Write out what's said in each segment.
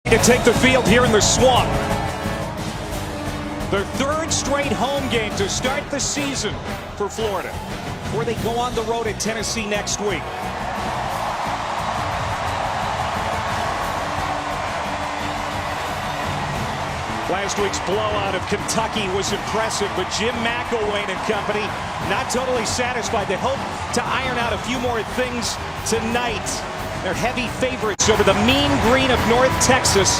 To take the field here in the Swamp. Their third straight home game to start the season for Florida, before they go on the road at Tennessee next week. Last week's blowout of Kentucky was impressive, but Jim McElwain and company not totally satisfied. They hope to iron out a few more things tonight. They're heavy favorites over the Mean Green of North Texas.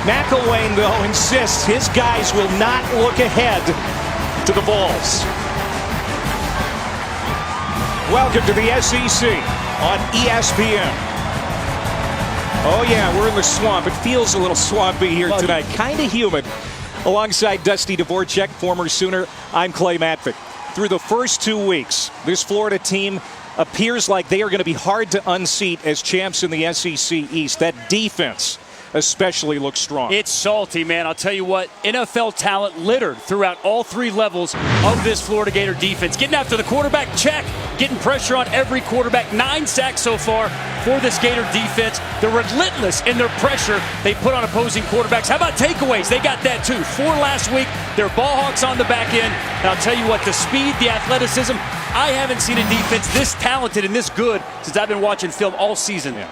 McElwain, though, insists his guys will not look ahead to the Vols. Welcome to the SEC on ESPN. Oh, yeah, we're in the swamp. It feels a little swampy here tonight. Kind of humid. Alongside Dusty Dvorak, former Sooner, I'm Clay Matvick. Through the first 2 weeks, this Florida team appears like they are going to be hard to unseat as champs in the SEC East. That defense especially looks strong. It's salty, man. I'll tell you what, NFL talent littered throughout all three levels of this Florida Gator defense. Getting after the quarterback, check. Getting pressure on every quarterback. 9 sacks so far for this Gator defense. They're relentless in their pressure they put on opposing quarterbacks. How about takeaways? They got that too. 4 last week. They're ball hawks on the back end. And I'll tell you what, the speed, the athleticism, I haven't seen a defense this talented and this good since I've been watching film all season. Yeah.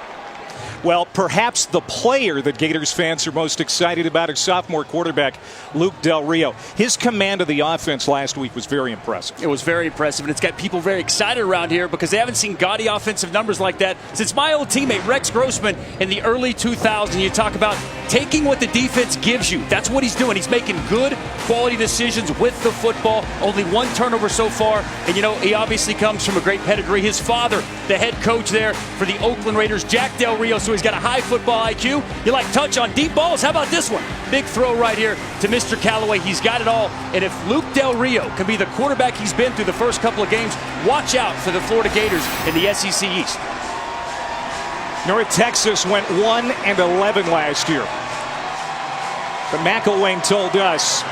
Well, perhaps the player that Gators fans are most excited about is sophomore quarterback Luke Del Rio. His command of the offense last week was very impressive. It was very impressive, and it's got people very excited around here because they haven't seen gaudy offensive numbers like that since my old teammate Rex Grossman in the early 2000s. You talk about taking what the defense gives you. That's what he's doing. He's making good quality decisions with the football. Only 1 turnover so far, and you know, he obviously comes from a great pedigree. His father, the head coach there for the Oakland Raiders, Jack Del Rio, so he's got a high football IQ. You like touch on deep balls? How about this one? Big throw right here to Mr. Callaway. He's got it all. And if Luke Del Rio can be the quarterback he's been through the first couple of games, watch out for the Florida Gators in the SEC East. North Texas went 1-11 last year. But McElwain told us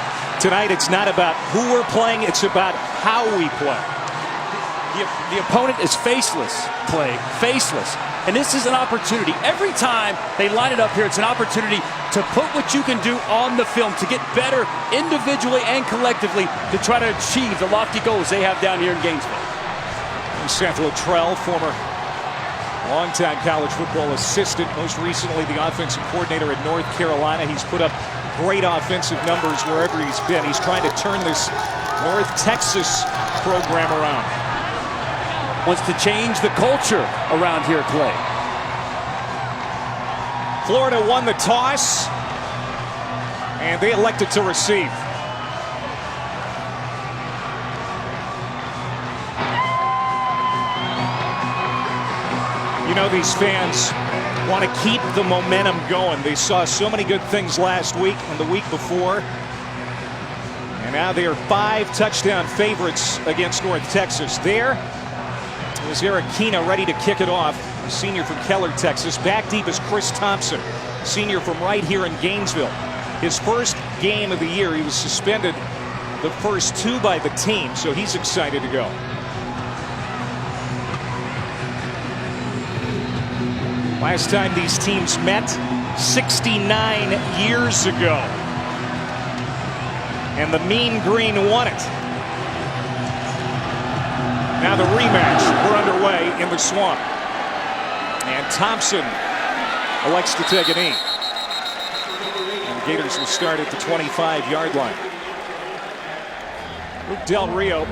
tonight it's not about who we're playing, it's about how we play. The opponent is faceless, Clay. Faceless. And this is an opportunity. Every time they line it up here, it's an opportunity to put what you can do on the film, to get better individually and collectively to try to achieve the lofty goals they have down here in Gainesville. Seth Luttrell, former longtime college football assistant, most recently the offensive coordinator at North Carolina. He's put up great offensive numbers wherever he's been. He's trying to turn this North Texas program around. Wants to change the culture around here, Clay. Florida won the toss, and they elected to receive. You know, these fans want to keep the momentum going. They saw so many good things last week and the week before. And now they are 5 touchdown favorites against North Texas. There is Eric Kina ready to kick it off, a senior from Keller, Texas. Back deep is Chris Thompson, senior from right here in Gainesville. His first game of the year, he was suspended the first 2 by the team, so he's excited to go. Last time these teams met, 69 years ago. And the Mean Green won it. Now the rematch, we're underway in the Swamp. And Thompson elects to take a knee. And the Gators will start at the 25-yard line. Luke Del Rio,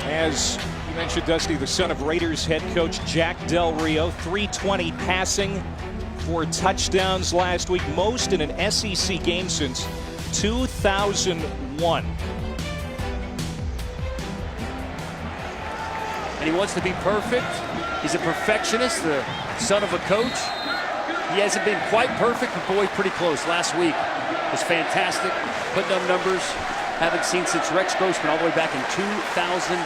as you mentioned, Dusty, the son of Raiders head coach Jack Del Rio. 320 passing, 4 touchdowns last week, most in an SEC game since 2001. And he wants to be perfect. He's a perfectionist, the son of a coach. He hasn't been quite perfect, but boy, pretty close. Last week was fantastic, putting up numbers haven't seen since Rex Grossman all the way back in 2001.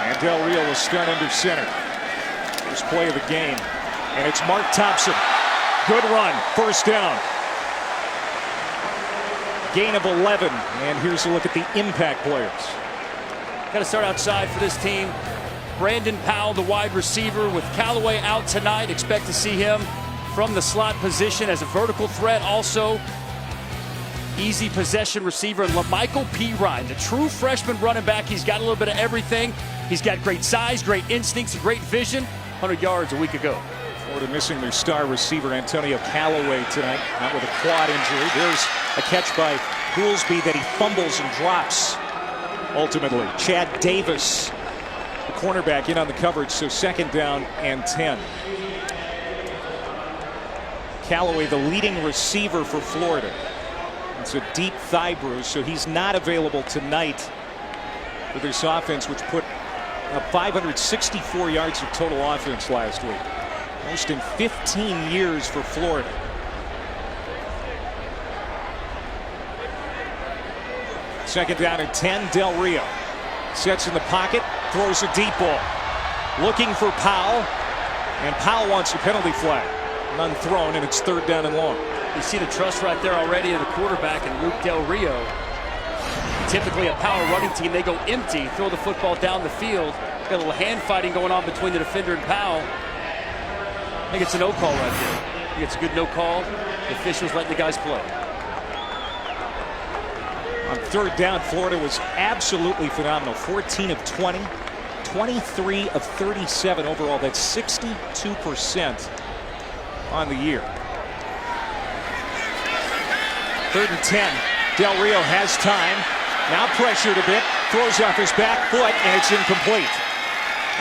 And Del Rio will start under center. First play of the game. And it's Mark Thompson. Good run. First down. Gain of 11. And here's a look at the impact players. Got to start outside for this team. Brandon Powell, the wide receiver, with Callaway out tonight. Expect to see him from the slot position as a vertical threat. Also, easy possession receiver. And LaMichael Pirine, the true freshman running back. He's got a little bit of everything. He's got great size, great instincts, great vision. 100 yards a week ago. Florida missing their star receiver, Antonio Callaway, tonight, not with a quad injury. There's a catch by Goolsby that he fumbles and drops. Ultimately, Chad Davis, the cornerback, in on the coverage, so 2nd down and 10. Callaway, the leading receiver for Florida. It's a deep thigh bruise, so he's not available tonight for this offense, which put up 564 yards of total offense last week. Most in 15 years for Florida. Second down and 10. Del Rio sets in the pocket, throws a deep ball. Looking for Powell, and Powell wants a penalty flag. None thrown, and it's 3rd down and long. You see the trust right there already of the quarterback and Luke Del Rio. Typically a power running team, they go empty, throw the football down the field. Got a little hand fighting going on between the defender and Powell. I think it's a no call right there. I think it's a good no call. The officials letting the guys play. On 3rd down, Florida was absolutely phenomenal. 14 of 20, 23 of 37 overall. That's 62% on the year. 3rd and 10. Del Rio has time. Now pressured a bit. Throws off his back foot, and it's incomplete.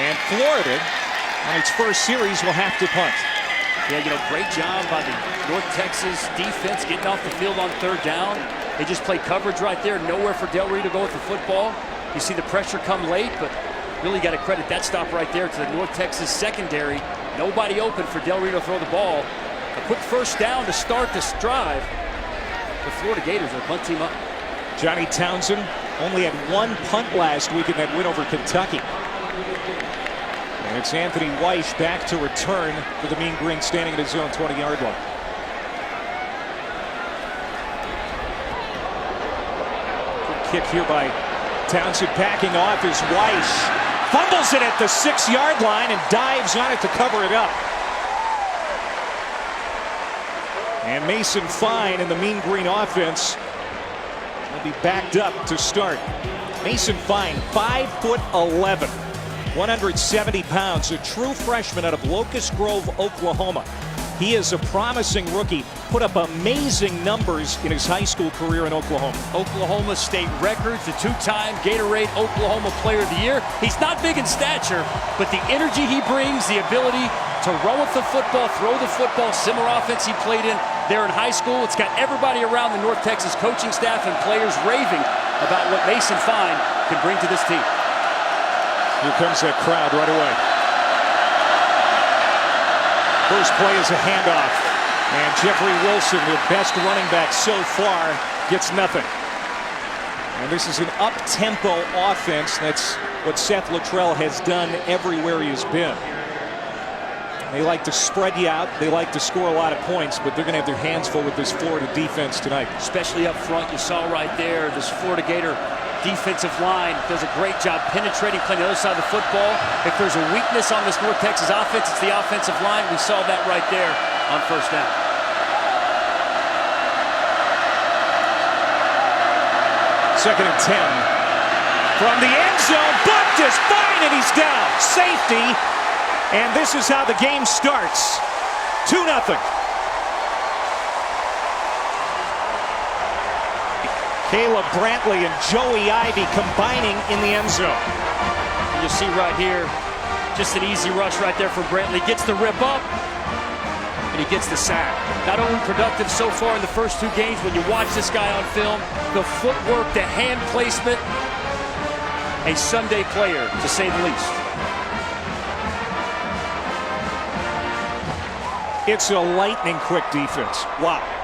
And Florida, on its first series, will have to punt. Yeah, great job by the North Texas defense getting off the field on 3rd down. They just play coverage right there. Nowhere for Del Rio to go with the football. You see the pressure come late, but really got to credit that stop right there to the North Texas secondary. Nobody open for Del Rio to throw the ball. A quick 1st down to start this drive. The Florida Gators will punt team up. Johnny Townsend only had 1 punt last week in that win over Kentucky. And it's Anthony Weish back to return for the Mean Green, standing at his own 20-yard line. Good kick here by Townsend, backing off is Weish. Fumbles it at the 6-yard line and dives on it to cover it up. And Mason Fine in the Mean Green offense will be backed up to start. Mason Fine, 5'11", 170 pounds, a true freshman out of Locust Grove, Oklahoma. He is a promising rookie, put up amazing numbers in his high school career in Oklahoma. Oklahoma State records, the 2-time Gatorade Oklahoma Player of the Year. He's not big in stature, but the energy he brings, the ability to run with the football, throw the football, similar offense he played in there in high school. It's got everybody around the North Texas coaching staff and players raving about what Mason Fine can bring to this team. Here comes that crowd right away. First play is a handoff, and Jeffrey Wilson, the best running back so far, gets nothing. And this is an up-tempo offense. That's what Seth Luttrell has done everywhere he has been. They like to spread you out. They like to score a lot of points, but they're going to have their hands full with this Florida defense tonight. Especially up front, you saw right there, this Florida Gator defensive line does a great job penetrating, playing the other side of the football. If there's a weakness on this North Texas offense, it's the offensive line. We saw that right there on 1st down. Second and 10. From the end zone, bumped is Fine, and he's down. Safety, and this is how the game starts. 2-0. Caleb Brantley and Joey Ivey combining in the end zone. You see right here, just an easy rush right there for Brantley. Gets the rip up, and he gets the sack. Not only productive so far in the first 2 games, when you watch this guy on film, the footwork, the hand placement, a Sunday player, to say the least. It's a lightning-quick defense. Wow.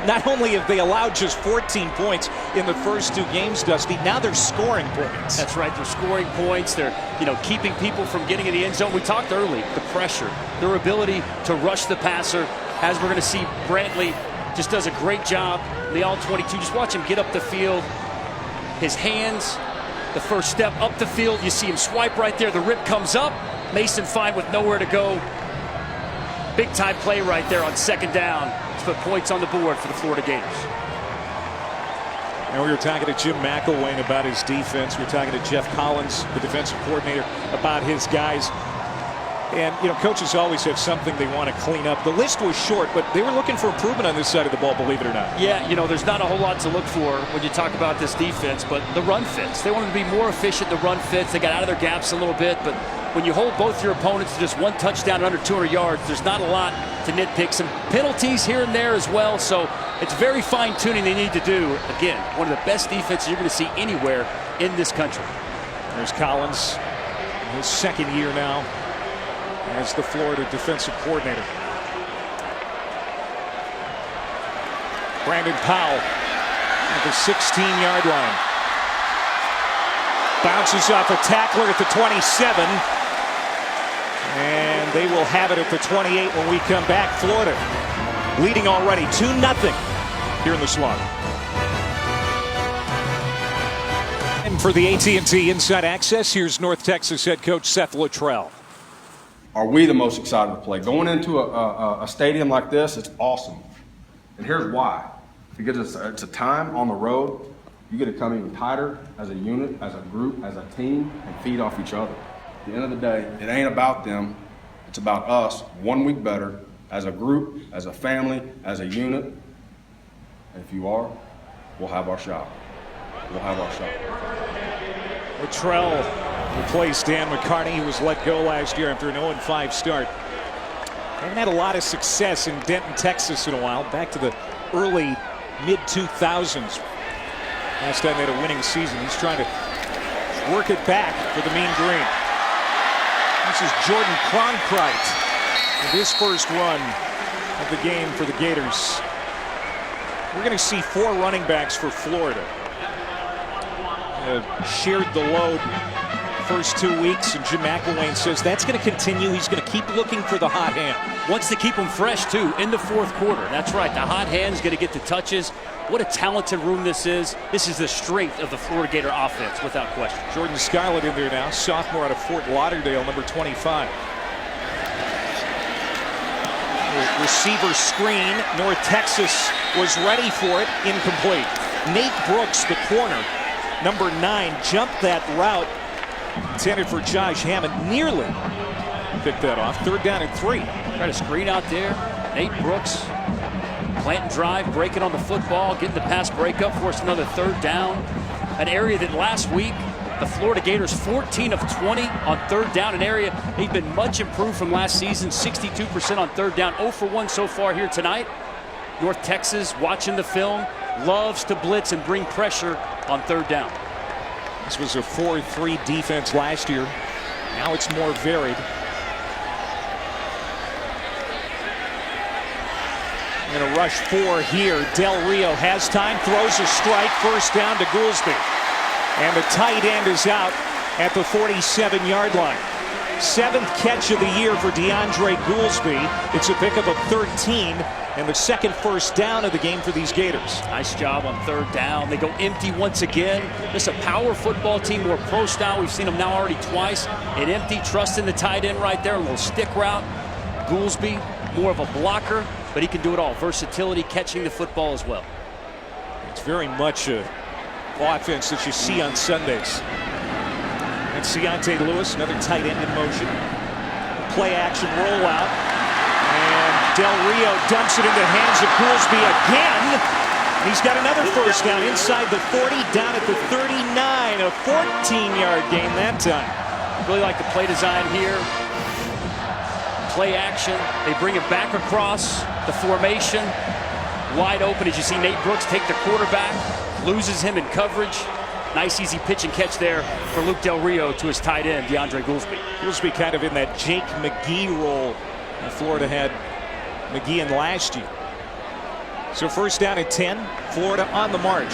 Not only have they allowed just 14 points in the first 2 games, Dusty, now they're scoring points. That's right, they're scoring points. They're, keeping people from getting in the end zone. We talked early, the pressure, their ability to rush the passer. As we're going to see, Brantley just does a great job. The all-22, just watch him get up the field. His hands, The first step up the field, you see him swipe right there. The rip comes up. Mason Fine with nowhere to go. Big time play right there on second down to put points on the board for the Florida Gators. And we were talking to Jim McElwain about his defense. We were talking to Jeff Collins, the defensive coordinator, about his guys. And, you know, coaches always have something they want to clean up. The list was short, but they were looking for improvement on this side of the ball, believe it or not. Yeah, you know, there's not a whole lot to look for when you talk about this defense, but the run fits. They wanted to be more efficient. The run fits. They got out of their gaps a little bit, but when you hold both your opponents to just one touchdown and under 200 yards, there's not a lot to nitpick. Some penalties here and there as well, so it's very fine-tuning they need to do. Again, one of the best defenses you're going to see anywhere in this country. There's Collins, his second year now as the Florida defensive coordinator. Brandon Powell at the 16-yard line. Bounces off a tackler at the 27. And they will have it at the 28 when we come back. Florida leading already 2-0 here in the slaughter. And for the AT&T Inside Access, here's North Texas head coach Seth Littrell. Are we the most excited to play? Going into a stadium like this, it's awesome. And here's why. Because it's a time on the road, you get to come even tighter as a unit, as a group, as a team, and feed off each other. At the end of the day, it ain't about them. It's about us, 1 week better, as a group, as a family, as a unit. And if you are, we'll have our shot. We'll have our shot. Littrell replaced Dan McCarney, who was let go last year after an 0-5 start. Haven't had a lot of success in Denton, Texas in a while. Back to the early mid-2000s. Last time they had a winning season. He's trying to work it back for the Mean Green. This is Jordan Cronkrite with his first run of the game for the Gators. We're going to see 4 running backs for Florida. Shared the load first 2 weeks, and Jim McElwain says that's going to continue. He's going to keep looking for the hot hand. Wants to keep them fresh, too, in the fourth quarter. That's right. The hot hand is going to get the touches. What a talented room this is. This is the strength of the Florida Gator offense, without question. Jordan Scarlett in there now, sophomore out of Fort Lauderdale, number 25. Receiver screen. North Texas was ready for it. Incomplete. Nate Brooks, the corner, number 9, jumped that route. Intended for Josh Hammond. Nearly picked that off. 3rd down and 3. Try to screen out there. Nate Brooks. Plant and drive, breaking on the football, getting the pass breakup, forced another 3rd down. An area that last week, the Florida Gators 14 of 20 on 3rd down, an area they've been much improved from last season, 62% on 3rd down, 0 for 1 so far here tonight. North Texas, watching the film, loves to blitz and bring pressure on 3rd down. This was a 4-3 defense last year. Now it's more varied. Going to rush 4 here. Del Rio has time, throws a strike, 1st down to Goolsby. And the tight end is out at the 47-yard line. 7th catch of the year for DeAndre Goolsby. It's a pickup of 13 and the 2nd 1st down of the game for these Gators. Nice job on 3rd down. They go empty once again. This is a power football team, more pro style. We've seen them now already twice. An empty, trusting the tight end right there, a little stick route. Goolsby, more of a blocker, but he can do it all. Versatility, catching the football as well. It's very much a offense that you see on Sundays. And Ciante Lewis, another tight end in motion. Play action rollout. And Del Rio dumps it into the hands of Goolsby again. He's got another 1st down inside the 40, down at the 39. A 14-yard gain that time. Really like the play design here. Play action. They bring it back across the formation. Wide open as you see Nate Brooks take the quarterback. Loses him in coverage. Nice easy pitch and catch there for Luke Del Rio to his tight end, DeAndre Goolsby. Goolsby kind of in that Jake McGee role. Florida had McGee in last year. So 1st down and 10. Florida on the march.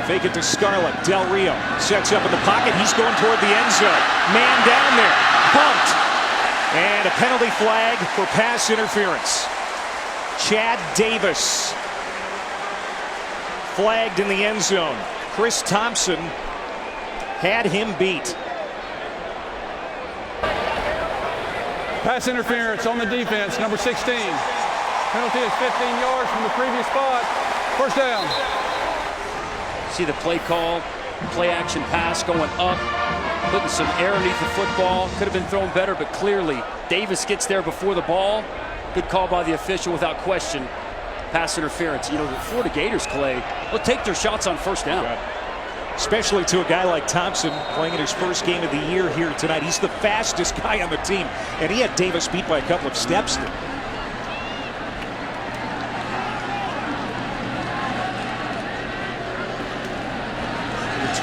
Fake it to Scarlett. Del Rio sets up in the pocket. He's going toward the end zone. Man down there. Bumped. And a penalty flag for pass interference. Chad Davis flagged in the end zone. Chris Thompson had him beat. Pass interference on the defense, number 16. Penalty is 15 yards from the previous spot. First down. See the play call, play action pass going up, putting some air underneath the football. Could have been thrown better, but clearly Davis gets there before the ball. Good call by the official without question. Pass interference. You know, the Florida Gators, Clay, will take their shots on first down. Especially to a guy like Thompson playing in his first game of the year here tonight. He's the fastest guy on the team, and he had Davis beat by a couple of steps.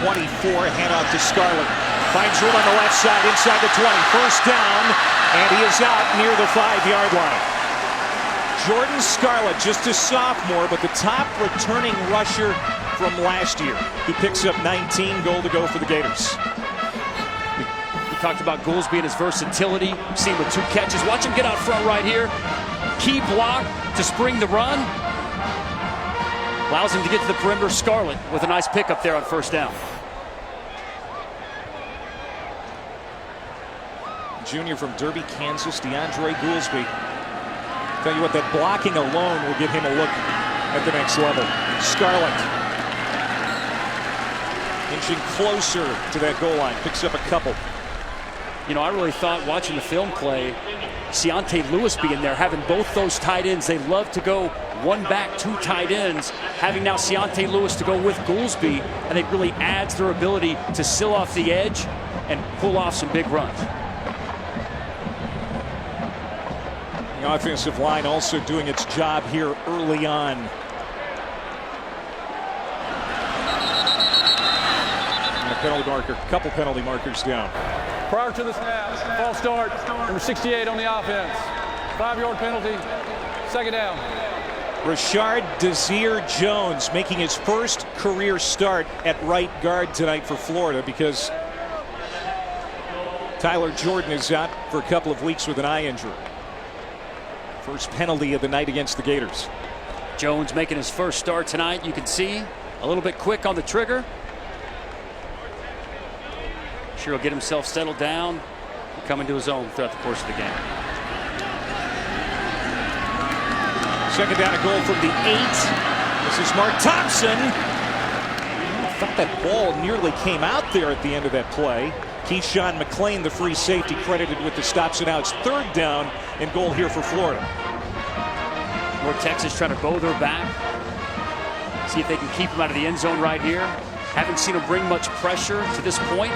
24, handoff to Scarlett. Finds room on the left side, inside the 20. First down, and he is out near the 5-yard line. Jordan Scarlett, just a sophomore, but the top returning rusher from last year. He picks up 19, goal to go for the Gators. We talked about Goolsby and his versatility. Seen with 2 catches. Watch him get out front right here. Key block to spring the run. Allows him to get to the perimeter. Scarlett with a nice pickup there on first down. Junior from Derby, Kansas, DeAndre Goolsby. Tell you what, that blocking alone will give him a look at the next level. Scarlett inching closer to that goal line, picks up a couple. You know, I really thought watching the film, Clay, Ciante Lewis being there, having both those tight ends. They love to go 1 back, 2 tight ends. Having now Ciante Lewis to go with Goolsby, I think really adds their ability to seal off the edge and pull off some big runs. The offensive line also doing its job here early on. And a penalty marker, couple penalty markers down. Prior to the snap, false start, number 68 on the offense. 5-yard penalty, second down. Rashard Desir Jones making his first career start at right guard tonight for Florida because Tyler Jordan is out for a couple of weeks with an eye injury. First penalty of the night against the Gators. Jones making his first start tonight. You can see a little bit quick on the trigger. Sure he'll get himself settled down and come into his own throughout the course of the game. Second down, a goal from the 8. This is Mark Thompson. I thought that ball nearly came out there at the end of that play. Keyshawn McClain, the free safety, credited with the stop. So now it's third down and goal here for Florida. North Texas trying to bow their back. See if they can keep him out of the end zone right here. Haven't seen him bring much pressure to this point.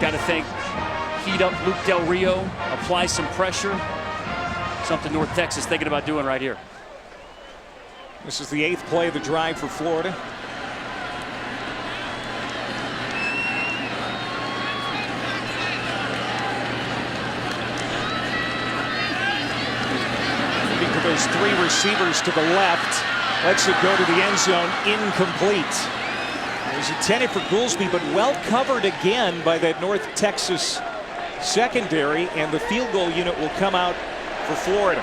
Got to think, heat up Luke Del Rio, apply some pressure. Something North Texas thinking about doing right here. This is the 8th play of the drive for Florida. Looking for those 3 receivers to the left. Lets it go to the end zone, incomplete. It was intended for Goolsby, but well covered again by that North Texas secondary, and the field goal unit will come out for Florida.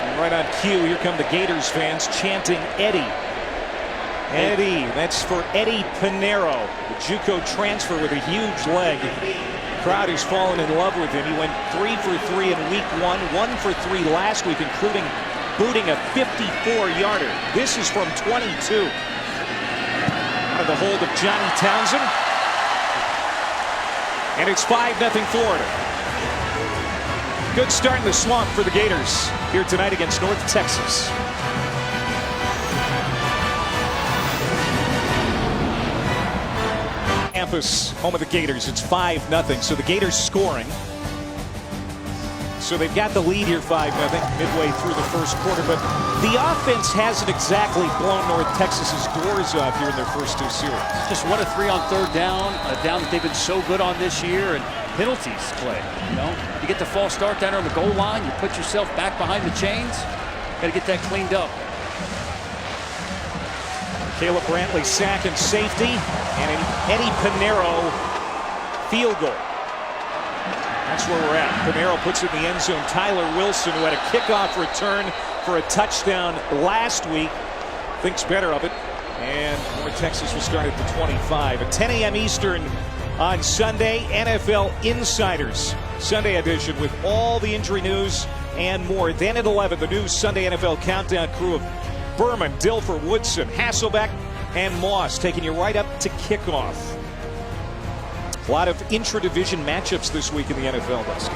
And right on cue, here come the Gators fans chanting Eddie. Eddie, that's for Eddie Pinheiro, the JUCO transfer with a huge leg. The crowd has fallen in love with him. He went 3 for 3 in week 1, 1 for 3 last week, including booting a 54-yarder. This is from 22. Out of the hold of Johnny Townsend. And it's 5-0 Florida. Good start in the swamp for the Gators here tonight against North Texas. Campus, home of the Gators. It's 5-0. So the Gators scoring. So they've got the lead here 5-0 midway through the first quarter, but the offense hasn't exactly blown North Texas's doors off here in their first 2 series. Just 1 of 3 on third down, a down that they've been so good on this year, and penalties, Clay. You know, you get the false start down on the goal line, you put yourself back behind the chains, got to get that cleaned up. Caleb Brantley sack and safety, and an Eddie Pinheiro field goal. That's where we're at. Pinheiro puts it in the end zone. Tyler Wilson, who had a kickoff return for a touchdown last week, thinks better of it. And North Texas will start at the 25. At 10 a.m. Eastern on Sunday, NFL Insiders Sunday edition with all the injury news and more. Then at 11, the new Sunday NFL Countdown crew of Berman, Dilfer, Woodson, Hasselbeck, and Moss taking you right up to kickoff. A lot of intra-division matchups this week in the NFL, Dusty.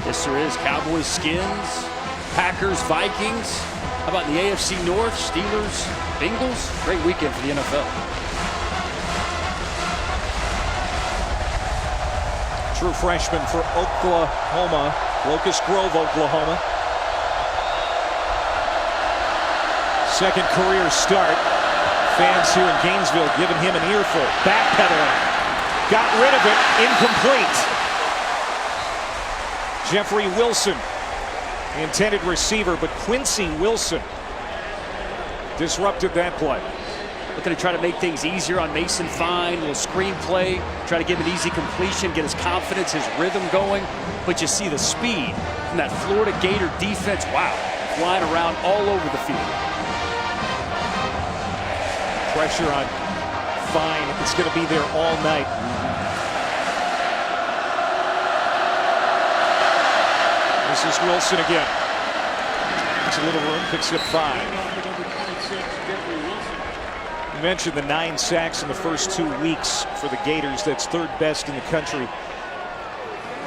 Yes, there is. Cowboys, Skins, Packers, Vikings. How about the AFC North? Steelers, Bengals. Great weekend for the NFL. True freshman for Oklahoma, Locust Grove, Oklahoma. Second career start. Fans here in Gainesville giving him an earful. Backpedaling. Got rid of it. Incomplete. Jeffrey Wilson, the intended receiver, but Quincy Wilson disrupted that play. Looking to try to make things easier on Mason Fine. A little screen play. Try to give an easy completion, get his confidence, his rhythm going. But you see the speed from that Florida Gator defense. Wow. Flying around all over the field. Pressure on Fine. It's going to be there all night. This is Wilson again. It's a little room, picks up 5. You mentioned the 9 sacks in the first 2 weeks for the Gators. That's 3rd best in the country.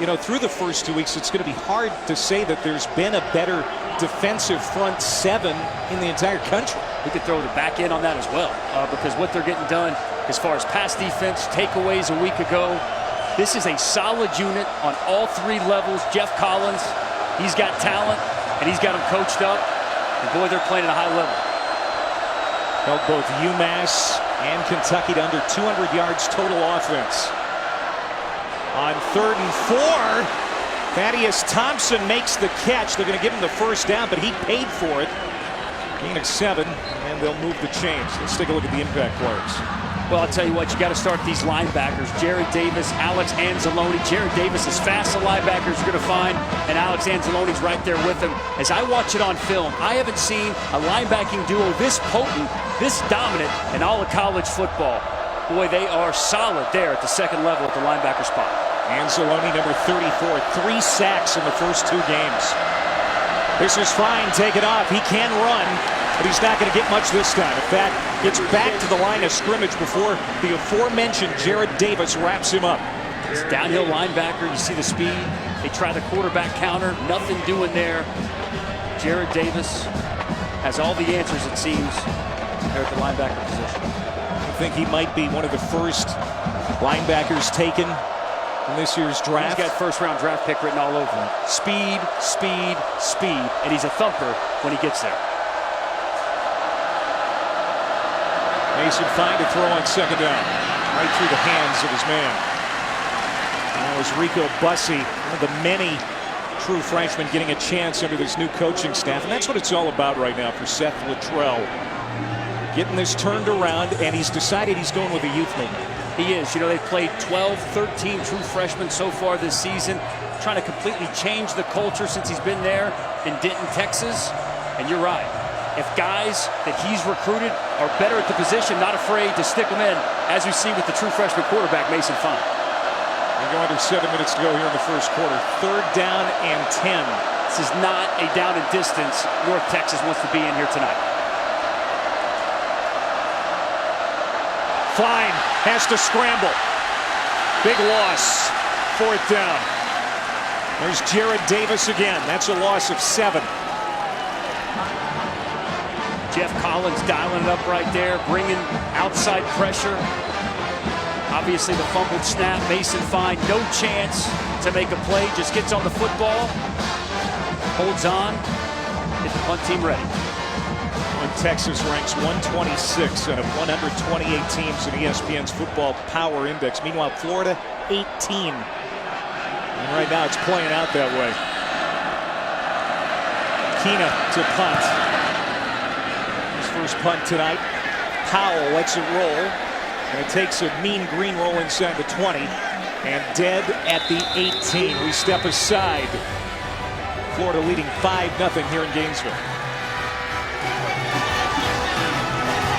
You know, through the first 2 weeks, it's going to be hard to say that there's been a better defensive front 7 in the entire country. We could throw the back end on that as well, because what they're getting done as far as pass defense, takeaways a week ago, this is a solid unit on all 3 levels. Jeff Collins, he's got talent, and he's got them coached up. And boy, they're playing at a high level. Held both UMass and Kentucky to under 200 yards total offense. On 3rd and 4, Thaddeus Thompson makes the catch. They're going to give him the first down, but he paid for it. Gain of 7, and they'll move the chains. Let's take a look at the impact players. Well, I'll tell you what, you got to start these linebackers. Jared Davis, Alex Anzalone. Jared Davis is fast, the linebackers you're going to find, and Alex Anzalone's right there with him. As I watch it on film, I haven't seen a linebacking duo this potent, this dominant in all of college football. Boy, they are solid there at the second level at the linebacker spot. Anzalone, number 34, 3 sacks in the first 2 games. This is Fine, take it off. He can run, but he's not going to get much this time. In fact, gets back to the line of scrimmage before the aforementioned Jared Davis wraps him up. It's downhill linebacker. You see the speed. They try the quarterback counter. Nothing doing there. Jared Davis has all the answers, it seems, there at the linebacker position. I think he might be one of the first linebackers taken in this year's draft. He's got first-round draft pick written all over him. Speed, speed, speed, and he's a thumper when he gets there. Mason Fine to throw on second down. Right through the hands of his man. That was Rico Bussey, one of the many true freshmen getting a chance under this new coaching staff. And that's what it's all about right now for Seth Littrell. Getting this turned around, and he's decided he's going with a youth movement. He is. You know, they've played 12, 13 true freshmen so far this season, trying to completely change the culture since he's been there in Denton, Texas. And you're right. If guys that he's recruited are better at the position, not afraid to stick them in, as we see with the true freshman quarterback, Mason Fine. We're going to 7 minutes to go here in the first quarter. 3rd down and 10. This is not a down and distance North Texas wants to be in here tonight. Fine has to scramble. Big loss. 4th down. There's Jared Davis again. That's a loss of 7. Jeff Collins dialing it up right there, bringing outside pressure. Obviously the fumbled snap. Mason Fine, no chance to make a play. Just gets on the football, holds on, get the punt team ready. Texas ranks 126 out of 128 teams in ESPN's Football Power Index. Meanwhile, Florida, 18. And right now, it's playing out that way. Kina to punt. His first punt tonight. Powell lets it roll. And it takes a mean green roll inside the 20. And dead at the 18. We step aside. Florida leading 5-0 here in Gainesville.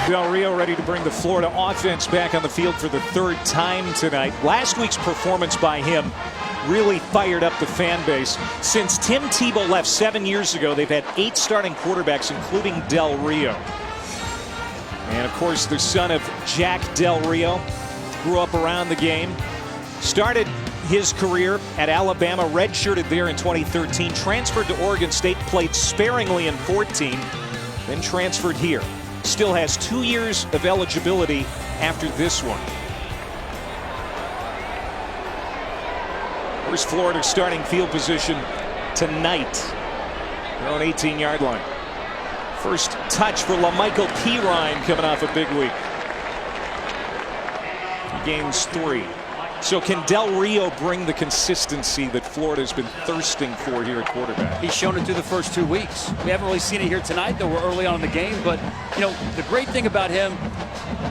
Del Rio ready to bring the Florida offense back on the field for the third time tonight. Last week's performance by him really fired up the fan base. Since Tim Tebow left 7 years ago, they've had 8 starting quarterbacks, including Del Rio. And of course, the son of Jack Del Rio, grew up around the game. Started his career at Alabama, redshirted there in 2013, transferred to Oregon State, played sparingly in 14, then transferred here. Still has 2 years of eligibility after this one. Where's Florida's starting field position tonight? Their own 18-yard line. First touch for LaMichael Pirine coming off a big week. He gains 3. So can Del Rio bring the consistency that Florida's been thirsting for here at quarterback? He's shown it through the first 2 weeks. We haven't really seen it here tonight, though we're early on in the game. But, you know, the great thing about him,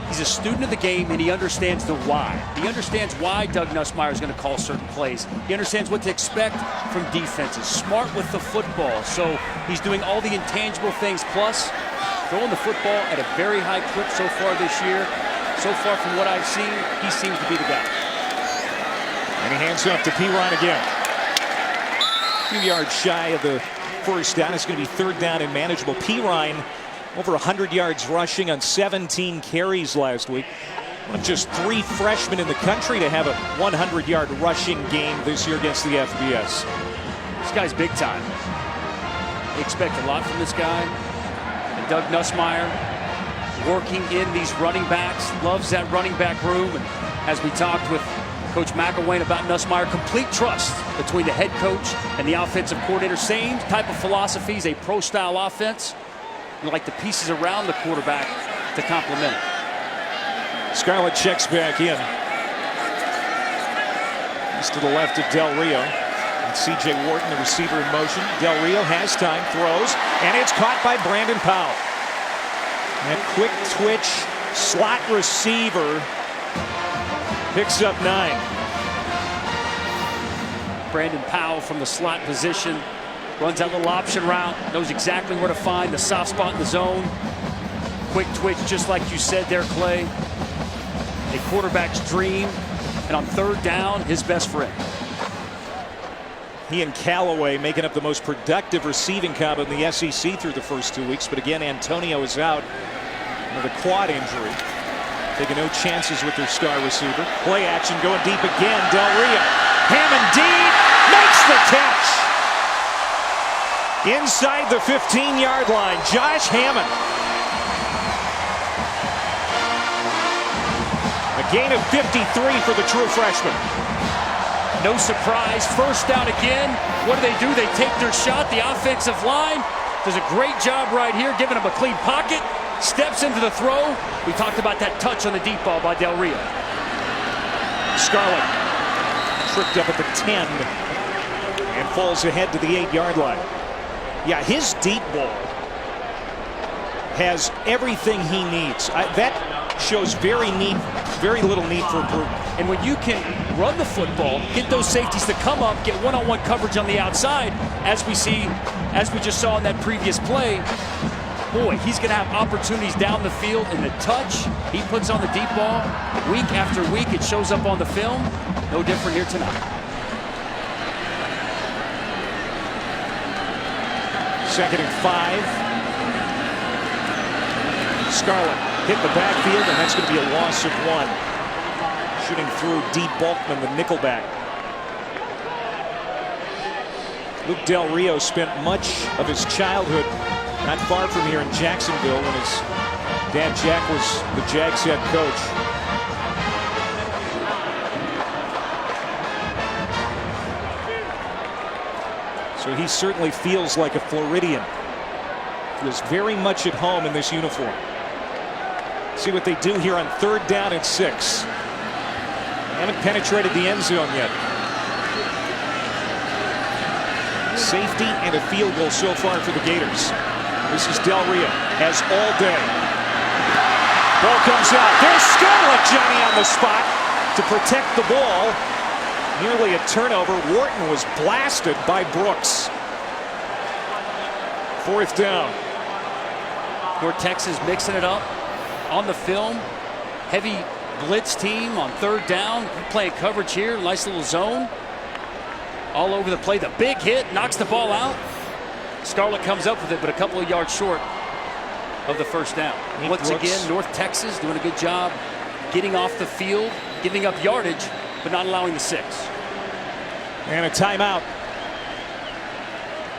he's a student of the game, and he understands the why. He understands why Doug Nussmeier is going to call certain plays. He understands what to expect from defenses. Smart with the football. So he's doing all the intangible things, plus throwing the football at a very high clip so far this year. So far from what I've seen, he seems to be the guy. And he hands off to Pirine again. A few yards shy of the first down. It's going to be third down and manageable. Pirine over 100 yards rushing on 17 carries last week. One of just 3 freshmen in the country to have a 100-yard rushing game this year against the FBS. This guy's big time. They expect a lot from this guy. And Doug Nussmeier working in these running backs, loves that running back room. And as we talked with Coach McElwain about Nussmeier, complete trust between the head coach and the offensive coordinator. Same type of philosophies, a pro-style offense. And like the pieces around the quarterback to complement it. Scarlett checks back in. He's to the left of Del Rio. And C.J. Wharton, the receiver, in motion. Del Rio has time, throws, and it's caught by Brandon Powell. That quick twitch slot receiver picks up 9. Brandon Powell from the slot position runs that little option route, knows exactly where to find the soft spot in the zone. Quick twitch, just like you said there, Clay. A quarterback's dream, and on third down, his best friend. He and Callaway making up the most productive receiving combo in the SEC through the first 2 weeks. But again, Antonio is out with a quad injury. Taking no chances with their star receiver. Play action going deep again. Del Rio. Hammond deep. Makes the catch. Inside the 15-yard line. Josh Hammond. A gain of 53 for the true freshman. No surprise. First down again. What do? They take their shot. The offensive line does a great job right here, giving them a clean pocket. Steps into the throw. We talked about that touch on the deep ball by Del Rio. Scarlett tripped up at the 10 and falls ahead to the 8-yard line. Yeah, his deep ball has everything he needs. That shows very little need for improvement. And when you can run the football, get those safeties to come up, get one-on-one coverage on the outside, as we just saw in that previous play, boy, he's going to have opportunities down the field. In the touch he puts on the deep ball, week after week, it shows up on the film. No different here tonight. Second and 5. Scarlett hit the backfield, and that's going to be a loss of 1. Shooting through D. Bulkman, the nickelback. Luke Del Rio spent much of his childhood not far from here in Jacksonville when his dad Jack was the Jags head coach. So he certainly feels like a Floridian. Feels very much at home in this uniform. See what they do here on third down and 6. Haven't penetrated the end zone yet. Safety and a field goal so far for the Gators. This is Del Rio, has all day. Ball comes out. There's Scarlett, Johnny, on the spot to protect the ball. Nearly a turnover. Wharton was blasted by Brooks. 4th down. North Texas mixing it up on the film. Heavy blitz team on 3rd down. Playing coverage here. Nice little zone. All over the play. The big hit knocks the ball out. Scarlett comes up with it, but a couple of yards short of the 1st down. Once again, North Texas doing a good job getting off the field, giving up yardage, but not allowing the 6. And a timeout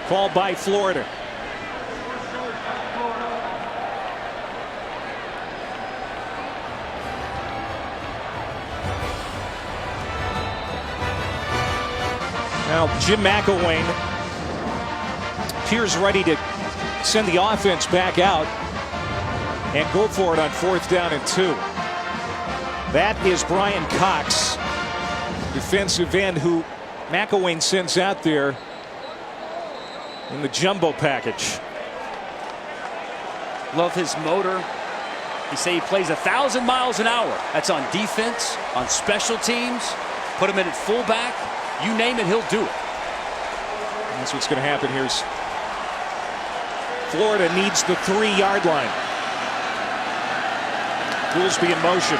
called by Florida. Now Jim McElwain appears ready to send the offense back out and go for it on 4th down and 2. That is Brian Cox, defensive end, who McElwain sends out there in the jumbo package. Love his motor. He say he plays 1,000 miles an hour. That's on defense, on special teams. Put him in at fullback. You name it, he'll do it. That's what's going to happen here. Florida needs the 3-yard line. Goolsby in motion.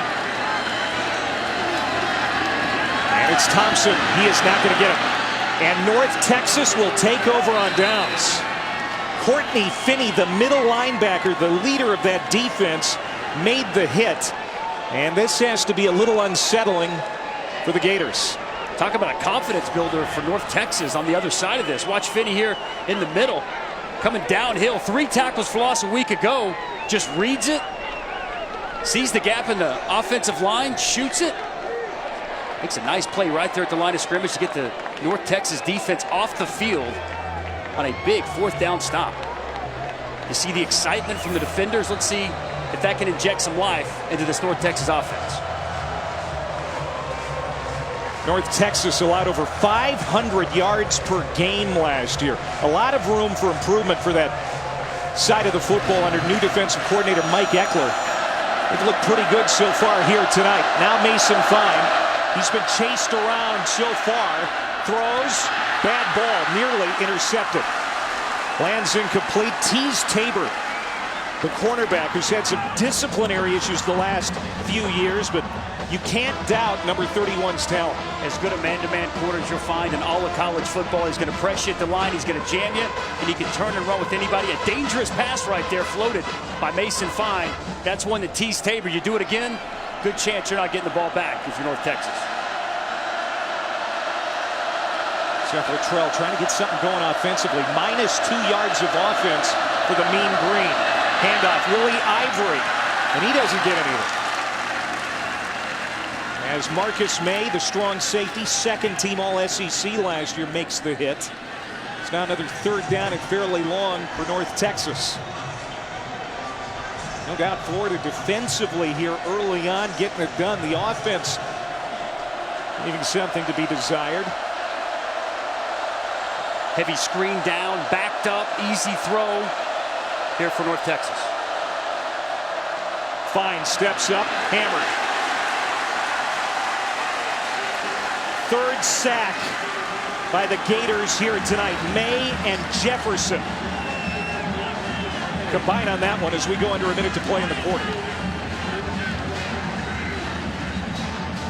And it's Thompson. He is not going to get it. And North Texas will take over on downs. Courtney Finney, the middle linebacker, the leader of that defense, made the hit. And this has to be a little unsettling for the Gators. Talk about a confidence builder for North Texas on the other side of this. Watch Finney here in the middle. Coming downhill. 3 tackles for loss a week ago. Just reads it. Sees the gap in the offensive line. Shoots it. Makes a nice play right there at the line of scrimmage to get the North Texas defense off the field on a big 4th down stop. You see the excitement from the defenders. Let's see if that can inject some life into this North Texas offense. North Texas allowed over 500 yards per game last year. A lot of room for improvement for that side of the football under new defensive coordinator Mike Eckler. They've looked pretty good so far here tonight. Now Mason Fine. He's been chased around so far. Throws. Bad ball. Nearly intercepted. Lands incomplete. Tease Tabor, the cornerback, who's had some disciplinary issues the last few years, but you can't doubt number 31's talent. As good a man-to-man quarter as you'll find in all of college football. He's going to press you at the line. He's going to jam you, and he can turn and run with anybody. A dangerous pass right there floated by Mason Fine. That's one that teased Tabor. You do it again, good chance you're not getting the ball back if you're North Texas. Seth Luttrell trying to get something going offensively. Minus 2 yards of offense for the Mean Green. Handoff, Willie Ivory, and he doesn't get anything. As Marcus May, the strong safety, 2nd team All-SEC last year, makes the hit. It's now another 3rd down and fairly long for North Texas. No doubt Florida defensively here early on, getting it done. The offense leaving something to be desired. Heavy screen down, backed up, easy throw here for North Texas. Fine steps up, hammered. 3rd sack by the Gators here tonight. May and Jefferson combine on that one as we go under a minute to play in the quarter.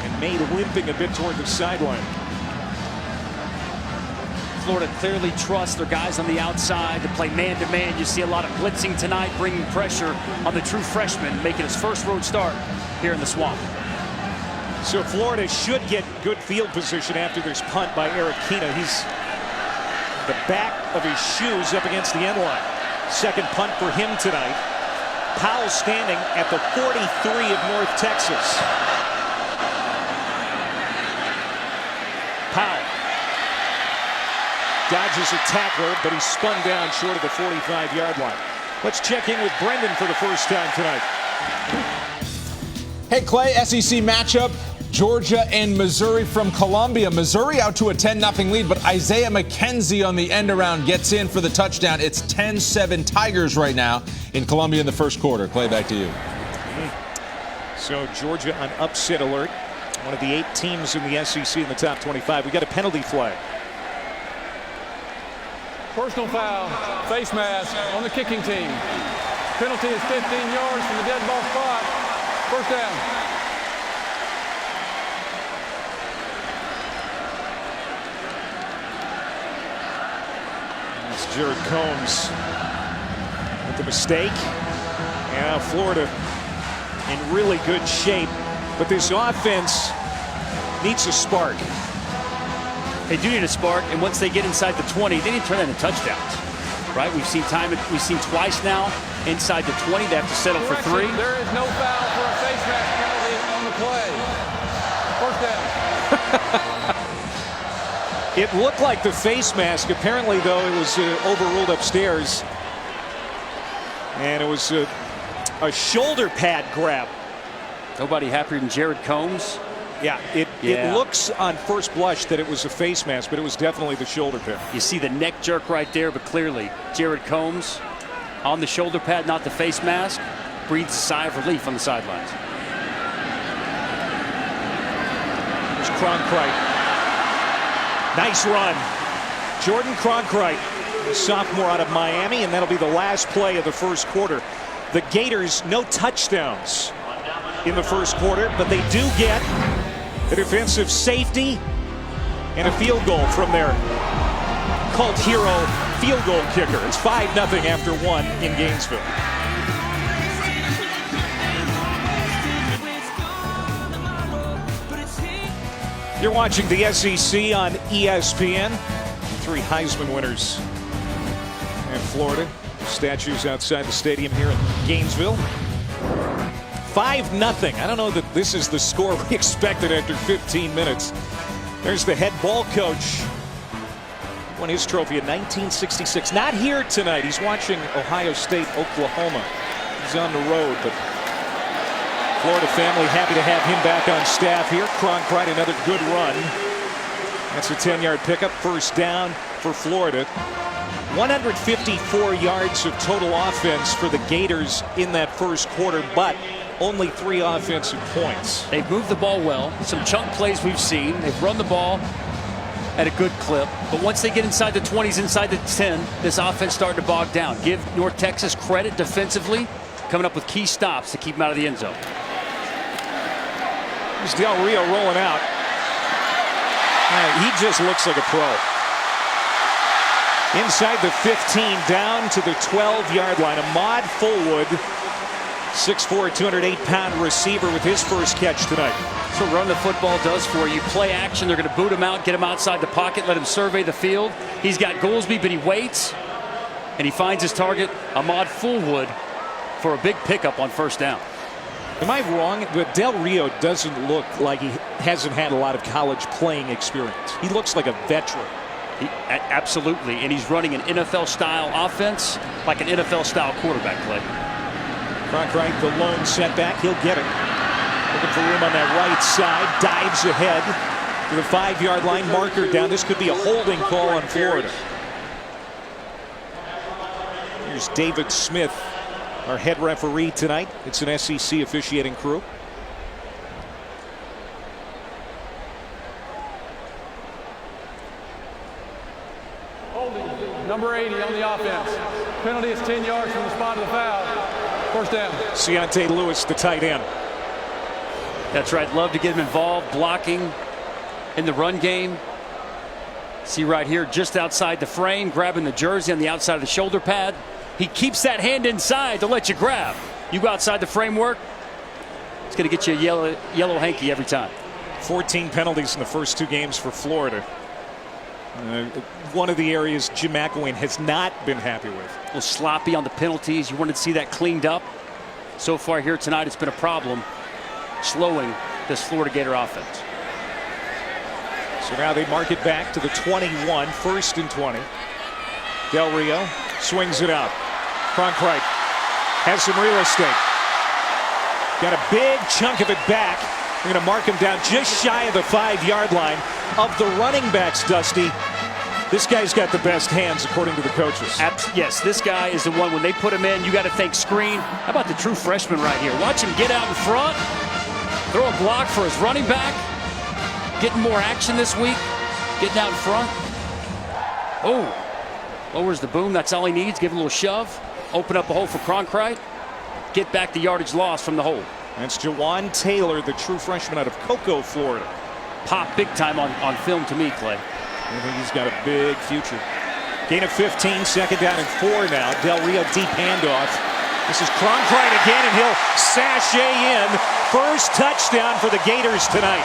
And May limping a bit toward the sideline. Florida clearly trusts their guys on the outside to play man-to-man. You see a lot of blitzing tonight, bringing pressure on the true freshman, making his first road start here in the Swamp. So Florida should get good field position after this punt by Eric Kina. He's the back of his shoes up against the end line. 2nd punt for him tonight. Powell standing at the 43 of North Texas. Powell dodges a tackler, but he's spun down short of the 45-yard line. Let's check in with Brendan for the first time tonight. Hey, Clay, SEC matchup. Georgia and Missouri from Columbia. Missouri out to a 10-0 lead, but Isaiah McKenzie on the end around gets in for the touchdown. It's 10-7 Tigers right now in Columbia in the first quarter. Clay, back to you. So Georgia on upset alert. One of the 8 teams in the SEC in the top 25. We got a penalty flag. Personal foul, face mask on the kicking team. Penalty is 15 yards from the dead ball spot. First down. It's Jared Combs with the mistake. And now Florida in really good shape. But this offense needs a spark. They do need a spark, and once they get inside the 20, they need to turn that into touchdowns. Right? We've seen twice now inside the 20. They have to settle for 3. There is no foul for a face mask penalty on the play. First down. It looked like the face mask. Apparently, though, it was overruled upstairs. And it was a shoulder pad grab. Nobody happier than Jared Combs. Yeah, it looks on first blush that it was a face mask, but it was definitely the shoulder pad. You see the neck jerk right there, but clearly Jared Combs on the shoulder pad, not the face mask, breathes a sigh of relief on the sidelines. There's Cronkrite. Nice run. Jordan Cronkrite, a sophomore out of Miami, and that'll be the last play of the first quarter. The Gators, no touchdowns in the first quarter, but they do get a defensive safety and a field goal from their cult hero field goal kicker. It's 5-0 after 1 in Gainesville. You're watching the SEC on ESPN. 3 Heisman winners in Florida. Statues outside the stadium here in Gainesville. 5-0. I don't know that this is the score we expected after 15 minutes. There's the head ball coach. Won his trophy in 1966. Not here tonight. He's watching Ohio State, Oklahoma. He's on the road, but Florida family happy to have him back on staff here. Cronkrite, another good run. That's a 10-yard pickup. First down for Florida. 154 yards of total offense for the Gators in that first quarter, but only 3 offensive points. They've moved the ball well. Some chunk plays we've seen. They've run the ball at a good clip. But once they get inside the 20s, inside the 10, this offense starting to bog down. Give North Texas credit defensively, coming up with key stops to keep them out of the end zone. There's Del Rio rolling out. He just looks like a pro. Inside the 15, down to the 12-yard line. Ahmad Fullwood, 6'4", 208-pound receiver with his first catch tonight. That's what run the football does for you. Play action. They're going to boot him out, get him outside the pocket, let him survey the field. He's got Goolsby, but he waits, and he finds his target, Ahmad Fullwood, for a big pickup on first down. Am I wrong? But Del Rio doesn't look like he hasn't had a lot of college playing experience. He looks like a veteran. Absolutely, and he's running an NFL-style offense like an NFL-style quarterback play. Cronkrite, the lone setback. He'll get it. Looking for room on that right side. Dives ahead to the 5-yard line. Marker down. This could be a holding call on Florida. Here's David Smith, our head referee tonight. It's an SEC officiating crew. Number 80 on the offense. Penalty is 10 yards from the spot of the foul. First down. Ciante Lewis, the tight end. That's right. Love to get him involved, blocking in the run game. See right here, just outside the frame, grabbing the jersey on the outside of the shoulder pad. He keeps that hand inside to let you grab. You go outside the framework, it's going to get you a yellow hanky every time. 14 penalties in the first 2 games for Florida. One of the areas Jim McElwain has not been happy with. A little sloppy on the penalties. You wanted to see that cleaned up. So far here tonight, it's been a problem slowing this Florida Gator offense. So now they mark it back to the 21, 1st and 20. Del Rio swings it out. Cronkrite has some real estate. Got a big chunk of it back. They're going to mark him down just shy of the 5-yard line. Of the running backs, Dusty, this guy's got the best hands according to the coaches. Yes, this guy is the one. When they put him in, you got to think screen. How about the true freshman right here? Watch him get out in front Throw a block for his running back. Getting more action this week. Getting out in front. Oh, lowers the boom. That's all he needs. Give a little shove. Open up a hole for Cronkrite. Get back the yardage loss from the hole. That's Jawan Taylor, the true freshman out of Cocoa, Florida. Pop big time on film to me, Clay. I think he's got a big future. Gain of 15, second down and 4 now. Del Rio deep handoff. This is Cronkrite again, and he'll sashay in. First touchdown for the Gators tonight.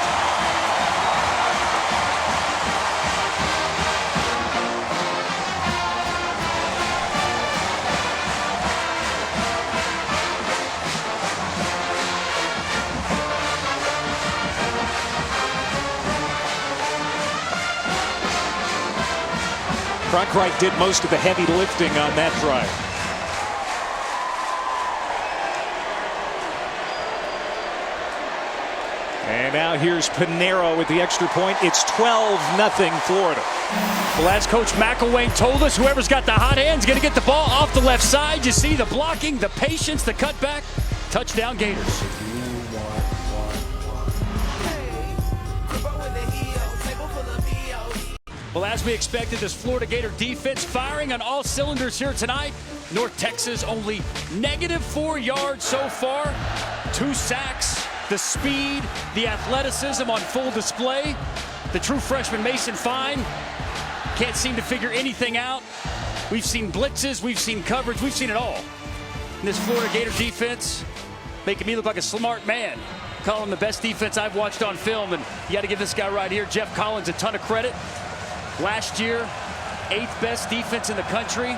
Cronkrite did most of the heavy lifting on that drive. And now here's Pinero with the extra point. It's 12-0 Florida. Well, as Coach McElwain told us, whoever's got the hot hand's going to get the ball off the left side. You see the blocking, the patience, the cutback. Touchdown Gators. Well, as we expected, this Florida Gator defense firing on all cylinders here tonight. North Texas only -4 yards so far. 2 sacks, the speed, the athleticism on full display. The true freshman Mason Fine can't seem to figure anything out. We've seen blitzes, we've seen coverage, we've seen it all. And this Florida Gator defense making me look like a smart man. Calling the best defense I've watched on film, and you got to give this guy right here, Jeff Collins, a ton of credit. Last year, 8th best defense in the country.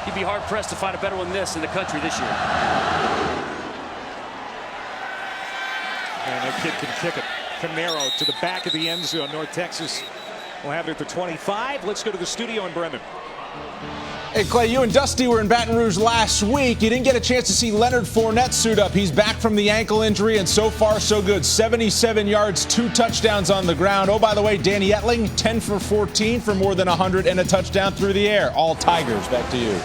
You'd be hard-pressed to find a better one than this in the country this year. And that kid can kick it. Pinero to the back of the end zone. North Texas will have it at the 25. Let's go to the studio and Brendan. Hey, Clay, you and Dusty were in Baton Rouge last week. You didn't get a chance to see Leonard Fournette suit up. He's back from the ankle injury, and so far, so good. 77 yards, 2 touchdowns on the ground. Oh, by the way, Danny Etling, 10 for 14 for more than 100 and a touchdown through the air. All Tigers. Back to you.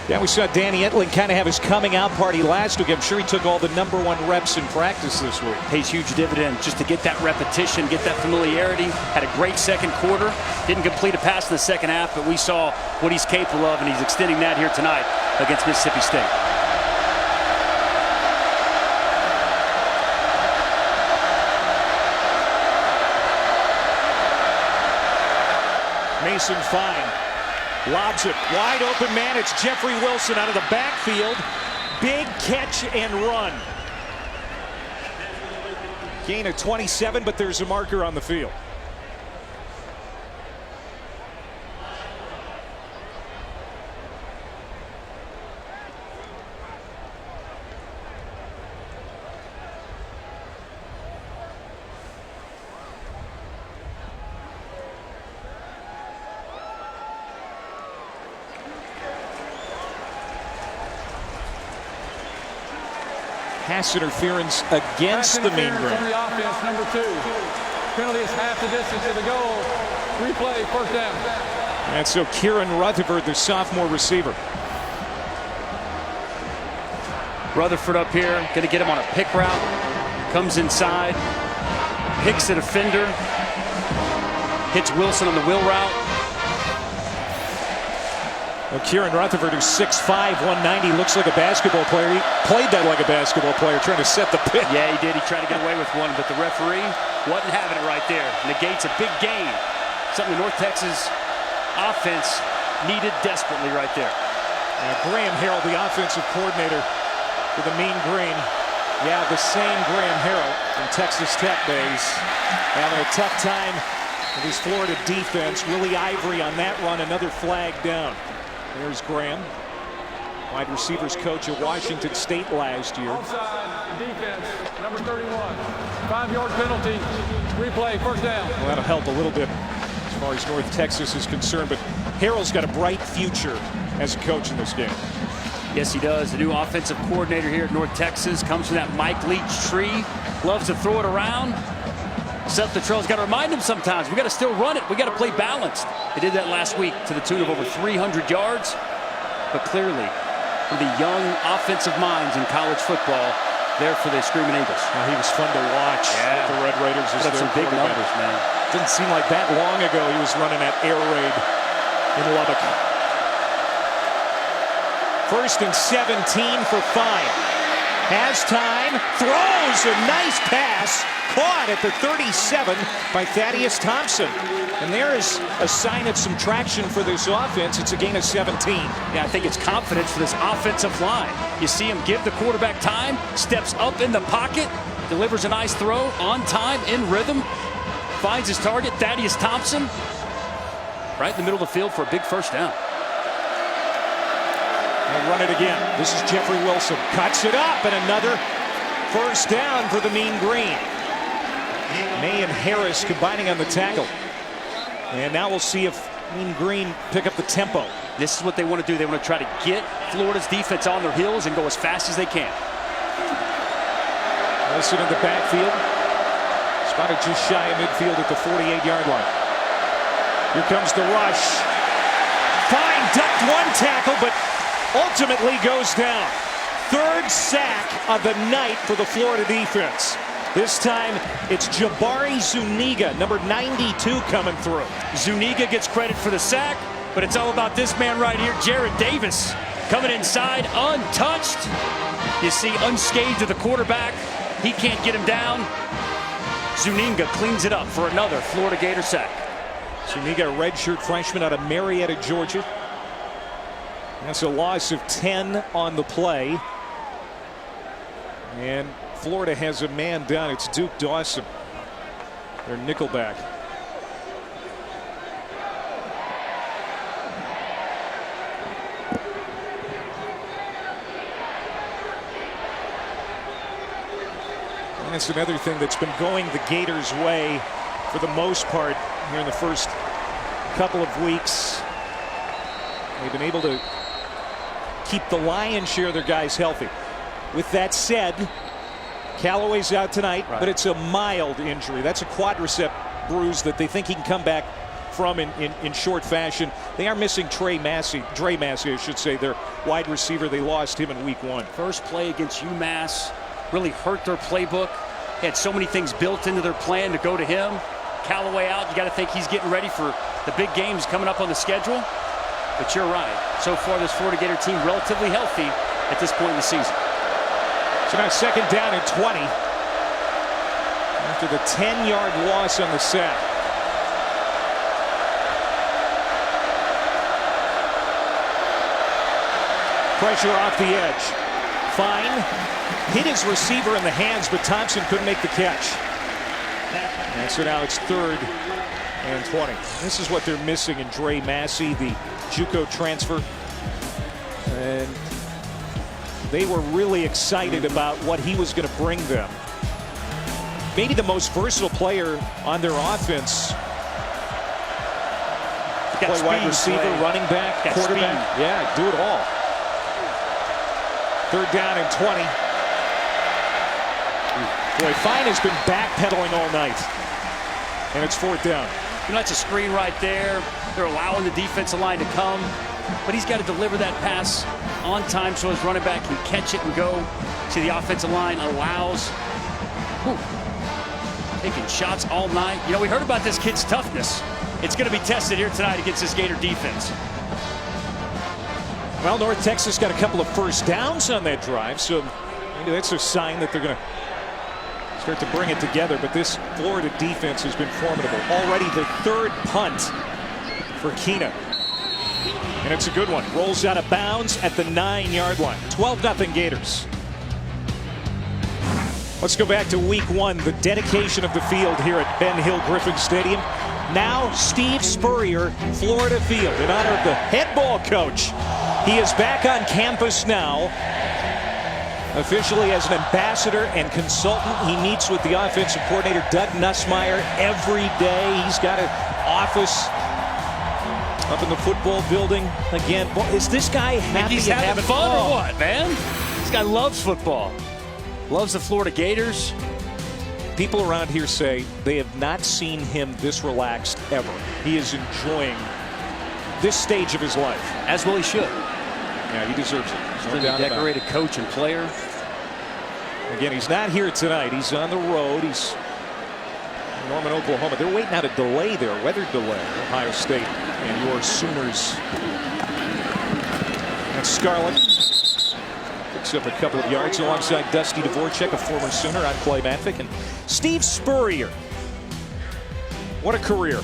Yeah, we saw Danny Etling kind of have his coming out party last week. I'm sure he took all the #1 reps in practice this week. Pays huge dividend just to get that repetition, get that familiarity. Had a great second quarter. Didn't complete a pass in the second half, but we saw what he's capable of, and he's extending that here tonight against Mississippi State. Mason Fine lobs it. Wide open man. It's Jeffrey Wilson out of the backfield. Big catch and run. Gain of 27, but there's a marker on the field. Pass interference against the Mean Green. On the offense, number 2. Penalty is half the distance to the goal. Replay, first down. And so Kieran Rutherford, the sophomore receiver. Rutherford up here, going to get him on a pick route. Comes inside, picks a defender, hits Wilson on the wheel route. Well, Kieran Rutherford, who's 6'5", 190, looks like a basketball player. He played that like a basketball player, trying to set the pick. Yeah, he did. He tried to get away with one, but the referee wasn't having it right there. Negates a big gain. Something the North Texas offense needed desperately right there. Graham Harrell, the offensive coordinator for the Mean Green. Yeah, the same Graham Harrell from Texas Tech days. Having a tough time with his Florida defense. Willie Ivory on that run, another flag down. There's Graham, wide receivers coach at Washington State last year. Offside, defense, number 31. 5-yard penalty, replay, first down. Well, that'll help a little bit as far as North Texas is concerned, but Harrell's got a bright future as a coach in this game. Yes, he does. The new offensive coordinator here at North Texas comes from that Mike Leach tree. Loves to throw it around. Seth Littrell's got to remind him sometimes, we got to still run it. We got to play balanced. They did that last week to the tune of over 300 yards. But clearly, for the young offensive minds in college football, there for the Screaming Eagles. Well, he was fun to watch. Yeah. The Red Raiders as Put up their some big quarterback. numbers, man. Didn't seem like that long ago he was running that air raid in Lubbock. 1st and 17 for Fine. Has time, throws a nice pass, caught at the 37 by Thaddeus Thompson. And there is a sign of some traction for this offense. It's a gain of 17. Yeah, I think it's confidence for this offensive line. You see him give the quarterback time, steps up in the pocket, delivers a nice throw on time, in rhythm, finds his target, Thaddeus Thompson, right in the middle of the field for a big first down. And run it again. This is Jeffrey Wilson. Cuts it up, and another first down for the Mean Green. May and Harris combining on the tackle. And now we'll see if Mean Green pick up the tempo. This is what they want to do. They want to try to get Florida's defense on their heels and go as fast as they can. Wilson in the backfield. Spotted just shy of midfield at the 48-yard line. Here comes the rush. Fine ducked one tackle, but ultimately goes down. 3rd sack of the night for the Florida defense. This time it's Jabari Zuniga, number 92, coming through. Zuniga gets credit for the sack, but it's all about this man right here, Jared Davis, coming inside untouched. You see unscathed to the quarterback. He can't get him down. Zuniga cleans it up for another Florida Gator sack. Zuniga, a redshirt freshman out of Marietta, Georgia. That's a loss of 10 on the play. And Florida has a man down. It's Duke Dawson, their nickelback. And that's another thing that's been going the Gators' way for the most part here in the first couple of weeks. They've been able to keep the lion's share of their guys healthy. With that said, Callaway's out tonight, but it's a mild injury. That's a quadricep bruise that they think he can come back from in short fashion. They are missing Dre Massey, I should say, their wide receiver. They lost him in week 1. First play against UMass really hurt their playbook. Had so many things built into their plan to go to him. Callaway out. You got to think he's getting ready for the big games coming up on the schedule. But you're right. So far, this Florida Gator team relatively healthy at this point in the season. So now 2nd down and 20 after the 10-yard loss on the sack. Pressure off the edge. Fine hit his receiver in the hands, but Thompson couldn't make the catch. And so now it's 3rd and 20. This is what they're missing in Dre Massey, the JUCO transfer. And they were really excited about what he was going to bring them. Maybe the most versatile player on their offense. Play wide receiver, running back, quarterback. Yeah, do it all. 3rd down and 20. Boy, Fine has been backpedaling all night. And it's 4th down. You know, that's a screen right there. They're allowing the defensive line to come. But he's got to deliver that pass on time so his running back can catch it and go. See, the offensive line allows. Taking shots all night. You know, we heard about this kid's toughness. It's going to be tested here tonight against this Gator defense. Well, North Texas got a couple of first downs on that drive, so maybe that's a sign that they're going to start to bring it together. But this Florida defense has been formidable. Already the 3rd punt for Keena. And it's a good one. Rolls out of bounds at the 9-yard line. 12-0 Gators. Let's go back to week 1, the dedication of the field here at Ben Hill Griffin Stadium. Now Steve Spurrier, Florida Field, in honor of the head ball coach. He is back on campus now, officially as an ambassador and consultant. He meets with the offensive coordinator, Doug Nussmeier, every day. He's got an office up in the football building again. Boy, is this guy happy? He's having fun or what, man? This guy loves football. Loves the Florida Gators. People around here say they have not seen him this relaxed ever. He is enjoying this stage of his life. As well he should. Yeah, he deserves it. He's been a decorated coach and player. Again, he's not here tonight. He's on the road. He's in Norman, Oklahoma. They're waiting out a delay there, weather delay. Ohio State and your Sooners. And Scarlett picks up a couple of yards alongside Dusty Dvorak, a former Sooner. I'm Clay Matvick. And Steve Spurrier. What a career.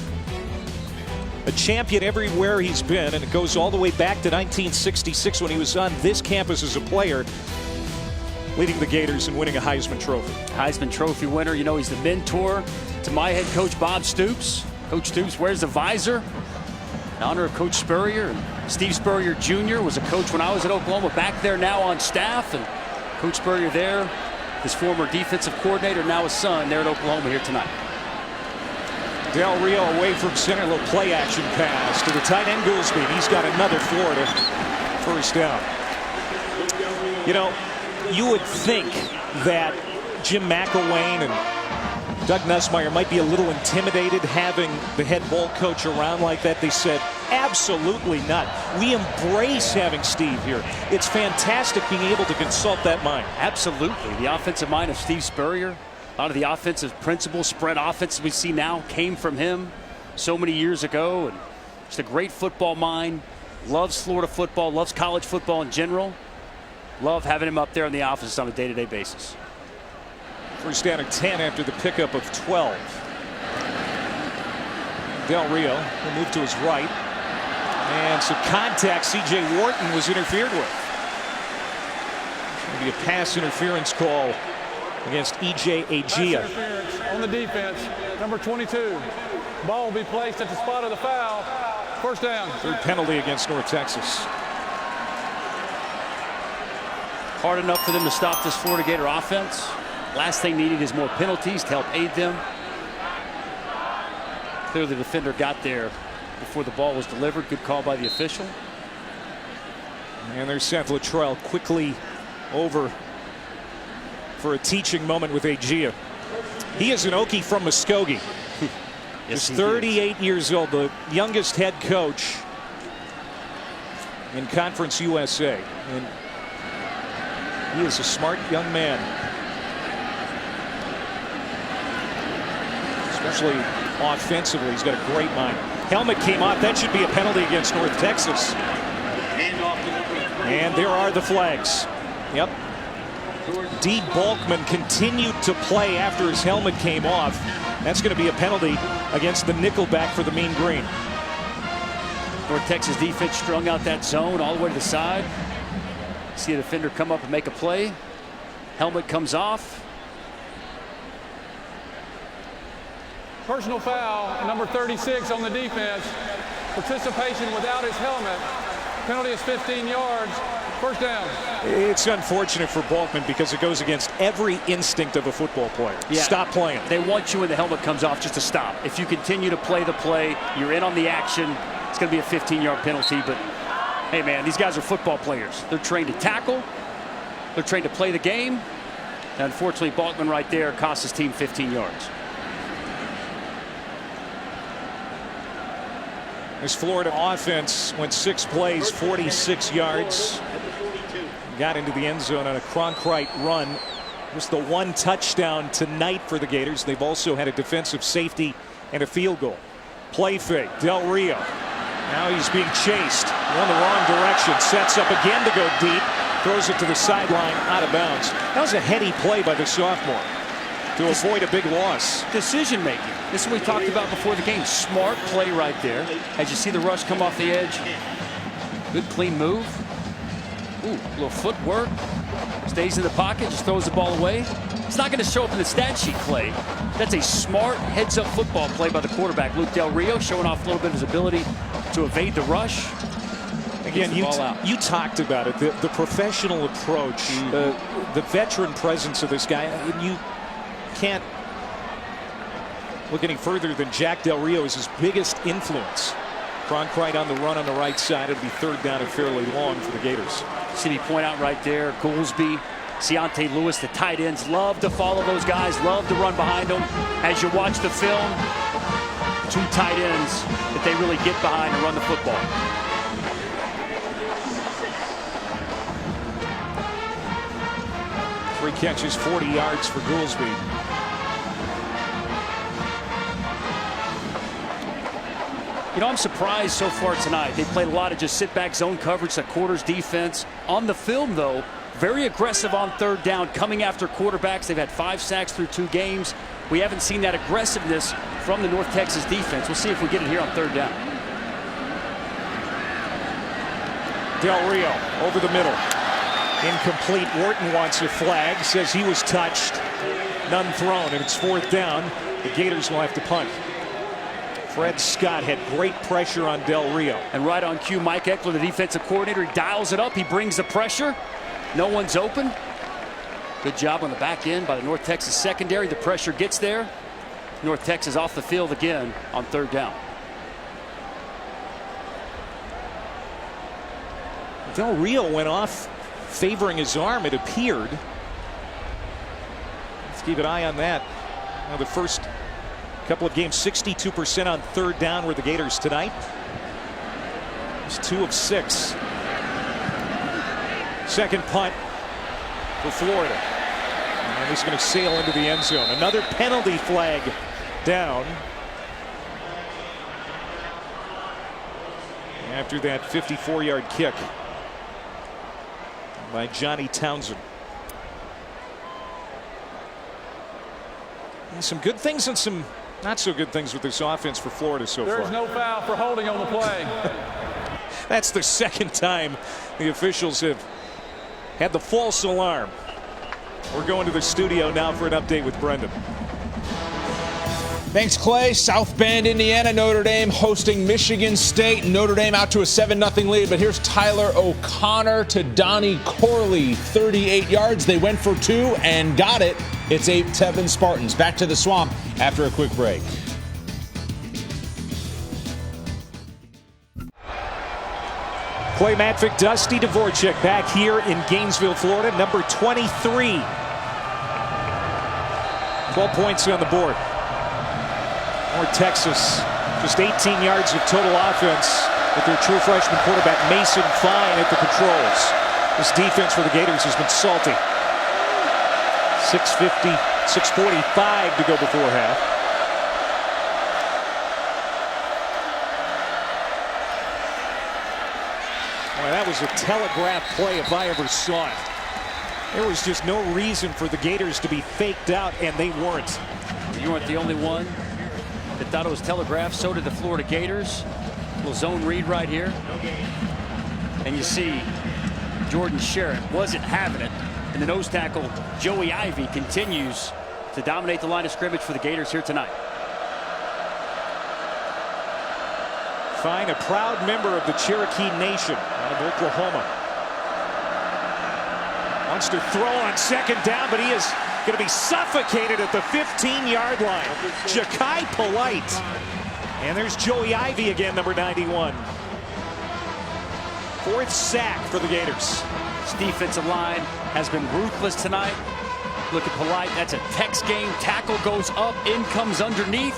A champion everywhere he's been, and it goes all the way back to 1966 when he was on this campus as a player, leading the Gators and winning a Heisman Trophy. Heisman Trophy winner. You know, he's the mentor to my head coach, Bob Stoops. Coach Stoops wears the visor in honor of Coach Spurrier. And Steve Spurrier Jr. was a coach when I was at Oklahoma, back there now on staff. And Coach Spurrier there, his former defensive coordinator, now his son there at Oklahoma here tonight. Del Rio away from center, a little play action pass to the tight end Goolsby. And he's got another Florida first down. You know, you would think that Jim McElwain and Doug Nussmeier might be a little intimidated having the head ball coach around like that. They said, absolutely not. We embrace having Steve here. It's fantastic being able to consult that mind. Absolutely. The offensive mind of Steve Spurrier. A lot of the offensive principles, spread offense we see now came from him so many years ago. And just a great football mind. Loves Florida football, loves college football in general. Love having him up there in the office on a day-to-day basis. First down at 10 after the pickup of 12. Del Rio will move to his right. And some contact. C.J. Wharton was interfered with. Maybe a pass interference call against E.J. Agia. Pass interference on the defense, number 22. Ball will be placed at the spot of the foul. First down. Third penalty against North Texas. Hard enough for them to stop this Florida Gator offense. Last thing needed is more penalties to help aid them. Clearly the defender got there before the ball was delivered. Good call by the official. And there's Seth Littrell quickly over for a teaching moment with Agia. He is an Okie from Muskogee. Yes, He's 38 years old, the youngest head coach in Conference USA. And he is a smart young man. Especially offensively, he's got a great mind. Helmet came off. That should be a penalty against North Texas. And there are the flags. Yep. D. Balkman continued to play after his helmet came off. That's going to be a penalty against the nickelback for the Mean Green. North Texas defense strung out that zone all the way to the side. See a defender come up and make a play. Helmet comes off. Personal foul, number 36 on the defense. Participation without his helmet. Penalty is 15 yards. First down. It's unfortunate for Balkman because it goes against every instinct of a football player. Yeah. Stop playing. They want you when the helmet comes off just to stop. If you continue to play the play, you're in on the action, it's going to be a 15-yard penalty. But, hey, man, these guys are football players. They're trained to tackle. They're trained to play the game. And unfortunately, Balkman right there cost his team 15 yards. This Florida offense went 6 plays, 46 yards. Got into the end zone on a Cronkrite run. Just the one touchdown tonight for the Gators. They've also had a defensive safety and a field goal. Play fake. Del Rio. Now he's being chased. Going the wrong direction. Sets up again to go deep. Throws it to the sideline, out of bounds. That was a heady play by the sophomore to avoid a big loss. Decision making. This is what we talked about before the game. Smart play right there. As you see the rush come off the edge. Good clean move. Ooh, a little footwork. Stays in the pocket, just throws the ball away. It's not going to show up in the stat sheet, Clay. That's a smart heads-up football play by the quarterback, Luke Del Rio, showing off a little bit of his ability to evade the rush. Again, you talked about it, the professional approach, the veteran presence of this guy. You can't look any further than Jack Del Rio is his biggest influence. Cronkrite on the run on the right side. It'll be third down and fairly long for the Gators. See me point out right there, Goolsby, Ciante Lewis, the tight ends love to follow those guys, love to run behind them. As you watch the film, 2 tight ends that they really get behind and run the football. Missouri catches 40 yards for Goolsby. You know, I'm surprised so far tonight. They played a lot of just sit-back zone coverage, that quarters defense. On the film, though, very aggressive on third down, coming after quarterbacks. They've had 5 sacks through 2 games. We haven't seen that aggressiveness from the North Texas defense. We'll see if we get it here on third down. Del Rio over the middle. Incomplete. Wharton wants a flag, says he was touched. None thrown, and it's 4th down. The Gators will have to punt. Fred Scott had great pressure on Del Rio. And right on cue, Mike Eckler, the defensive coordinator, he dials it up. He brings the pressure. No one's open. Good job on the back end by the North Texas secondary. The pressure gets there. North Texas off the field again on third down. Del Rio went off favoring his arm, it appeared. Let's keep an eye on that. Now the first couple of games, 62% on third down were the Gators tonight. It's 2 of 6. Second punt for Florida. And he's going to sail into the end zone. Another penalty flag down. After that 54-yard kick by Johnny Townsend. And some good things and some not so good things with this offense for Florida so far. There's no foul for holding on the play. That's the second time the officials have had the false alarm. We're going to the studio now for an update with Brendan. Thanks, Clay. South Bend, Indiana, Notre Dame hosting Michigan State. Notre Dame out to a 7-0 lead, but here's Tyler O'Connor to Donnie Corley. 38 yards. They went for 2 and got it. It's 8-7 Spartans. Back to the Swamp after a quick break. Clay Matvick, Dusty Dvorak back here in Gainesville, Florida, number 23. 12 points on the board. North Texas, just 18 yards of total offense with their true freshman quarterback Mason Fine at the controls. This defense for the Gators has been salty. 6:45 to go before half. Boy, that was a telegraph play if I ever saw it. There was just no reason for the Gators to be faked out, and they weren't. You weren't the only one that thought it was telegraphed. So did the Florida Gators. Little zone read right here. And you see Jordan Sherritt wasn't having it. And the nose tackle, Joey Ivey, continues to dominate the line of scrimmage for the Gators here tonight. Fine, a proud member of the Cherokee Nation out of Oklahoma. Wants to throw on second down, but he is going to be suffocated at the 15-yard line. Ja'Kai Polite. And there's Joey Ivey again, number 91. 4th sack for the Gators. This defensive line has been ruthless tonight. Look at Polite. That's a Tex game. Tackle goes up. In comes underneath.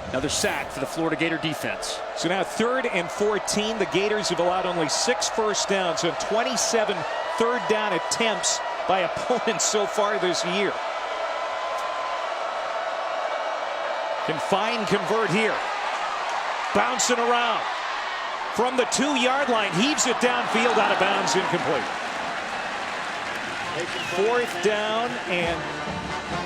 Another sack for the Florida Gator defense. So now 3rd and 14. The Gators have allowed only 6 first downs on 27 third down attempts by opponents so far this year. Can Fine convert here? Bouncing around from the 2-yard line, heaves it downfield, out of bounds, incomplete. 4th down, and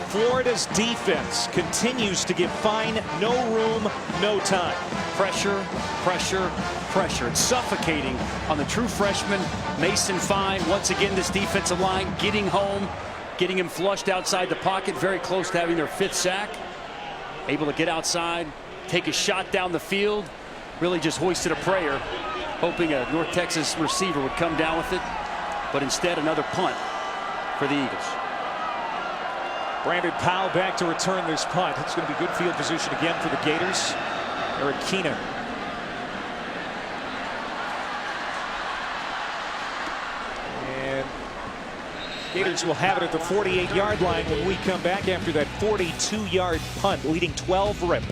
Florida's defense continues to give Fine no room, no time. Pressure, pressure, pressure. It's suffocating on the true freshman, Mason Fine. Once again, this defensive line getting home, getting him flushed outside the pocket, very close to having their 5th sack. Able to get outside, take a shot down the field, really just hoisted a prayer, hoping a North Texas receiver would come down with it, but instead another punt for the Eagles. Brandon Powell back to return this punt. It's going to be good field position again for the Gators. Eric Keenan. And Gators will have it at the 48-yard line when we come back after that 42-yard punt, leading 12 rip.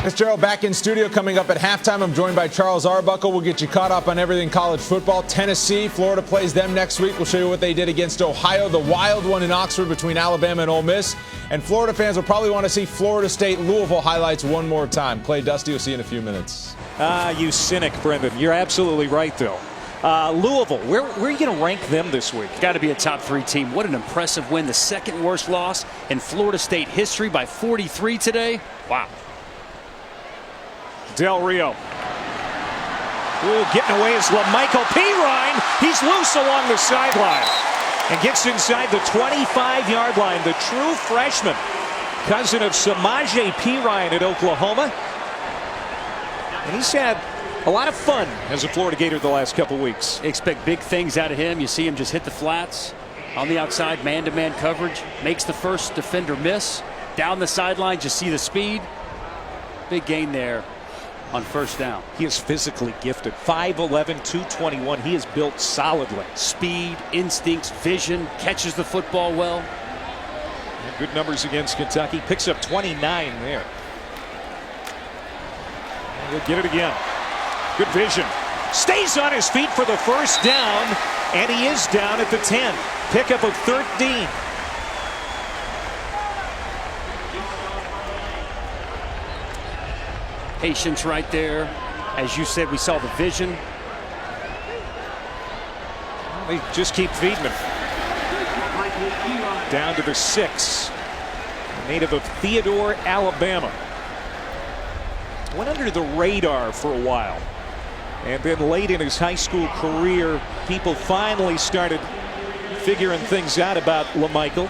Fitzgerald back in studio. Coming up at halftime, I'm joined by Charles Arbuckle. We'll get you caught up on everything college football. Tennessee, Florida plays them next week. We'll show you what they did against Ohio, the wild one in Oxford between Alabama and Ole Miss. And Florida fans will probably want to see Florida State Louisville highlights one more time. Clay Dusty, we'll see you in a few minutes. You cynic, Brendan. You're absolutely right, though. Louisville, where are you going to rank them this week? Got to be a top 3 team. What an impressive win. The second worst loss in Florida State history by 43 today. Wow. Del Rio. Ooh, getting away is LaMichael Pirine. He's loose along the sideline and gets inside the 25-yard line. The true freshman, cousin of Samaje Pirine at Oklahoma. And he's had a lot of fun as a Florida Gator the last couple weeks. Expect big things out of him. You see him just hit the flats on the outside, man-to-man coverage. Makes the first defender miss. Down the sideline, just see the speed. Big gain there on first down. He is physically gifted. 5'11", 221. He is built solidly. Speed, instincts, vision, catches the football well. And good numbers against Kentucky. Picks up 29 there. And he'll get it again. Good vision. Stays on his feet for the first down, and he is down at the 10. Pickup of 13. Patience right there. As you said, we saw the vision. They just keep feeding him. Down to the 6. Native of Theodore, Alabama. Went under the radar for a while. And then late in his high school career, people finally started figuring things out about LaMichael.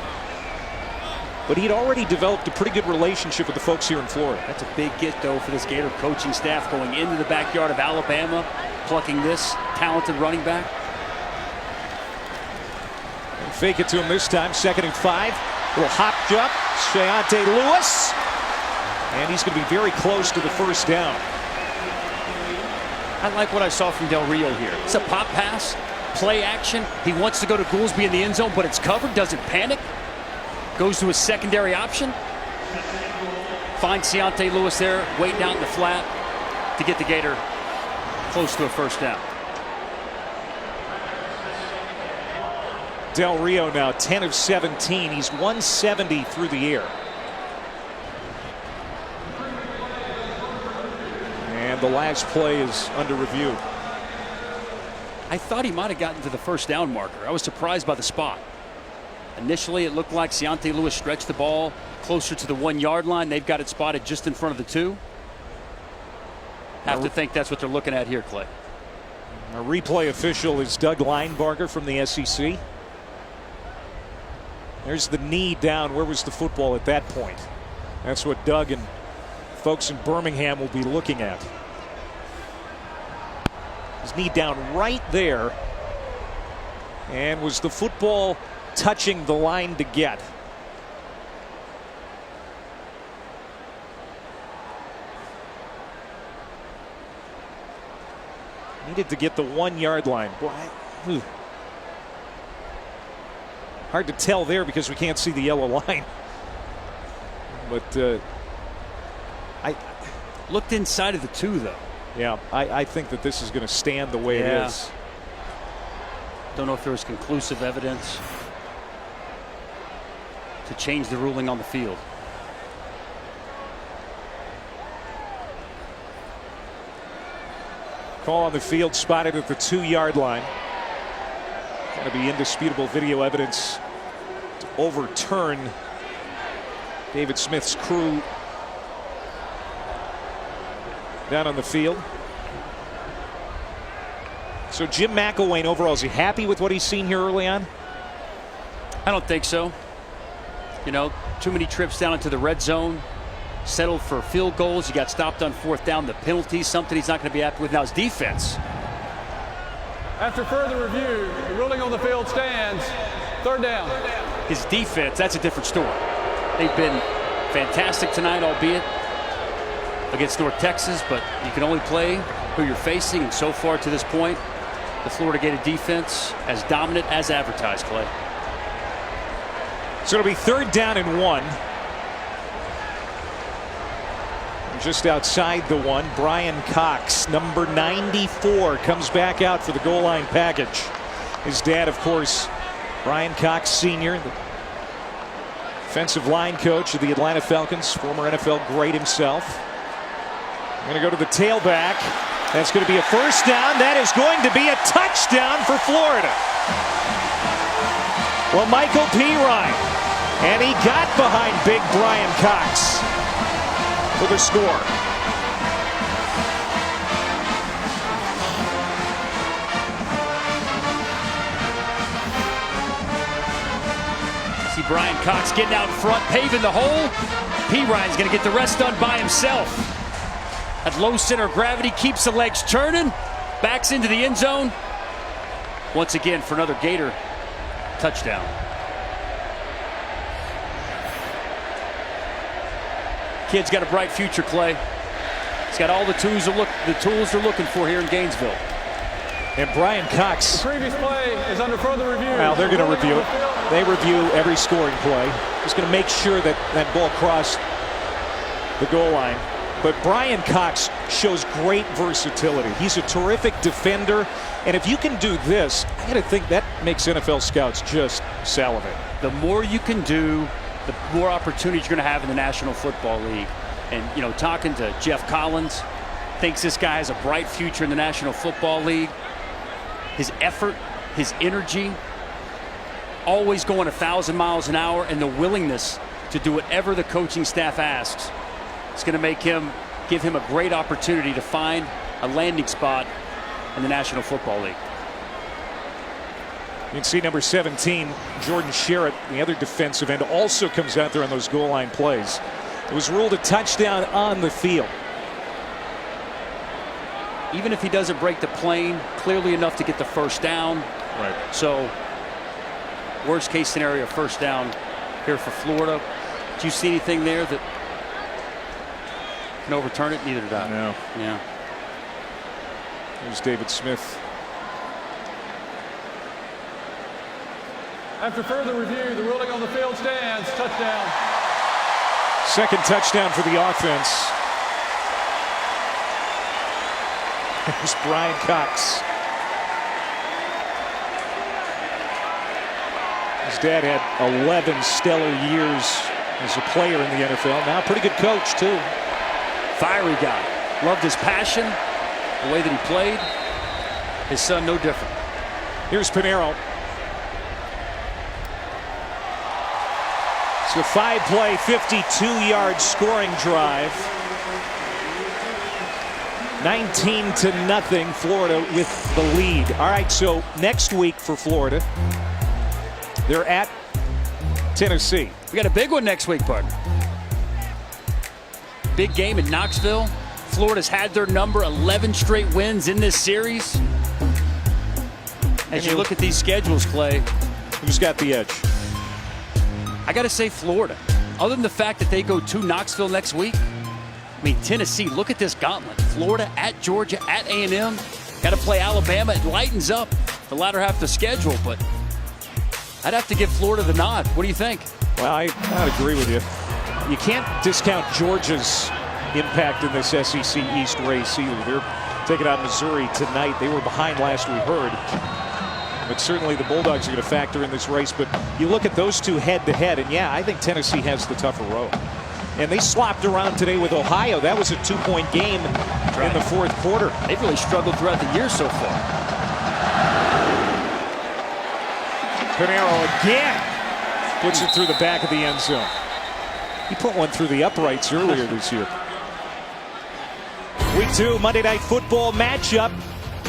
But he'd already developed a pretty good relationship with the folks here in Florida. That's a big get, though, for this Gator coaching staff, going into the backyard of Alabama, plucking this talented running back. And fake it to him this time. 2nd and 5. Little hop jump. Shayante Lewis. And he's going to be very close to the first down. I like what I saw from Del Rio here. It's a pop pass, play action. He wants to go to Goolsby in the end zone, but it's covered, doesn't panic. Goes to his secondary option. Finds Ciante Lewis there, waiting out in the flat to get the Gator close to a first down. Del Rio now 10 of 17. He's 170 through the air. And the last play is under review. I thought he might have gotten to the first down marker. I was surprised by the spot. Initially, it looked like Ciante Lewis stretched the ball closer to the 1-yard line. They've got it spotted just in front of the 2. Have to think that's what they're looking at here, Clay. Our replay official is Doug Linebarger from the SEC. There's the knee down. Where was the football at that point? That's what Doug and folks in Birmingham will be looking at. His knee down right there. And was the football touching the line to get? Needed to get the 1-yard line. Boy, hard to tell there because we can't see the yellow line. But I looked inside of the 2, though. Yeah, I think that this is going to stand the way it is. Don't know if there was conclusive evidence to change the ruling on the field. Call on the field spotted at the 2-yard line. Going to be indisputable video evidence to overturn David Smith's crew down on the field. So Jim McElwain overall, is he happy with what he's seen here early on? I don't think so. You know, too many trips down into the red zone. Settled for field goals. He got stopped on 4th down. The penalty, something he's not going to be happy with. Now his defense. After further review, the ruling on the field stands. 3rd down. His defense, that's a different story. They've been fantastic tonight, albeit against North Texas, but you can only play who you're facing, and so far to this point, the Florida Gator defense as dominant as advertised, Clay. So it'll be 3rd down and 1. just outside the 1. Brian Cox, number 94, comes back out for the goal line package. His dad, of course, Brian Cox Sr., the defensive line coach of the Atlanta Falcons, former NFL great himself. Going to go to the tailback. That's going to be a first down. That is going to be a touchdown for Florida. Well, Michael Pirine, and he got behind big Brian Cox for the score. See Brian Cox getting out in front, paving the hole. Pirine's going to get the rest done by himself. At low center of gravity, keeps the legs turning, backs into the end zone. Once again for another Gator touchdown. Kid's got a bright future, Clay. He's got all the tools they're looking for here in Gainesville. And Brian Cox. The previous play is under further review. Well, they're going to review it. They review every scoring play. Just going to make sure that that ball crossed the goal line. But Brian Cox shows great versatility. He's a terrific defender. And if you can do this, I got to think that makes NFL scouts just salivate. The more you can do, the more opportunities you're going to have in the National Football League. And, you know, talking to Jeff Collins, thinks this guy has a bright future in the National Football League. His effort, his energy, always going 1,000 miles an hour, and the willingness to do whatever the coaching staff asks. It's going to give him a great opportunity to find a landing spot in the National Football League. You can see number 17, Jordan Sherritt, the other defensive end, also comes out there on those goal line plays. It was ruled a touchdown on the field. Even if he doesn't break the plane clearly enough to get the first down. Right. So, worst case scenario, first down here for Florida. Do you see anything there that can overturn it? Neither did I. No. Yeah. There's David Smith. After further review, the ruling on the field stands. Touchdown. Second touchdown for the offense. There's Brian Cox. His dad had 11 stellar years as a player in the NFL. Now, pretty good coach, too. Fiery guy. Loved his passion, the way that he played. His son, no different. Here's Pinheiro. It's a 5-play, 52-yard scoring drive. 19-0, Florida with the lead. All right, so next week for Florida, they're at Tennessee. We got a big one next week, partner. Big game in Knoxville. Florida's had their number, 11 straight wins in this series. As you look at these schedules, Clay, Who's got the edge? I got to say Florida. Other than the fact that they go to Knoxville next week, I mean, Tennessee, look at this gauntlet. Florida at Georgia, at A&M. Got to play Alabama. It lightens up the latter half of the schedule, but I'd have to give Florida the nod. What do you think? Well, I'd agree with you. You can't discount Georgia's impact in this SEC East race either. They're taking on Missouri tonight. They were behind last we heard. But certainly the Bulldogs are going to factor in this race. But you look at those two head-to-head, and yeah, I think Tennessee has the tougher road. And they slopped around today with Ohio. That was a 2-point game in the fourth quarter. They've really struggled throughout the year so far. Pinheiro again puts it through the back of the end zone. He put one through the uprights earlier this year. Week 2 Monday Night Football matchup.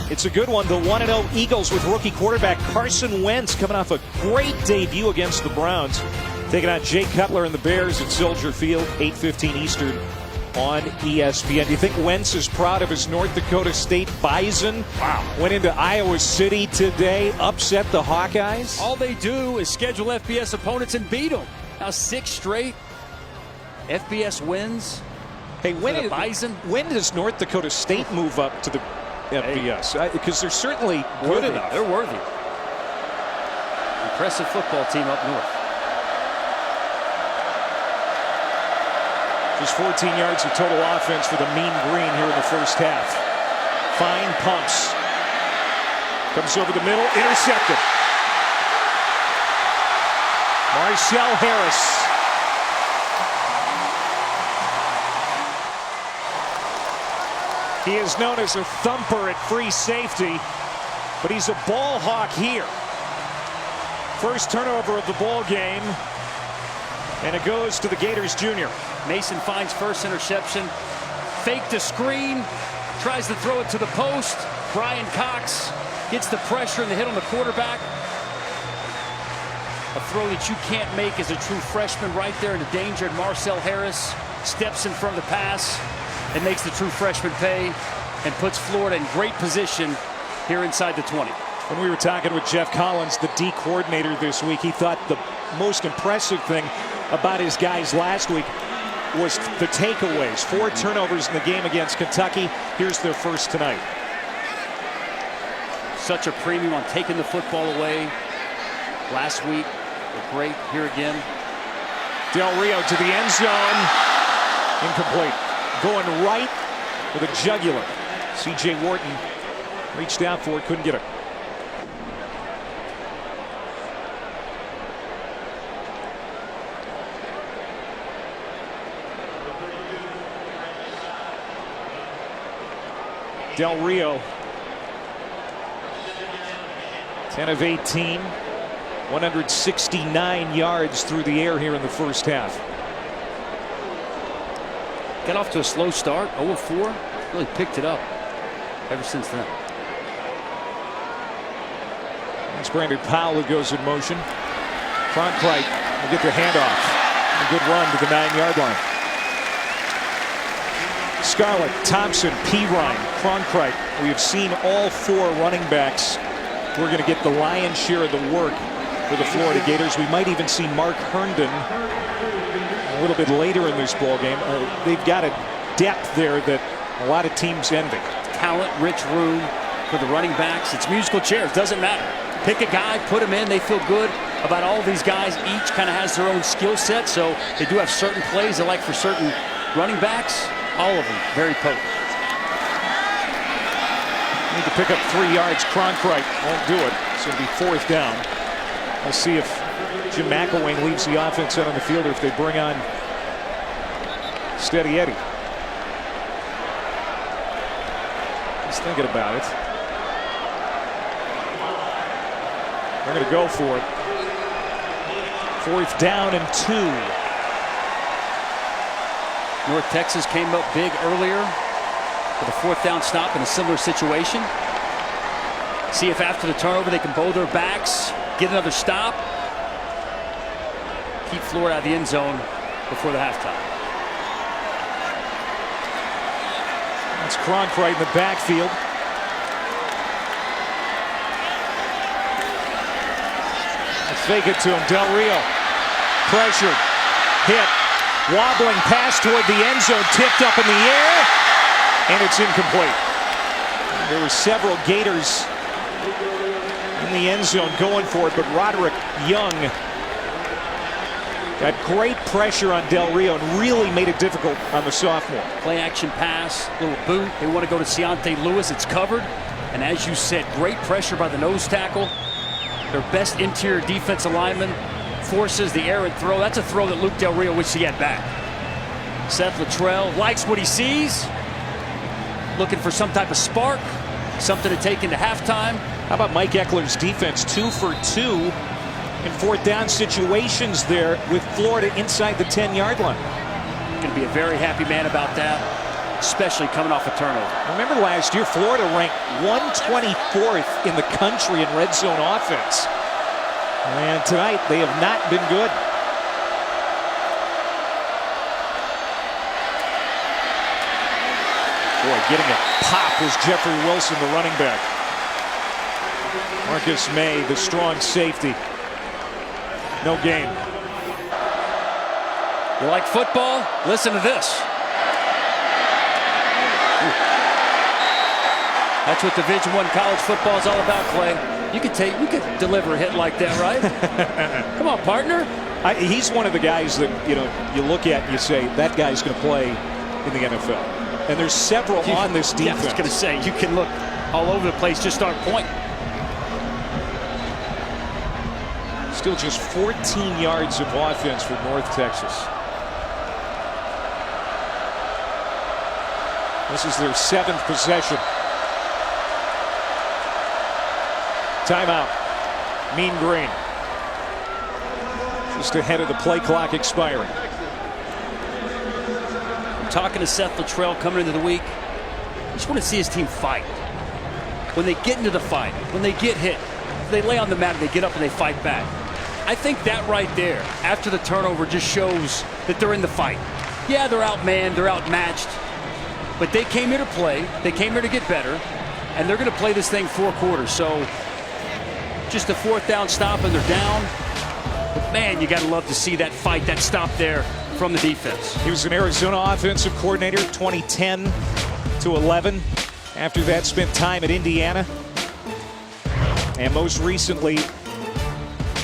It's a good one. The 1-0 Eagles with rookie quarterback Carson Wentz coming off a great debut against the Browns. Taking on Jay Cutler and the Bears at Soldier Field, 8:15 Eastern on ESPN. Do you think Wentz is proud of his North Dakota State Bison? Wow. Went into Iowa City today, upset the Hawkeyes. All they do is schedule FBS opponents and beat them. Now 6 straight FBS wins. Hey, Bison. When does North Dakota State move up to the FBS? Because they're certainly good enough. They're worthy. Impressive football team up north. Just 14 yards of total offense for the Mean Green here in the first half. Fine pumps. Comes over the middle, intercepted. Marcel Harris. He is known as a thumper at free safety, but he's a ball hawk here. First turnover of the ball game, and it goes to the Gators junior. Mason finds first interception, faked a screen, tries to throw it to the post. Brian Cox gets the pressure and the hit on the quarterback. A throw that you can't make as a true freshman right there in the danger. And Marcel Harris steps in front of the pass and makes the true freshman pay and puts Florida in great position here inside the 20. When we were talking with Jeff Collins, the D coordinator this week, he thought the most impressive thing about his guys last week was the takeaways. 4 turnovers in the game against Kentucky. Here's their first tonight. Such a premium on taking the football away. Last week, they're great here again. Del Rio to the end zone. Incomplete. Going right for the jugular. C.J. Wharton reached out for it, couldn't get it. Del Rio, 10 of 18, 169 yards through the air here in the first half. Got off to a slow start, 0-4, really picked it up ever since then. It's Brandon Powell who goes in motion. Cronkrite will get the handoff. A good run to the 9-yard line. Scarlett, Thompson, Pirine, Cronkrite. We have seen all 4 running backs. We're going to get the lion's share of the work for the Florida Gators. We might even see Mark Herndon a little bit later in this ball game. They've got a depth there that a lot of teams envy. Talent, rich room for the running backs. It's musical chairs, doesn't matter. Pick a guy, put him in. They feel good about all these guys. Each kind of has their own skill set, so they do have certain plays they like for certain running backs. All of them very potent. Need to pick up 3 yards. Cronkrite won't do it. It's going to be 4th down. We'll see if Jim McElwain leaves the offense out on the field or if they bring on Steady Eddie. He's thinking about it. They're going to go for it. 4th down and 2. North Texas came up big earlier with a 4th down stop in a similar situation. See if after the turnover they can bow their backs, get another stop, keep Florida out of the end zone before the halftime. That's Cronkrite in the backfield. Let's fake it to him. Del Rio. Pressured. Hit. Wobbling pass toward the end zone. Tipped up in the air. And it's incomplete. There were several Gators in the end zone going for it, but Roderick Young got great pressure on Del Rio and really made it difficult on the sophomore. Play action pass, little boot. They want to go to Ciante Lewis. It's covered. And as you said, great pressure by the nose tackle. Their best interior defensive lineman forces the errant throw. That's a throw that Luke Del Rio wished he had back. Seth Littrell likes what he sees. Looking for some type of spark, something to take into halftime. How about Mike Eckler's defense? 2 for 2 in 4th down situations there with Florida inside the 10-yard line. Going to be a very happy man about that, especially coming off a turnover. Remember last year, Florida ranked 124th in the country in red zone offense. And tonight, they have not been good. Boy, getting a pop was Jeffrey Wilson, the running back. Marcus May, the strong safety. No gain. You like football? Listen to this. Ooh. That's what Division I college football is all about, Clay. You could deliver a hit like that, right? Come on, partner. He's one of the guys that, you look at and you say, that guy's going to play in the NFL. And there's several on this defense. Yeah, I was going to say, you can look all over the place, just start pointing. Still just 14 yards of offense for North Texas. This is their 7th possession. Timeout. Mean Green. Just ahead of the play clock expiring. I'm talking to Seth Littrell coming into the week. I just want to see his team fight. When they get into the fight, when they get hit, they lay on the mat and they get up and they fight back. I think that right there, after the turnover, just shows that they're in the fight. Yeah, they're outmanned, they're outmatched, but they came here to play, they came here to get better, and they're going to play this thing 4 quarters. So just a 4th down stop and they're down. But man, you got to love to see that fight, that stop there from the defense. He was an Arizona offensive coordinator, 2010 to 11. After that, spent time at Indiana. And most recently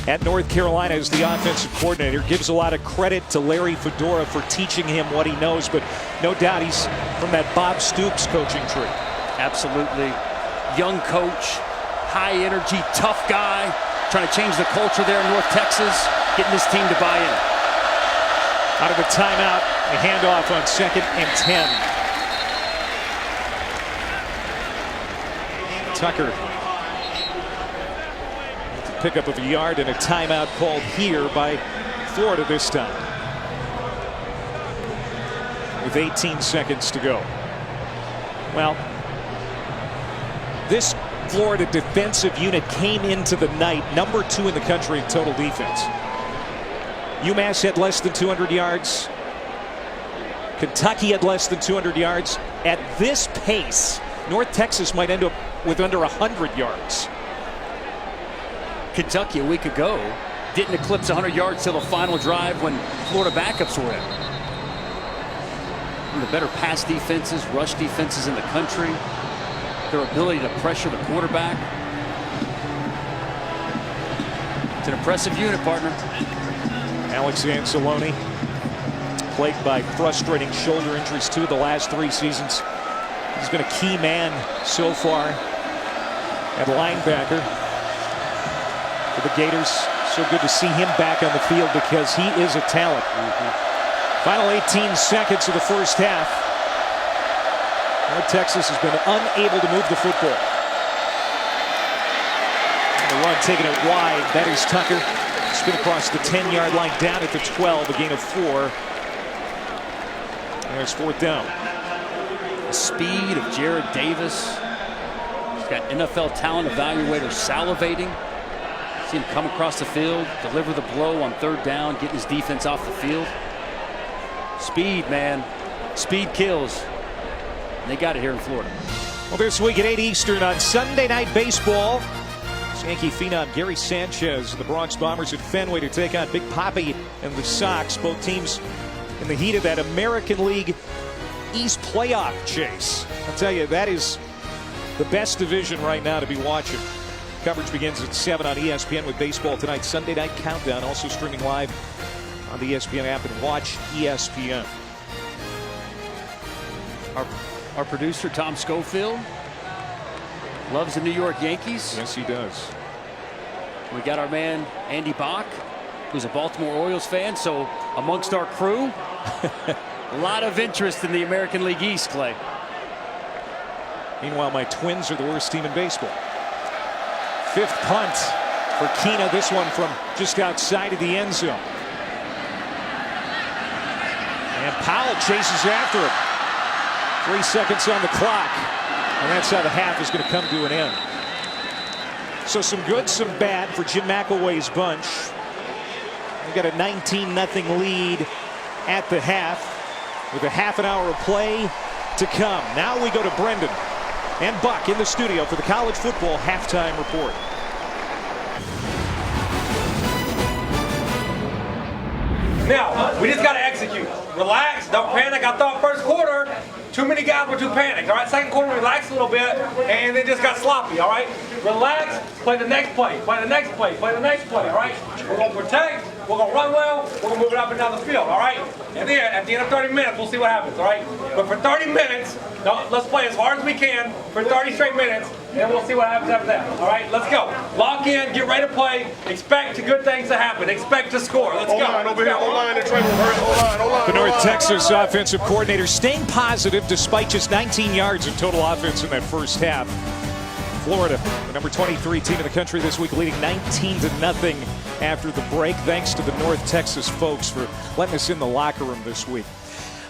at North Carolina as the offensive coordinator. Gives a lot of credit to Larry Fedora for teaching him what he knows, but no doubt he's from that Bob Stoops coaching tree. Absolutely. Young coach, high energy, tough guy, trying to change the culture there in North Texas, getting this team to buy in. Out of the timeout, a handoff on 2nd and 10. Tucker. Pickup of a yard and a timeout called here by Florida this time. With 18 seconds to go. Well, this Florida defensive unit came into the night number 2 in the country in total defense. UMass had less than 200 yards. Kentucky had less than 200 yards. At this pace, North Texas might end up with under 100 yards. Kentucky a week ago didn't eclipse 100 yards till the final drive when Florida backups were in. One of the better pass defenses, rush defenses in the country. Their ability to pressure the quarterback. It's an impressive unit, partner. Alex Anzalone, plagued by frustrating shoulder injuries 2 of the last 3 seasons. He's been a key man so far at linebacker for the Gators. So good to see him back on the field because he is a talent. Final 18 seconds of the first half. North Texas has been unable to move the football. And the run taking it wide. That is Tucker. Spin across the 10-yard line, down at the 12, a gain of 4. There's 4th down. The speed of Jared Davis. He's got NFL talent evaluator salivating. See him come across the field, deliver the blow on 3rd down, getting his defense off the field. Speed, man. Speed kills. And they got it here in Florida. Well, this week at 8 Eastern on Sunday Night Baseball, Yankee phenom Gary Sanchez and the Bronx Bombers at Fenway to take on Big Papi and the Sox. Both teams in the heat of that American League East playoff chase. I'll tell you, that is the best division right now to be watching. Coverage begins at 7 on ESPN with Baseball Tonight Sunday Night Countdown, also streaming live on the ESPN app and watch ESPN. Our producer, Tom Schofield, loves the New York Yankees. Yes, he does. We got our man, Andy Bach, who's a Baltimore Orioles fan. So amongst our crew, a lot of interest in the American League East, Clay. Meanwhile, my Twins are the worst team in baseball. 5th punt for Kina. This one from just outside of the end zone. And Powell chases after him. 3 seconds on the clock. And that's how the half is going to come to an end. So some good, some bad for Jim McElway's bunch. They got a 19-0 lead at the half with a half an hour of play to come. Now we go to Brendan and Buck in the studio for the college football halftime report. Now, we just got to execute. Relax, don't panic. I thought first quarter, too many guys were too panicked. All right, second quarter, relax a little bit, and it just got sloppy. All right, relax, play the next play, play the next play, play the next play. All right, we're going to protect, We're going to run well. We're going to move it up and down the field, all right? And then at the end of 30 minutes, we'll see what happens, all right? But for 30 minutes, let's play as hard as we can for 30 straight minutes, and then we'll see what happens after that, all right? Let's go. Lock in, get ready to play. Expect good things to happen. Expect to score. Let's go. The North Texas offensive coordinator staying positive despite just 19 yards of total offense in that first half. Florida, the number 23 team in the country this week, leading 19-0 after the break. Thanks to the North Texas folks for letting us in the locker room this week.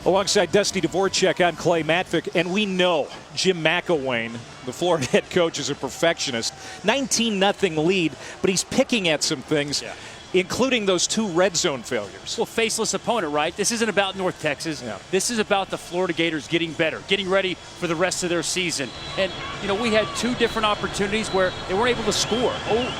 Alongside Dusty Dvorak, I'm Clay Matvick, and we know Jim McElwain, the Florida head coach, is a perfectionist. 19-0 lead, but he's picking at some things, including those 2 red zone failures. Well, faceless opponent, right? This isn't about North Texas. Yeah. This is about the Florida Gators getting better, getting ready for the rest of their season. And, you know, we had 2 different opportunities where they weren't able to score.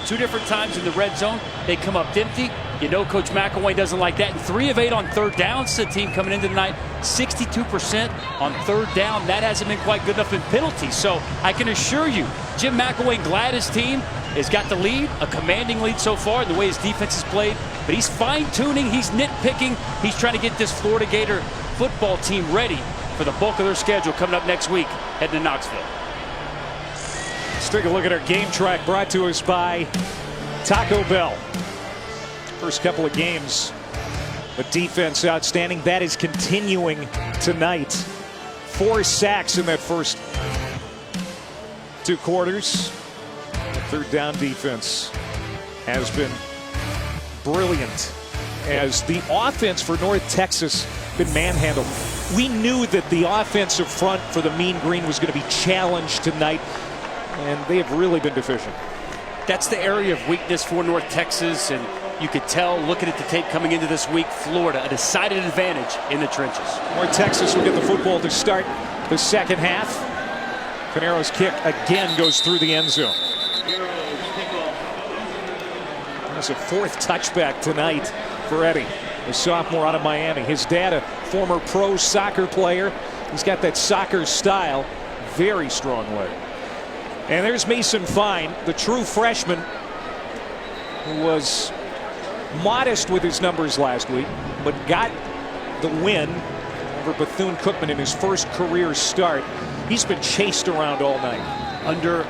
2 different times in the red zone. They come up empty. You know Coach McElwain doesn't like that. And 3 of 8 on third downs to the team coming into tonight. 62% on third down. That hasn't been quite good enough in penalties. So I can assure you, Jim McElwain glad his team has got the lead, a commanding lead so far in the way his defense has played. But he's fine-tuning, he's nitpicking. He's trying to get this Florida Gator football team ready for the bulk of their schedule coming up next week heading to Knoxville. Let's take a look at our game track brought to us by Taco Bell. First couple of games, the defense outstanding. That is continuing tonight. 4 sacks in that first 2 quarters. The third down defense has been brilliant as the offense for North Texas been manhandled. We knew that the offensive front for the Mean Green was going to be challenged tonight, and they have really been deficient. That's the area of weakness for North Texas, and you could tell looking at the tape coming into this week, Florida, a decided advantage in the trenches. North Texas will get the football to start the second half. Canero's kick again goes through the end zone. There's a 4th touchback tonight for Eddie, a sophomore out of Miami. His dad, a former pro soccer player. He's got that soccer style, very strong leg. And there's Mason Fine, the true freshman who was modest with his numbers last week, but got the win over Bethune-Cookman in his first career start. He's been chased around all night. Under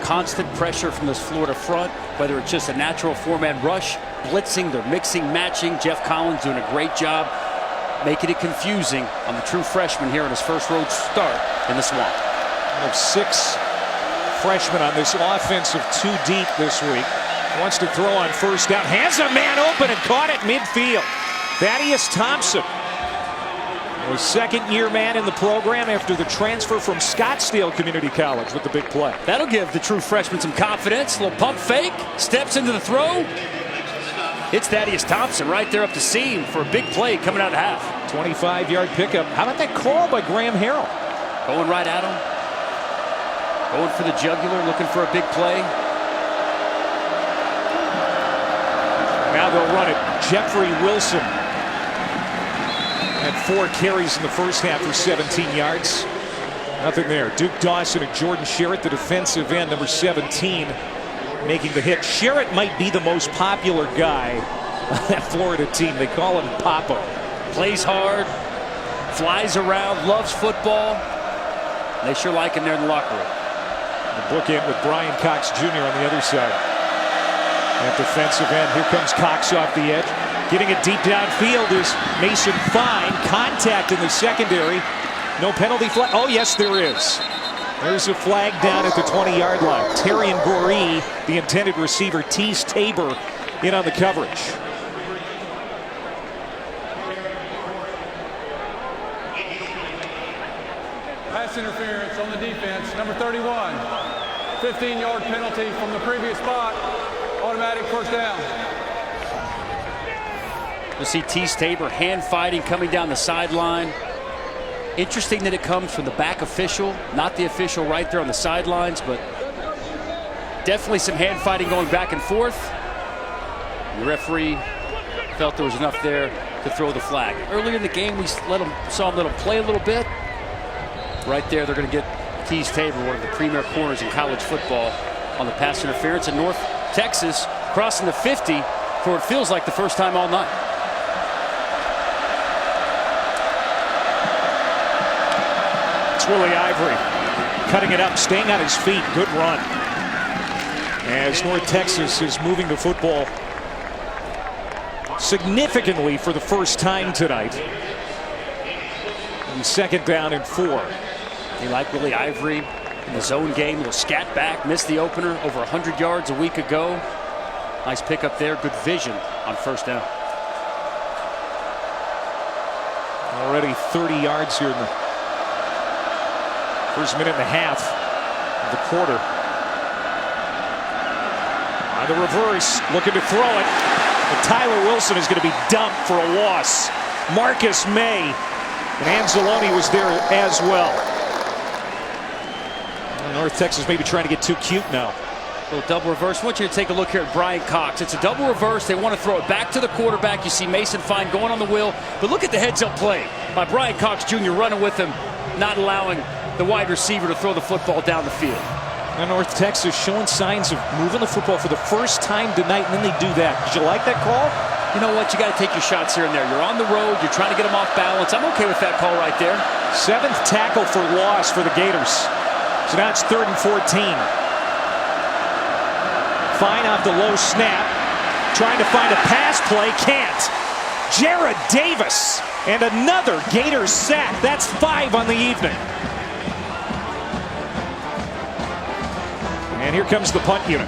constant pressure from this Florida front, whether it's just a natural 4-man rush, blitzing, they're mixing, matching. Jeff Collins doing a great job making it confusing on the true freshman here in his first road start in the Swamp. One of 6 freshmen on this offensive 2 deep this week. Wants to throw on first down. Has a man open and caught it midfield. Thaddeus Thompson, a second-year man in the program after the transfer from Scottsdale Community College with the big play. That'll give the true freshman some confidence. A little pump fake, steps into the throw. It's Thaddeus Thompson right there up the seam for a big play coming out of half. 25-yard pickup. How about that call by Graham Harrell? Going right at him. Going for the jugular, looking for a big play. Now they'll run it. Jeffrey Wilson had 4 carries in the first half for 17 yards. Nothing there. Duke Dawson and Jordan Sherritt, the defensive end, number 17, making the hit. Sherritt might be the most popular guy on that Florida team. They call him Papa. Plays hard, flies around, loves football. They sure like him there in the locker room. The bookend with Brian Cox Jr. on the other side. At defensive end, here comes Cox off the edge. Getting it deep downfield is Mason Fine. Contact in the secondary. No penalty flag. Oh, yes, there is. There's a flag down at the 20-yard line. Terrian Goree, the intended receiver, teased Tabor in on the coverage. Pass interference on the defense, number 31. 15-yard penalty from the previous spot. Automatic first down. You'll see Tease Tabor hand fighting coming down the sideline. Interesting that it comes from the back official, not the official right there on the sidelines, but definitely some hand fighting going back and forth. The referee felt there was enough there to throw the flag. Earlier in the game, we saw him let him play a little bit. Right there, they're going to get Tease Tabor, one of the premier corners in college football, on the pass interference. And North Texas crossing the 50 for for it feels like the first time all night. It's Willie Ivory cutting it up, staying on his feet. Good run. As North Texas is moving the football significantly for the first time tonight. And 2nd down and 4. You like Willie Ivory in the zone game. He'll scat back, missed the opener, over 100 yards a week ago. Nice pickup there, good vision on 1st down. Already 30 yards here in the first minute and a half of the quarter. On the reverse, looking to throw it. But Tyler Wilson is going to be dumped for a loss. Marcus May and Anzalone was there as well. North Texas maybe trying to get too cute now. A little double reverse. I want you to take a look here at Brian Cox. It's a double reverse. They want to throw it back to the quarterback. You see Mason Fine going on the wheel. But look at the heads-up play by Brian Cox Jr. running with him, not allowing the wide receiver to throw the football down the field. And North Texas showing signs of moving the football for the first time tonight, and then they do that. Did you like that call? You know what? You got to take your shots here and there. You're on the road. You're trying to get them off balance. I'm okay with that call right there. 7th tackle for loss for the Gators. So now it's 3rd and 14. Fine off the low snap. Trying to find a pass play. Can't. Jared Davis. And another Gators sack. That's 5 on the evening. And here comes the punt unit.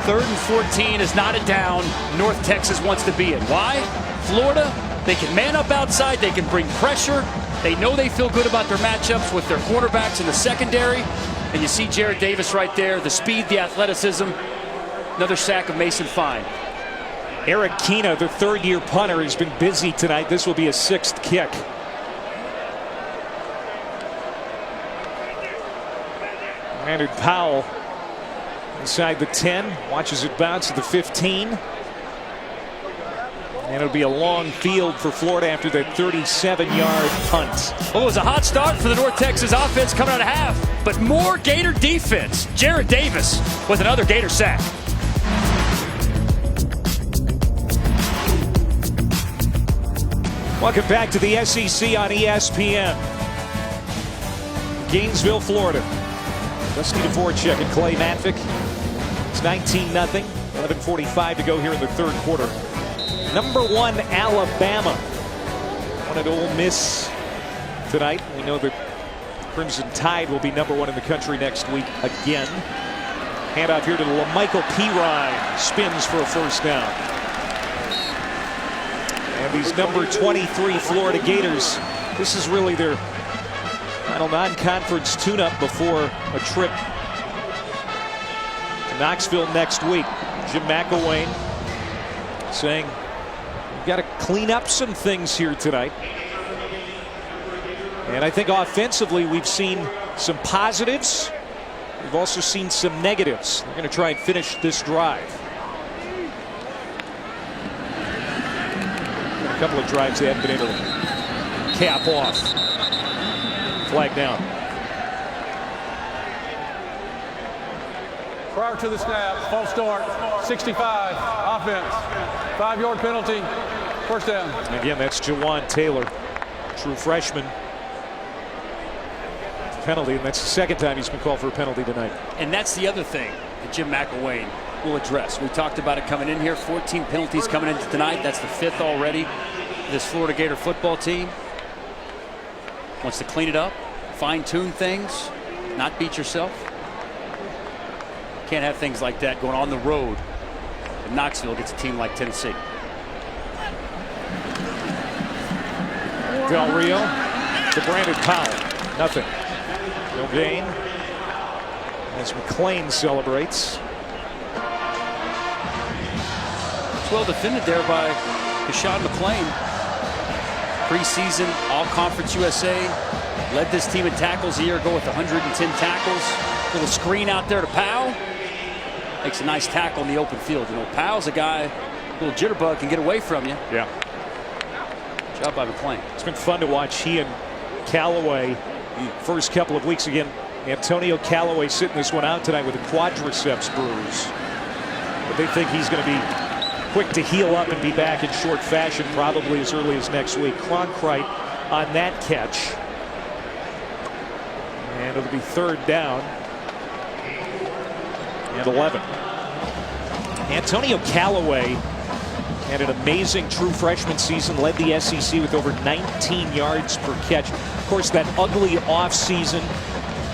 3rd and 14 is not a down North Texas wants to be in. Why? Florida, they can man up outside. They can bring pressure. They know they feel good about their matchups with their cornerbacks in the secondary. And you see Jared Davis right there, the speed, the athleticism. Another sack of Mason Fine. Eric Kina, the 3rd-year punter, has been busy tonight. This will be a 6th kick. Leonard Powell inside the 10, watches it bounce to the 15. And it'll be a long field for Florida after that 37-yard punt. Well, it was a hot start for the North Texas offense coming out of half, but more Gator defense. Jared Davis with another Gator sack. Welcome back to the SEC on ESPN. Gainesville, Florida. Dusty Dvorak and Clay Matvick. It's 19-0. 11:45 to go here in the 3rd quarter. Number 1 Alabama wanted Ole Miss tonight. We know the Crimson Tide will be number 1 in the country next week again. Handoff here to LaMichael Pirine. Spins for a 1st down. And these number 23 Florida Gators, this is really their final non-conference tune-up before a trip to Knoxville next week. Jim McElwain saying, we've got to clean up some things here tonight. And I think offensively we've seen some positives. We've also seen some negatives. They're going to try and finish this drive. A couple of drives they haven't been able to cap off. Flag down. Prior to the snap, false start, 65, offense, 5-yard penalty, 1st down. And again, that's Jawan Taylor, true freshman. Penalty, and that's the 2nd time he's been called for a penalty tonight. And that's the other thing that Jim McElwain will address. We talked about it coming in here. 14 penalties coming into tonight. That's the 5th already. This Florida Gator football team wants to clean it up, fine-tune things, not beat yourself. Can't have things like that going on the road. And Knoxville gets a team like Tennessee. Del Rio to Brandon Powell. Nothing. No gain. As McClain celebrates. It's well defended there by Kashawn McClain. Preseason All-Conference USA. Led this team in tackles a year ago with 110 tackles. Little screen out there to Powell. Makes a nice tackle in the open field. You know, Powell's a guy, a little jitterbug can get away from you. Yeah. Good job by McClain. It's been fun to watch he and Callaway first couple of weeks again. Antonio Callaway sitting this one out tonight with a quadriceps bruise. But they think he's going to be quick to heal up and be back in short fashion probably as early as next week. Cronkrite on that catch. And it'll be 3rd down and 11. Antonio Callaway had an amazing true freshman season, led the SEC with over 19 yards per catch. Of course, that ugly offseason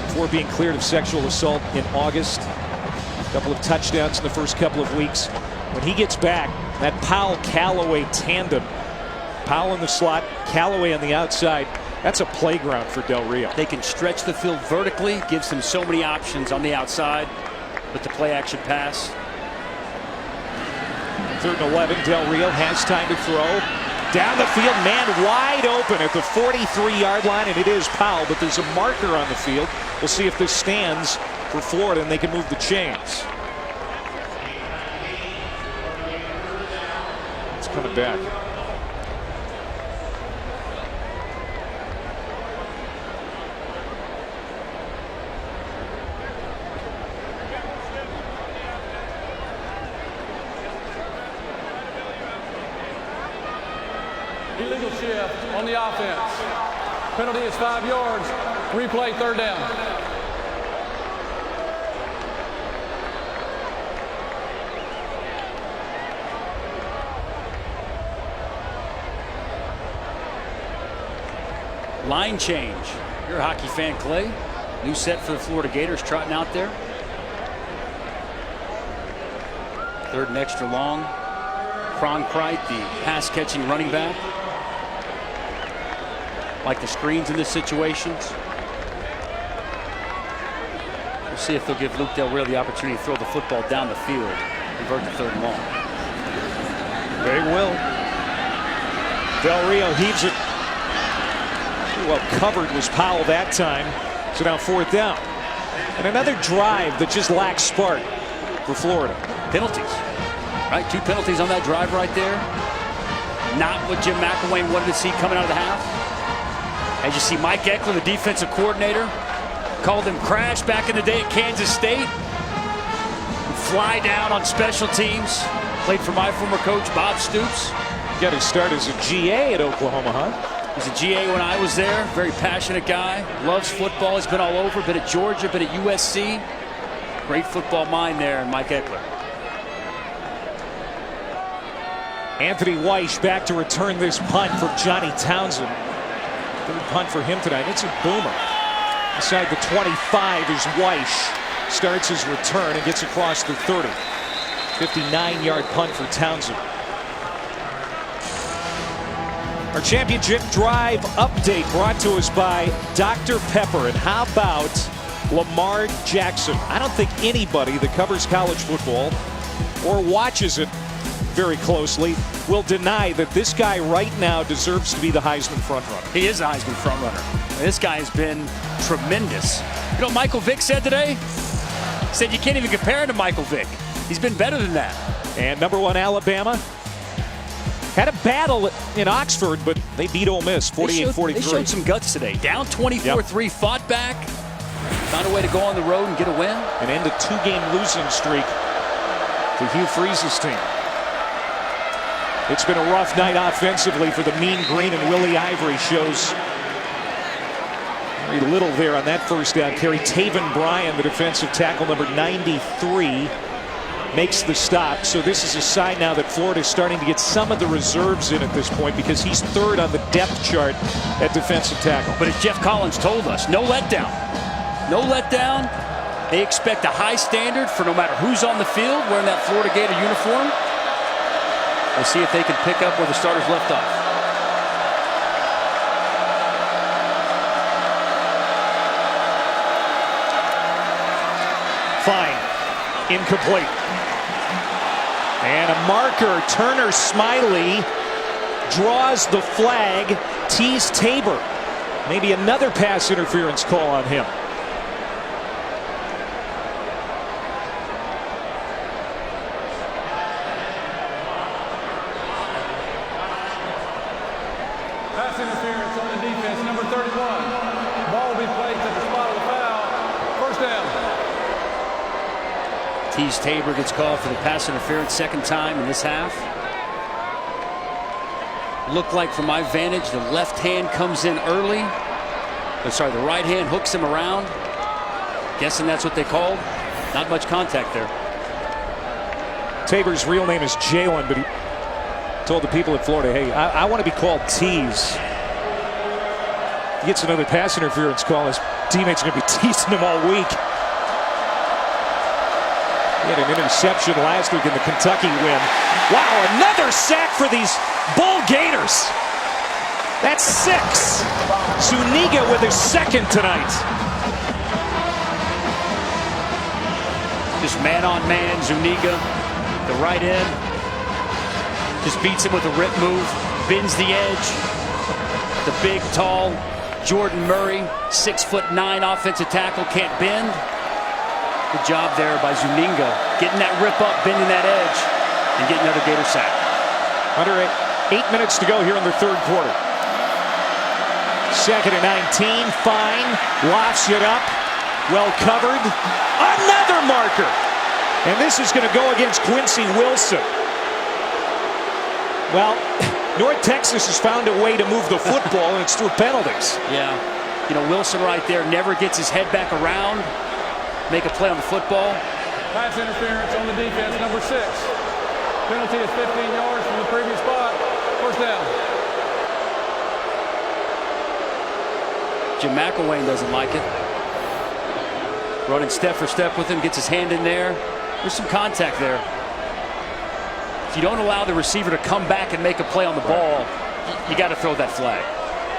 before being cleared of sexual assault in August. A couple of touchdowns in the first couple of weeks. When he gets back, that Powell-Callaway tandem, Powell in the slot, Callaway on the outside, that's a playground for Del Rio. They can stretch the field vertically, gives them so many options on the outside with the play action pass. 3rd and 11. Del Rio has time to throw. Down the field, man wide open at the 43-yard line, and it is Powell, but there's a marker on the field. We'll see if this stands for Florida and they can move the chains. It's coming back. Illegal shift on the offense. Penalty is 5 yards. Replay 3rd down. Line change. You're a hockey fan, Clay. New set for the Florida Gators trotting out there. 3rd and extra long. Cronkrite, the pass-catching running back. Like the screens in this situations. We'll see if they'll give Luke Del Rio the opportunity to throw the football down the field, convert to 3rd and long. They will. Del Rio heaves it. Well covered was Powell that time. So now 4th down. And another drive that just lacks spark for Florida. Penalties. Right, 2 penalties on that drive right there. Not what Jim McElwain wanted to see coming out of the half. As you see, Mike Eckler, the defensive coordinator, called him crash back in the day at Kansas State. Fly down on special teams. Played for my former coach, Bob Stoops. Got his start as a GA at Oklahoma, huh? He was a GA when I was there. Very passionate guy. Loves football. He's been all over. Been at Georgia, been at USC. Great football mind there, and Mike Eckler. Anthony Weish back to return this punt for Johnny Townsend. Good punt for him tonight. It's a boomer. Inside the 25 is Weish. Starts his return and gets across the 30. 59-yard punt for Townsend. Our championship drive update brought to us by Dr. Pepper. And how about Lamar Jackson? I don't think anybody that covers college football or watches it very closely will deny that this guy right now deserves to be the Heisman frontrunner. He is a Heisman frontrunner. This guy has been tremendous. You know what Michael Vick said today? He said you can't even compare him to Michael Vick. He's been better than that. And number 1 Alabama had a battle in Oxford, but they beat Ole Miss 48-43. They showed some guts today. Down 24-3, fought back, found a way to go on the road and get a win. And end a 2-game losing streak to Hugh Freeze's team. It's been a rough night offensively for the Mean Green, and Willie Ivory shows very little there on that first down carry. Taven Bryan, the defensive tackle, number 93, makes the stop. So this is a sign now that Florida is starting to get some of the reserves in at this point, because he's 3rd on the depth chart at defensive tackle. But as Jeff Collins told us, no letdown. No letdown. They expect a high standard for no matter who's on the field wearing that Florida Gator uniform. We'll see if they can pick up where the starters left off. Fine. Incomplete. And a marker, Turner Smiley, draws the flag. Tease Tabor. Maybe another pass interference call on him. Pass interference on the defense, number 31. Ball will be placed at the spot of the foul. 1st down. Teez Tabor gets called for the pass interference second time in this half. Looked like from my vantage, the left hand comes in early. The right hand hooks him around. Guessing that's what they called. Not much contact there. Tabor's real name is Jalen, but he told the people at Florida, hey, I want to be called Teez. He gets another pass interference call. His teammates are going to be teasing him all week. He had an interception last week in the Kentucky win. Wow, another sack for these Bull Gators. That's 6. Zuniga with his second tonight. Just man on man, Zuniga, the right end. Just beats him with a rip move, bends the edge. The big, tall Jordan Murray, 6'9" offensive tackle, can't bend. Good job there by Zuniga, getting that rip up, bending that edge, and getting another Gator sack. Under 8 minutes to go here in the third quarter. 2nd and 19, Fine, lofts it up, well covered. Another marker! And this is going to go against Quincy Wilson. Well, North Texas has found a way to move the football, and it's through penalties. Yeah, you know, Wilson right there never gets his head back around, make a play on the football. Pass interference on the defense, number 6. Penalty is 15 yards from the previous spot. First down. Jim McElwain doesn't like it. Running step for step with him, gets his hand in there. There's some contact there. If you don't allow the receiver to come back and make a play on the ball, you got to throw that flag.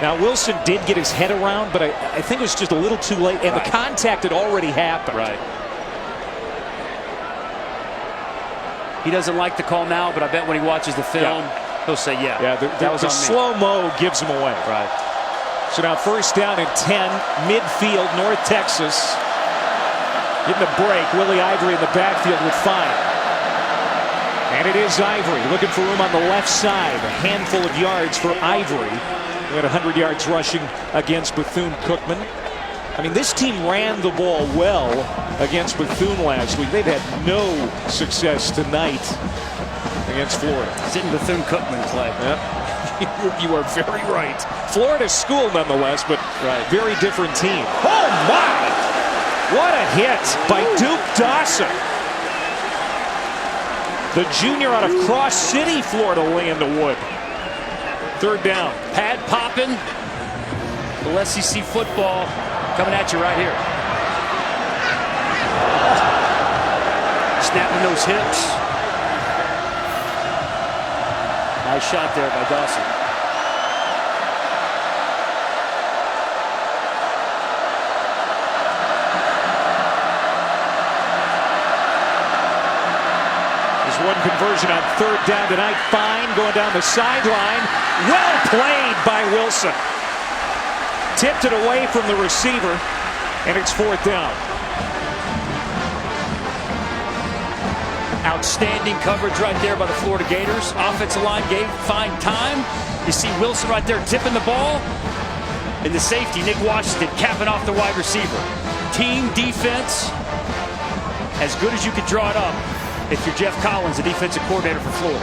Now, Wilson did get his head around, but I think it was just a little too late, and the contact had already happened. Right. He doesn't like the call now, but I bet when he watches the film, he'll say, yeah, that was the on me. slow-mo gives him away. Right. So now first down and 10, midfield, North Texas. Getting a break, Willie Ivory in the backfield with Fine. And it is Ivory looking for room on the left side. A handful of yards for Ivory. We had 100 yards rushing against Bethune-Cookman. I mean, this team ran the ball well against Bethune last week. They've had no success tonight against Florida. Sitting Bethune-Cookman play. Yep. You are very right. Florida school nonetheless, but very different team. Oh my! What a hit by Duke Dawson. The junior out of Cross City, Florida, laying the wood. Third down. Pad popping. The SEC football coming at you right here. Snapping those hips. Nice shot there by Dawson. One conversion on third down tonight. Fine going down the sideline. Well played by Wilson. Tipped it away from the receiver, and it's fourth down. Outstanding coverage right there by the Florida Gators. Offensive line gave Fine time. You see Wilson right there tipping the ball. And the safety, Nick Washington, capping off the wide receiver. Team defense, as good as you could draw it up if you're Jeff Collins, the defensive coordinator for Florida.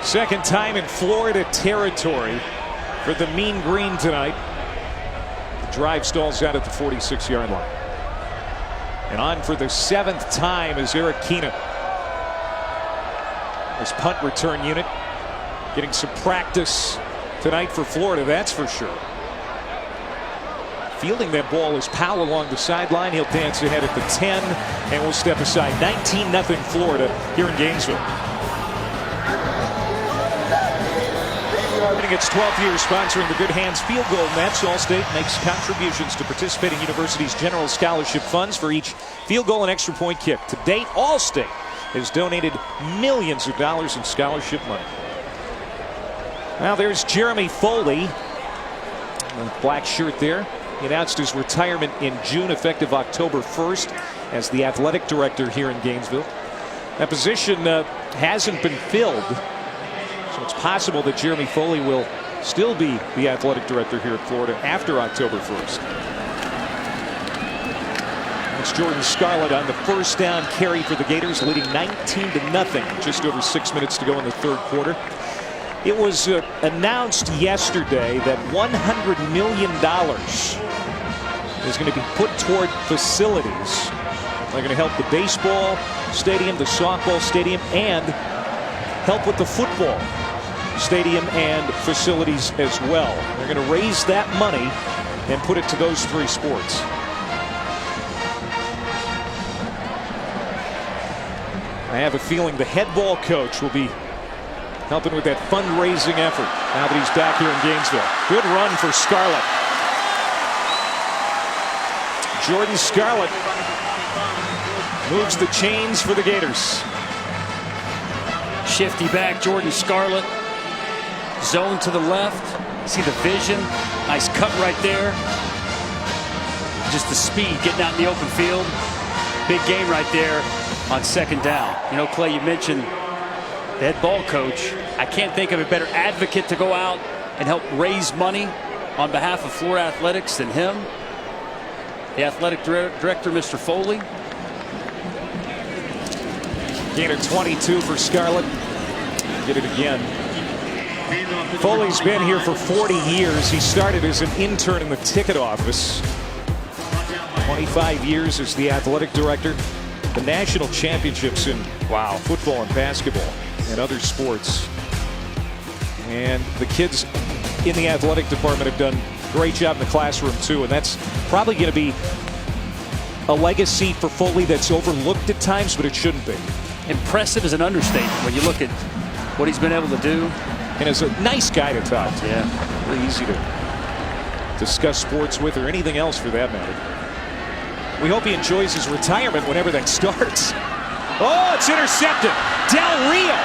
Second time in Florida territory for the Mean Green tonight. The drive stalls out at the 46-yard line. And on for the 7th time is Eric Keenan. His punt return unit getting some practice tonight for Florida, that's for sure. Fielding that ball is Powell along the sideline. He'll dance ahead at the 10, and we'll step aside. 19-0 Florida here in Gainesville. Its 12th year sponsoring the Good Hands Field Goal Match. Allstate makes contributions to participating universities' general scholarship funds for each field goal and extra point kick. To date, Allstate has donated millions of dollars in scholarship money. Now there's Jeremy Foley, the black shirt there. He announced his retirement in June, effective October 1st, as the athletic director here in Gainesville. That position hasn't been filled, so it's possible that Jeremy Foley will still be the athletic director here at Florida after October 1st. It's Jordan Scarlett on the first down carry for the Gators, leading 19-0. Just over 6 minutes to go in the third quarter. It was announced yesterday that $100 million is going to be put toward facilities. They're going to help the baseball stadium, the softball stadium, and help with the football stadium and facilities as well. They're going to raise that money and put it to those three sports. I have a feeling the head ball coach will be helping with that fundraising effort now that he's back here in Gainesville. Good run for Scarlett. Jordan Scarlett moves the chains for the Gators. Shifty back, Jordan Scarlett. Zone to the left. See the vision. Nice cut right there. Just the speed getting out in the open field. Big game right there on second down. You know, Clay, you mentioned the head ball coach. I can't think of a better advocate to go out and help raise money on behalf of Florida Athletics than him. The athletic director, Mr. Foley. Gain of 22 for Scarlett. Get it again. Foley's been here for 40 years. He started as an intern in the ticket office. 25 years as the athletic director. The national championships in football and basketball and other sports. And the kids in the athletic department have done a great job in the classroom too. And that's probably going to be a legacy for Foley that's overlooked at times, but it shouldn't be. Impressive is an understatement when you look at what he's been able to do. And is a nice guy to talk to. Yeah. Really easy to discuss sports with, or anything else for that matter. We hope he enjoys his retirement whenever that starts. Oh, it's intercepted. Del Rio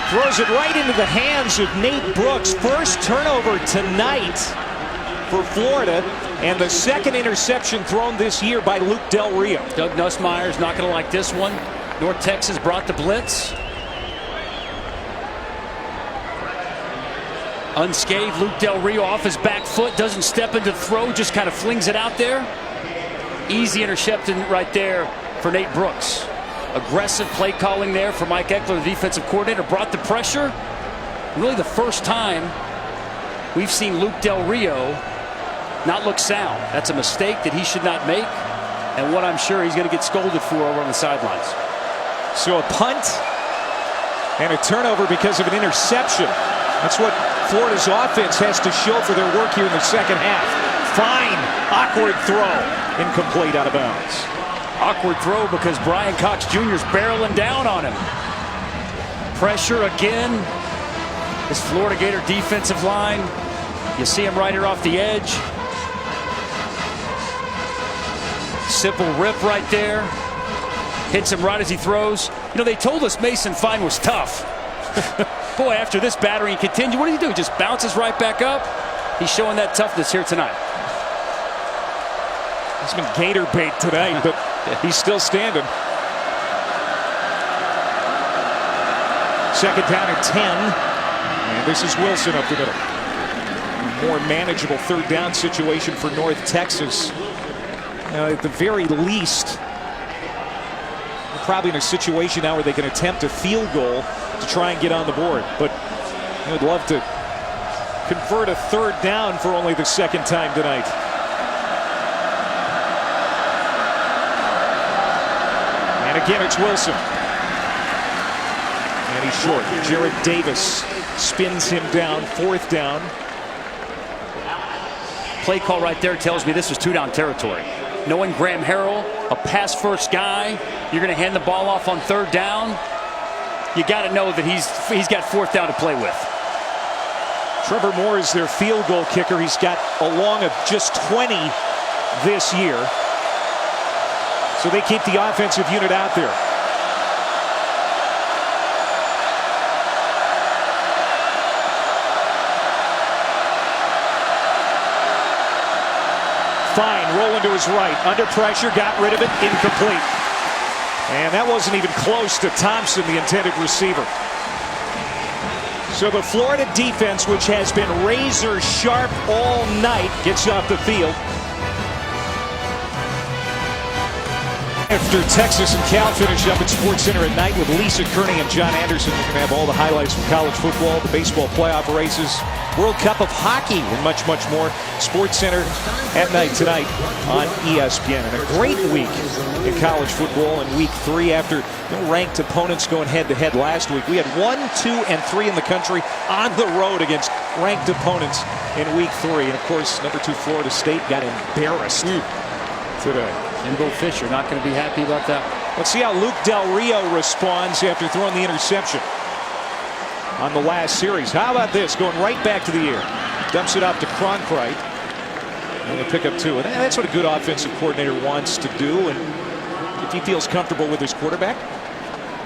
throws it right into the hands of Nate Brooks. First turnover tonight for Florida, and the second interception thrown this year by Luke Del Rio. Doug Nussmeier's not going to like this one. North Texas brought the blitz. Unscathed, Luke Del Rio off his back foot, doesn't step into the throw, just kind of flings it out there. Easy interception right there for Nate Brooks. Aggressive play calling there for Mike Eckler, the defensive coordinator, brought the pressure. Really the first time we've seen Luke Del Rio not look sound. That's a mistake that he should not make, and what I'm sure he's going to get scolded for over on the sidelines. So a punt and a turnover because of an interception. That's what Florida's offense has to show for their work here in the second half. Fine, awkward throw, incomplete, out of bounds. Awkward throw because Brian Cox Jr. is barreling down on him. Pressure again. This Florida Gator defensive line. You see him right here off the edge. Simple rip right there. Hits him right as he throws. You know, they told us Mason Fine was tough. Boy, after this battering and continue, what does he do? He just bounces right back up. He's showing that toughness here tonight. He's been Gator bait tonight, but he's still standing. Second down at 10. And this is Wilson up the middle. More manageable third down situation for North Texas. At the very least, they're probably in a situation now where they can attempt a field goal to try and get on the board. But I'd love to convert a third down for only the second time tonight. And again, it's Wilson. And he's short. Jared Davis spins him down. Fourth down. Play call right there tells me this was two-down territory. Knowing Graham Harrell, a pass-first guy, you're going to hand the ball off on third down. You got to know that he's got fourth down to play with. Trevor Moore is their field goal kicker. He's got a long of just 20 this year. So they keep the offensive unit out there. Fine, rolling to his right, under pressure, got rid of it, incomplete. And that wasn't even close to Thompson, the intended receiver. So the Florida defense, which has been razor sharp all night, gets off the field. After Texas and Cal finish up at SportsCenter at night with Lisa Kearney and John Anderson, you're going to have all the highlights from college football, the baseball playoff races, World Cup of hockey, and much, much more. SportsCenter at night tonight on ESPN. And a great week in college football in week 3 after ranked opponents going head-to-head last week. We had 1, 2, and 3 in the country on the road against ranked opponents in week 3. And, of course, number 2 Florida State got embarrassed today. Jimbo Fisher not going to be happy about that. Let's see how Luke Del Rio responds after throwing the interception on the last series. How about this? Going right back to the air. Dumps it off to Cronkrite. And they pick up 2. And that's what a good offensive coordinator wants to do. And if he feels comfortable with his quarterback,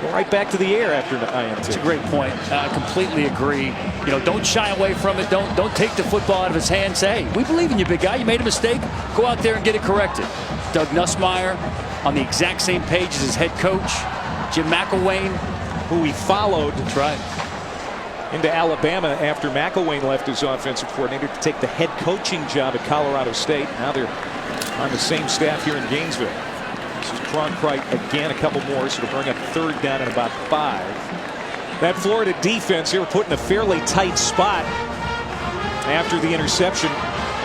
go right back to the air after an INT. That's a great point. I completely agree. You know, don't shy away from it. Don't take the football out of his hand. Say, hey, we believe in you, big guy. You made a mistake. Go out there and get it corrected. Doug Nussmeier on the exact same page as his head coach, Jim McElwain, who he followed. That's right. Into Alabama after McElwain left as offensive coordinator to take the head coaching job at Colorado State. Now they're on the same staff here in Gainesville. This is Cronkrite again, a couple more, so to bring up 3rd down and about 5. That Florida defense, they were put in a fairly tight spot after the interception.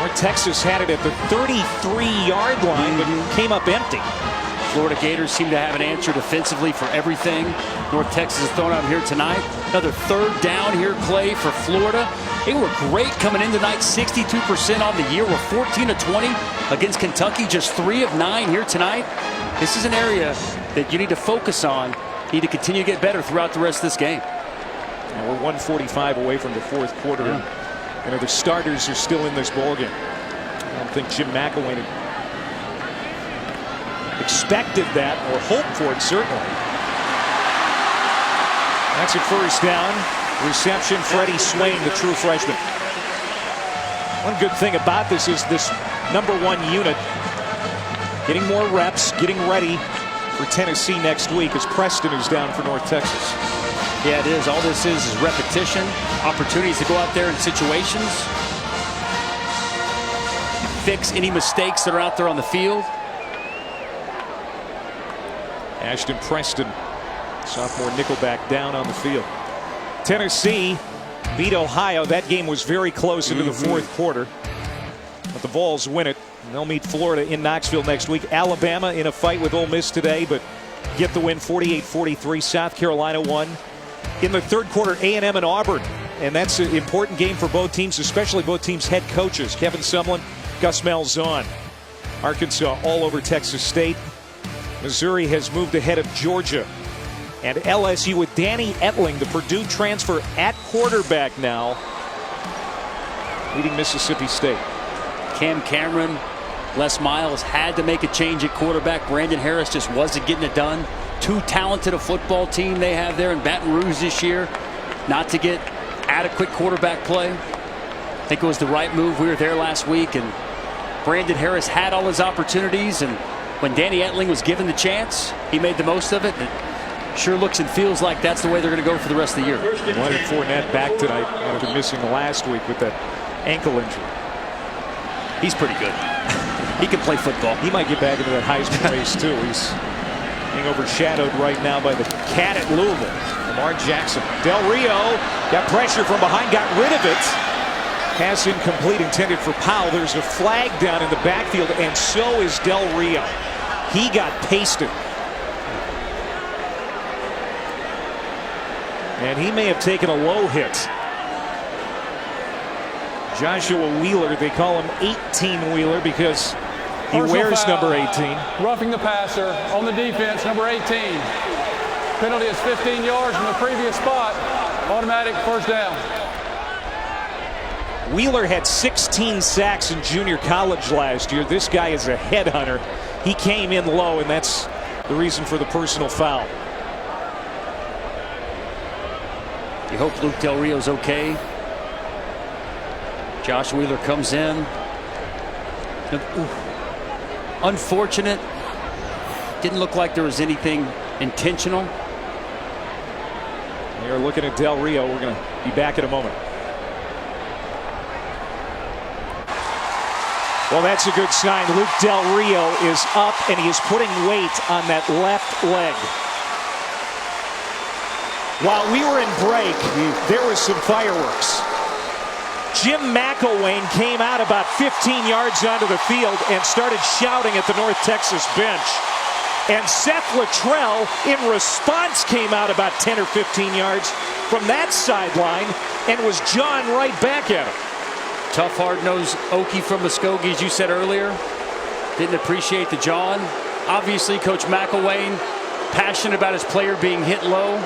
North Texas had it at the 33-yard line, but came up empty. Florida Gators seem to have an answer defensively for everything. North Texas is throwing out here tonight. Another 3rd down here, Clay, for Florida. They were great coming in tonight, 62% on the year. We're 14 of 20 against Kentucky, just 3 of 9 here tonight. This is an area that you need to focus on. You need to continue to get better throughout the rest of this game. And we're 1:45 away from the 4th quarter. Yeah. And the starters are still in this ballgame. I don't think Jim McElwain expected that or hoped for it, certainly. That's a 1st down. Reception, Freddie Swain, the true freshman. One good thing about this is this number 1 unit getting more reps, getting ready for Tennessee next week as Preston is down for North Texas. Yeah, it is. All this is repetition, opportunities to go out there in situations, fix any mistakes that are out there on the field. Ashton Preston, sophomore nickelback, down on the field. Tennessee beat Ohio. That game was very close into the 4th quarter. But the Vols win it. They'll meet Florida in Knoxville next week. Alabama in a fight with Ole Miss today, but get the win 48-43. South Carolina won. In the 3rd quarter, A&M and Auburn. And that's an important game for both teams, especially both teams' head coaches. Kevin Sumlin, Gus Malzahn. Arkansas all over Texas State. Missouri has moved ahead of Georgia. And LSU with Danny Etling, the Purdue transfer, at quarterback now, leading Mississippi State. Cam Cameron, Les Miles had to make a change at quarterback. Brandon Harris just wasn't getting it done. Too talented a football team they have there in Baton Rouge this year not to get adequate quarterback play. I think it was the right move. We were there last week, and Brandon Harris had all his opportunities, and when Danny Etling was given the chance, he made the most of it. It sure looks and feels like that's the way they're going to go for the rest of the year. Leonard Fournette back tonight after missing last week with that ankle injury. He's pretty good. He can play football. He might get back into that Heisman race too. He's being overshadowed right now by the cat at Louisville, Lamar Jackson. Del Rio got pressure from behind, got rid of it. Pass incomplete, intended for Powell. There's a flag down in the backfield, and so is Del Rio. He got pasted. And he may have taken a low hit. Joshua Wheeler, they call him 18-Wheeler because he wears number 18. Roughing the passer on the defense, number 18. Penalty is 15 yards from the previous spot. Automatic 1st down. Wheeler had 16 sacks in junior college last year. This guy is a headhunter. He came in low, and that's the reason for the personal foul. You hope Luke Del Rio's okay. Josh Wheeler comes in. Unfortunate. Didn't look like there was anything intentional. We are looking at Del Rio. We're going to be back in a moment. Well, that's a good sign. Luke Del Rio is up, and he is putting weight on that left leg. While we were in break, there was some fireworks. Jim McElwain came out about 15 yards onto the field and started shouting at the North Texas bench. And Seth Luttrell, in response, came out about 10 or 15 yards from that sideline and was jawing right back at him. Tough, hard-nosed Okie from Muskogee, as you said earlier. Didn't appreciate the jawing. Obviously, Coach McElwain, passionate about his player being hit low.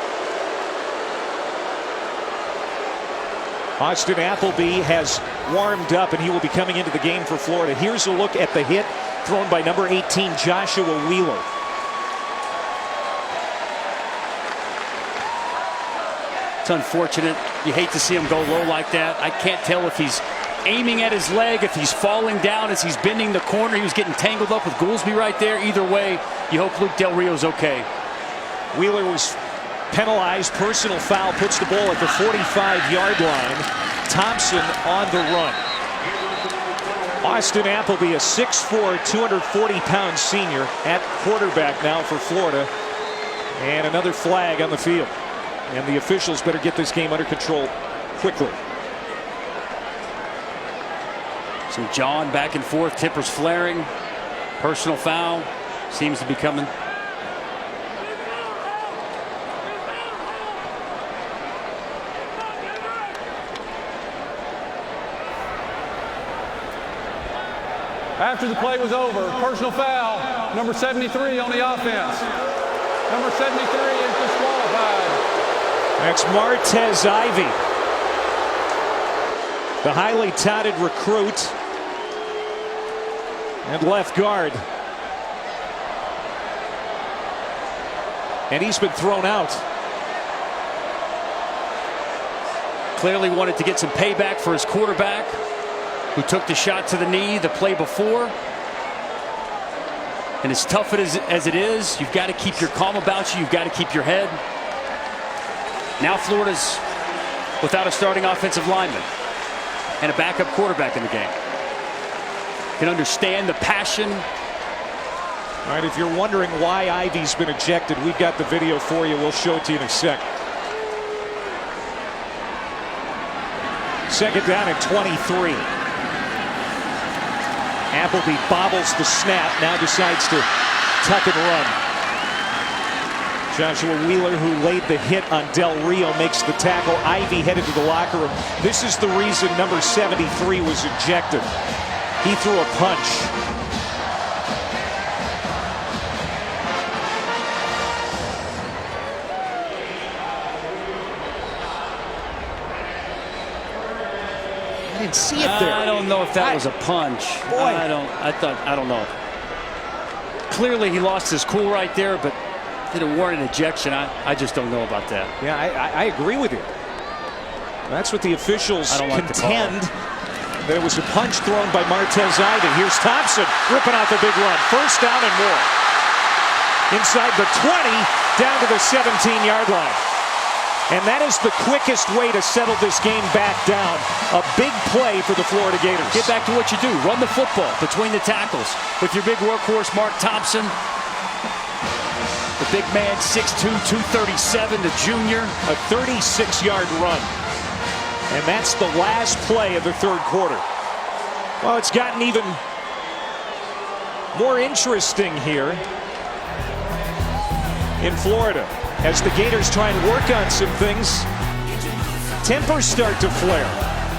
Austin Appleby has warmed up, and he will be coming into the game for Florida. Here's a look at the hit thrown by number 18, Joshua Wheeler. It's unfortunate. You hate to see him go low like that. I can't tell if he's aiming at his leg, if he's falling down as he's bending the corner. He was getting tangled up with Goolsby right there. Either way, you hope Luke Del Rio's okay. Wheeler was penalized. Personal foul, puts the ball at the 45-yard line. Thompson on the run. Austin Appleby, a 6'4", 240-pound senior at quarterback now for Florida. And another flag on the field. And the officials better get this game under control quickly. Some jawing back and forth, tempers flaring. Personal foul seems to be coming. After the play was over, personal foul, number 73 on the offense. Number 73 is disqualified. That's Martez Ivey, the highly touted recruit and left guard. And he's been thrown out. Clearly wanted to get some payback for his quarterback, who took the shot to the knee the play before. And as tough as it is, you've got to keep your calm about you. You've got to keep your head. Now Florida's without a starting offensive lineman and a backup quarterback in the game. You can understand the passion. All right, if you're wondering why Ivey's been ejected, we've got the video for you. We'll show it to you in a sec. Second down at 23. Appleby bobbles the snap, now decides to tuck and run. Joshua Wheeler, who laid the hit on Del Rio, makes the tackle. Ivey headed to the locker room. This is the reason number 73 was ejected. He threw a punch. I didn't see it there. I don't know if that was a punch. Boy. I don't know. Clearly he lost his cool right there, but didn't warrant an ejection. I just don't know about that. Yeah, I agree with you. That's what the officials contend. That it was a punch thrown by Martez Ivey. Here's Thompson ripping out the big run. First down and more. Inside the 20, down to the 17-yard line. And that is the quickest way to settle this game back down. A big play for the Florida Gators. Get back to what you do. Run the football between the tackles with your big workhorse, Mark Thompson. The big man, 6'2", 237, the junior. A 36-yard run. And that's the last play of the third quarter. Well, it's gotten even more interesting here in Florida as the Gators try and work on some things. Tempers start to flare.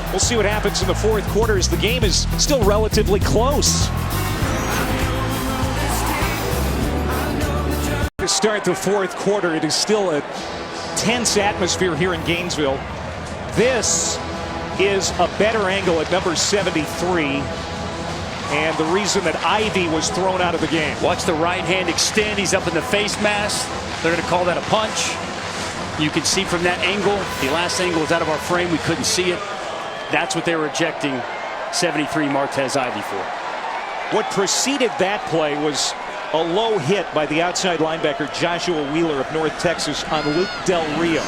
We'll see what happens in the fourth quarter as the game is still relatively close. To start the fourth quarter, it is still a tense atmosphere here in Gainesville. This is a better angle at number 73, and the reason that Ivey was thrown out of the game. Watch the right hand extend. He's up in the face mask. They're going to call that a punch. You can see from that angle, the last angle was out of our frame. We couldn't see it. That's what they were ejecting 73 Martez Ivey for. What preceded that play was a low hit by the outside linebacker Joshua Wheeler of North Texas on Luke Del Rio.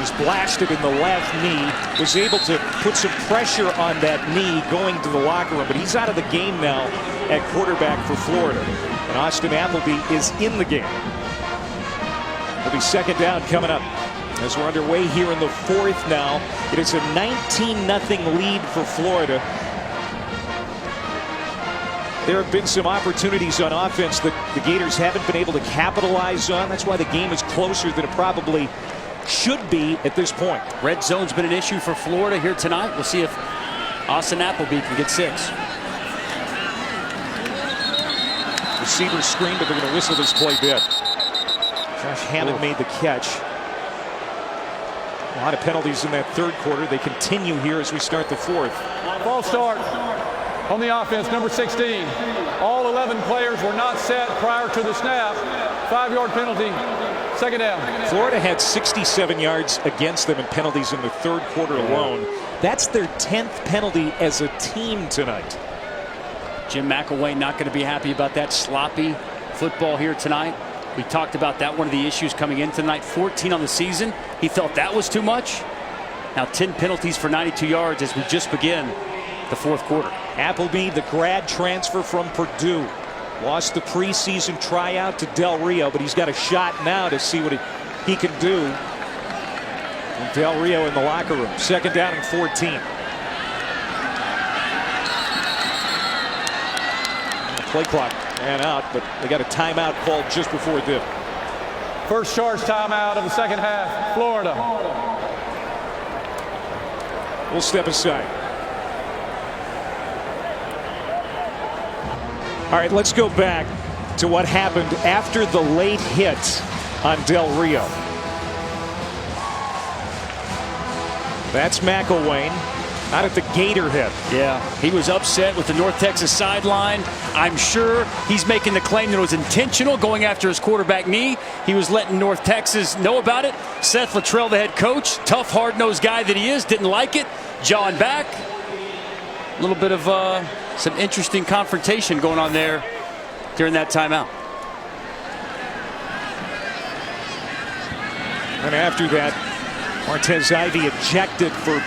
was blasted in the left knee, was able to put some pressure on that knee going to the locker room, but he's out of the game now at quarterback for Florida. And Austin Appleby is in the game. It'll be second down coming up as we're underway here in the fourth now. It is a 19-0 lead for Florida. There have been some opportunities on offense that the Gators haven't been able to capitalize on. That's why the game is closer than it probably should be at this point. Red zone's been an issue for Florida here tonight. We'll see if Austin Appleby can get 6. Receiver screen, but they're going to whistle this play dead. Josh Hammond made the catch. A lot of penalties in that third quarter. They continue here as we start the fourth. False start on the offense, number 16. All 11 players were not set prior to the snap. 5-yard penalty, second down. Florida had 67 yards against them in penalties in the third quarter alone. That's their 10th penalty as a team tonight. Jim McElwain not going to be happy about that sloppy football here tonight. We talked about that, one of the issues coming in tonight. 14 on the season. He felt that was too much. Now 10 penalties for 92 yards as we just begin the fourth quarter. Appleby, the grad transfer from Purdue, lost the preseason tryout to Del Rio, but he's got a shot now to see what he can do. And Del Rio in the locker room. Second down and 14. Play clock ran out, but they got a timeout called just before it did. First charge timeout of the second half, Florida. We'll step aside. All right, let's go back to what happened after the late hit on Del Rio. That's McElwain. Out at the Gator hit. Yeah, he was upset with the North Texas sideline. I'm sure he's making the claim that it was intentional, going after his quarterback knee. He was letting North Texas know about it. Seth Littrell, the head coach, tough, hard-nosed guy that he is, didn't like it. Jawing back. A little bit of some interesting confrontation going on there during that timeout. And after that, Martez Ivey ejected for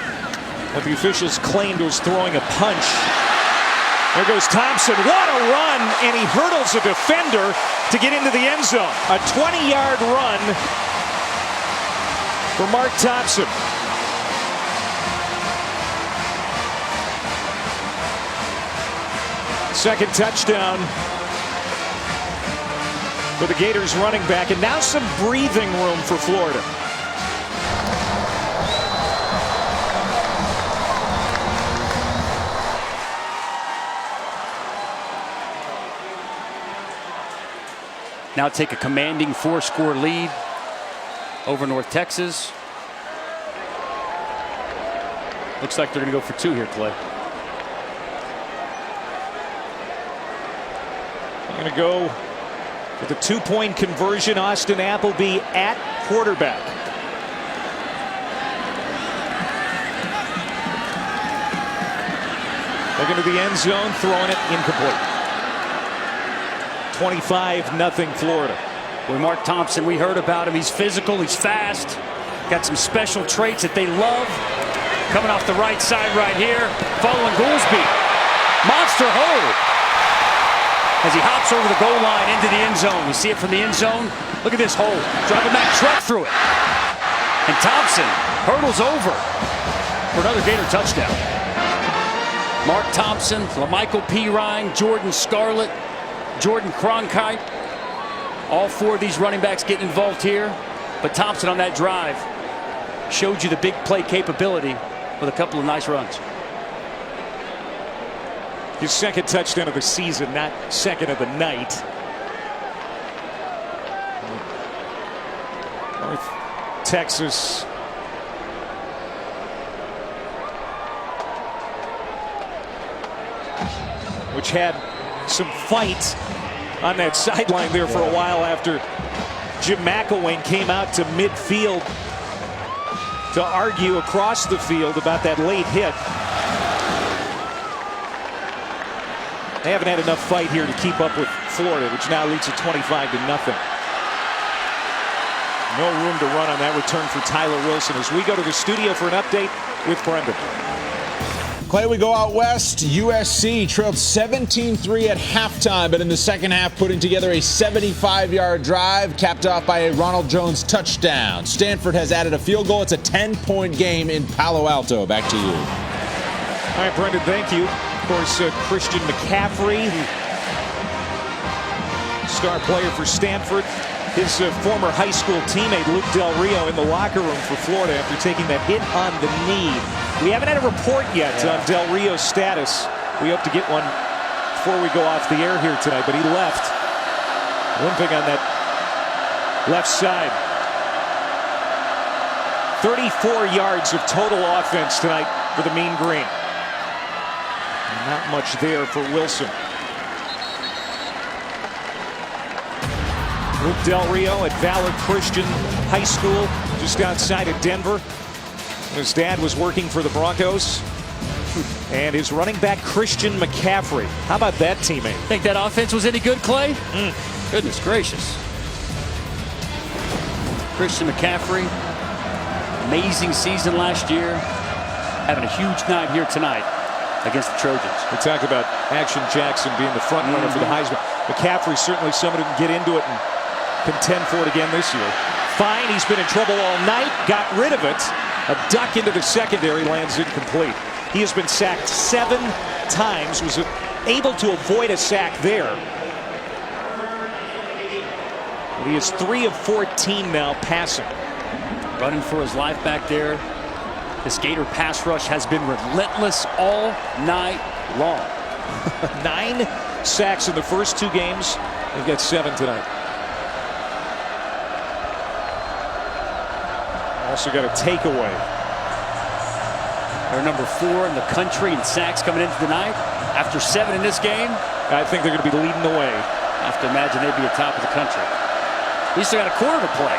what the officials claimed was throwing a punch. There goes Thompson. What a run! And he hurdles a defender to get into the end zone. A 20-yard run for Mark Thompson. Second touchdown for the Gators running back. And now some breathing room for Florida. Now take a commanding 4-score lead over North Texas. Looks like they're going to go for 2 here, Clay. They're going to go for the 2-point conversion. Austin Appleby at quarterback. They're going to the end zone, throwing it incomplete. 25-0 Florida. Well, Mark Thompson, we heard about him. He's physical, he's fast, got some special traits that they love. Coming off the right side right here, following Goolsby. Monster hold as he hops over the goal line into the end zone. You see it from the end zone. Look at this hold. Driving that truck through it. And Thompson hurdles over for another Gator touchdown. Mark Thompson, LaMichael Pirine, Jordan Scarlett, Jordan Cronkite. All 4 of these running backs getting involved here. But Thompson on that drive showed you the big play capability with a couple of nice runs. His second touchdown of the season, not second of the night. North Texas which had some fight on that sideline there for a while after Jim McElwain came out to midfield to argue across the field about that late hit. They haven't had enough fight here to keep up with Florida, which now leads to 25-0. No room to run on that return for Tyler Wilson as we go to the studio for an update with Brendan. Clay, we go out west. USC trailed 17-3 at halftime, but in the second half putting together a 75-yard drive, capped off by a Ronald Jones touchdown. Stanford has added a field goal. It's a 10-point game in Palo Alto. Back to you. All right, Brendan, thank you. Of course, Christian McCaffrey, star player for Stanford. His former high school teammate Luke Del Rio in the locker room for Florida after taking that hit on the knee. We haven't had a report yet on Del Rio's status. We hope to get one before we go off the air here tonight, but he left, limping on that left side. 34 yards of total offense tonight for the Mean Green. Not much there for Wilson. Luke Del Rio at Valor Christian High School just outside of Denver. His dad was working for the Broncos. And his running back Christian McCaffrey. How about that teammate? Think that offense was any good, Clay? Goodness gracious. Christian McCaffrey, amazing season last year. Having a huge night here tonight against the Trojans. We talk about Action Jackson being the front runner for the Heisman. McCaffrey certainly someone who can get into it and contend for it again this year. Fine, he's been in trouble all night, got rid of it. A duck into the secondary, lands incomplete. He has been sacked 7 times, was able to avoid a sack there. But he is 3 of 14 now passing. Running for his life back there. This Gator pass rush has been relentless all night long. 9 sacks in the first 2 games. They've got 7 tonight. Also got a takeaway. They're number 4 in the country in sacks coming into the night. After 7 in this game, I think they're going to be leading the way. I have to imagine they'd be at top of the country. We still got a quarter to play.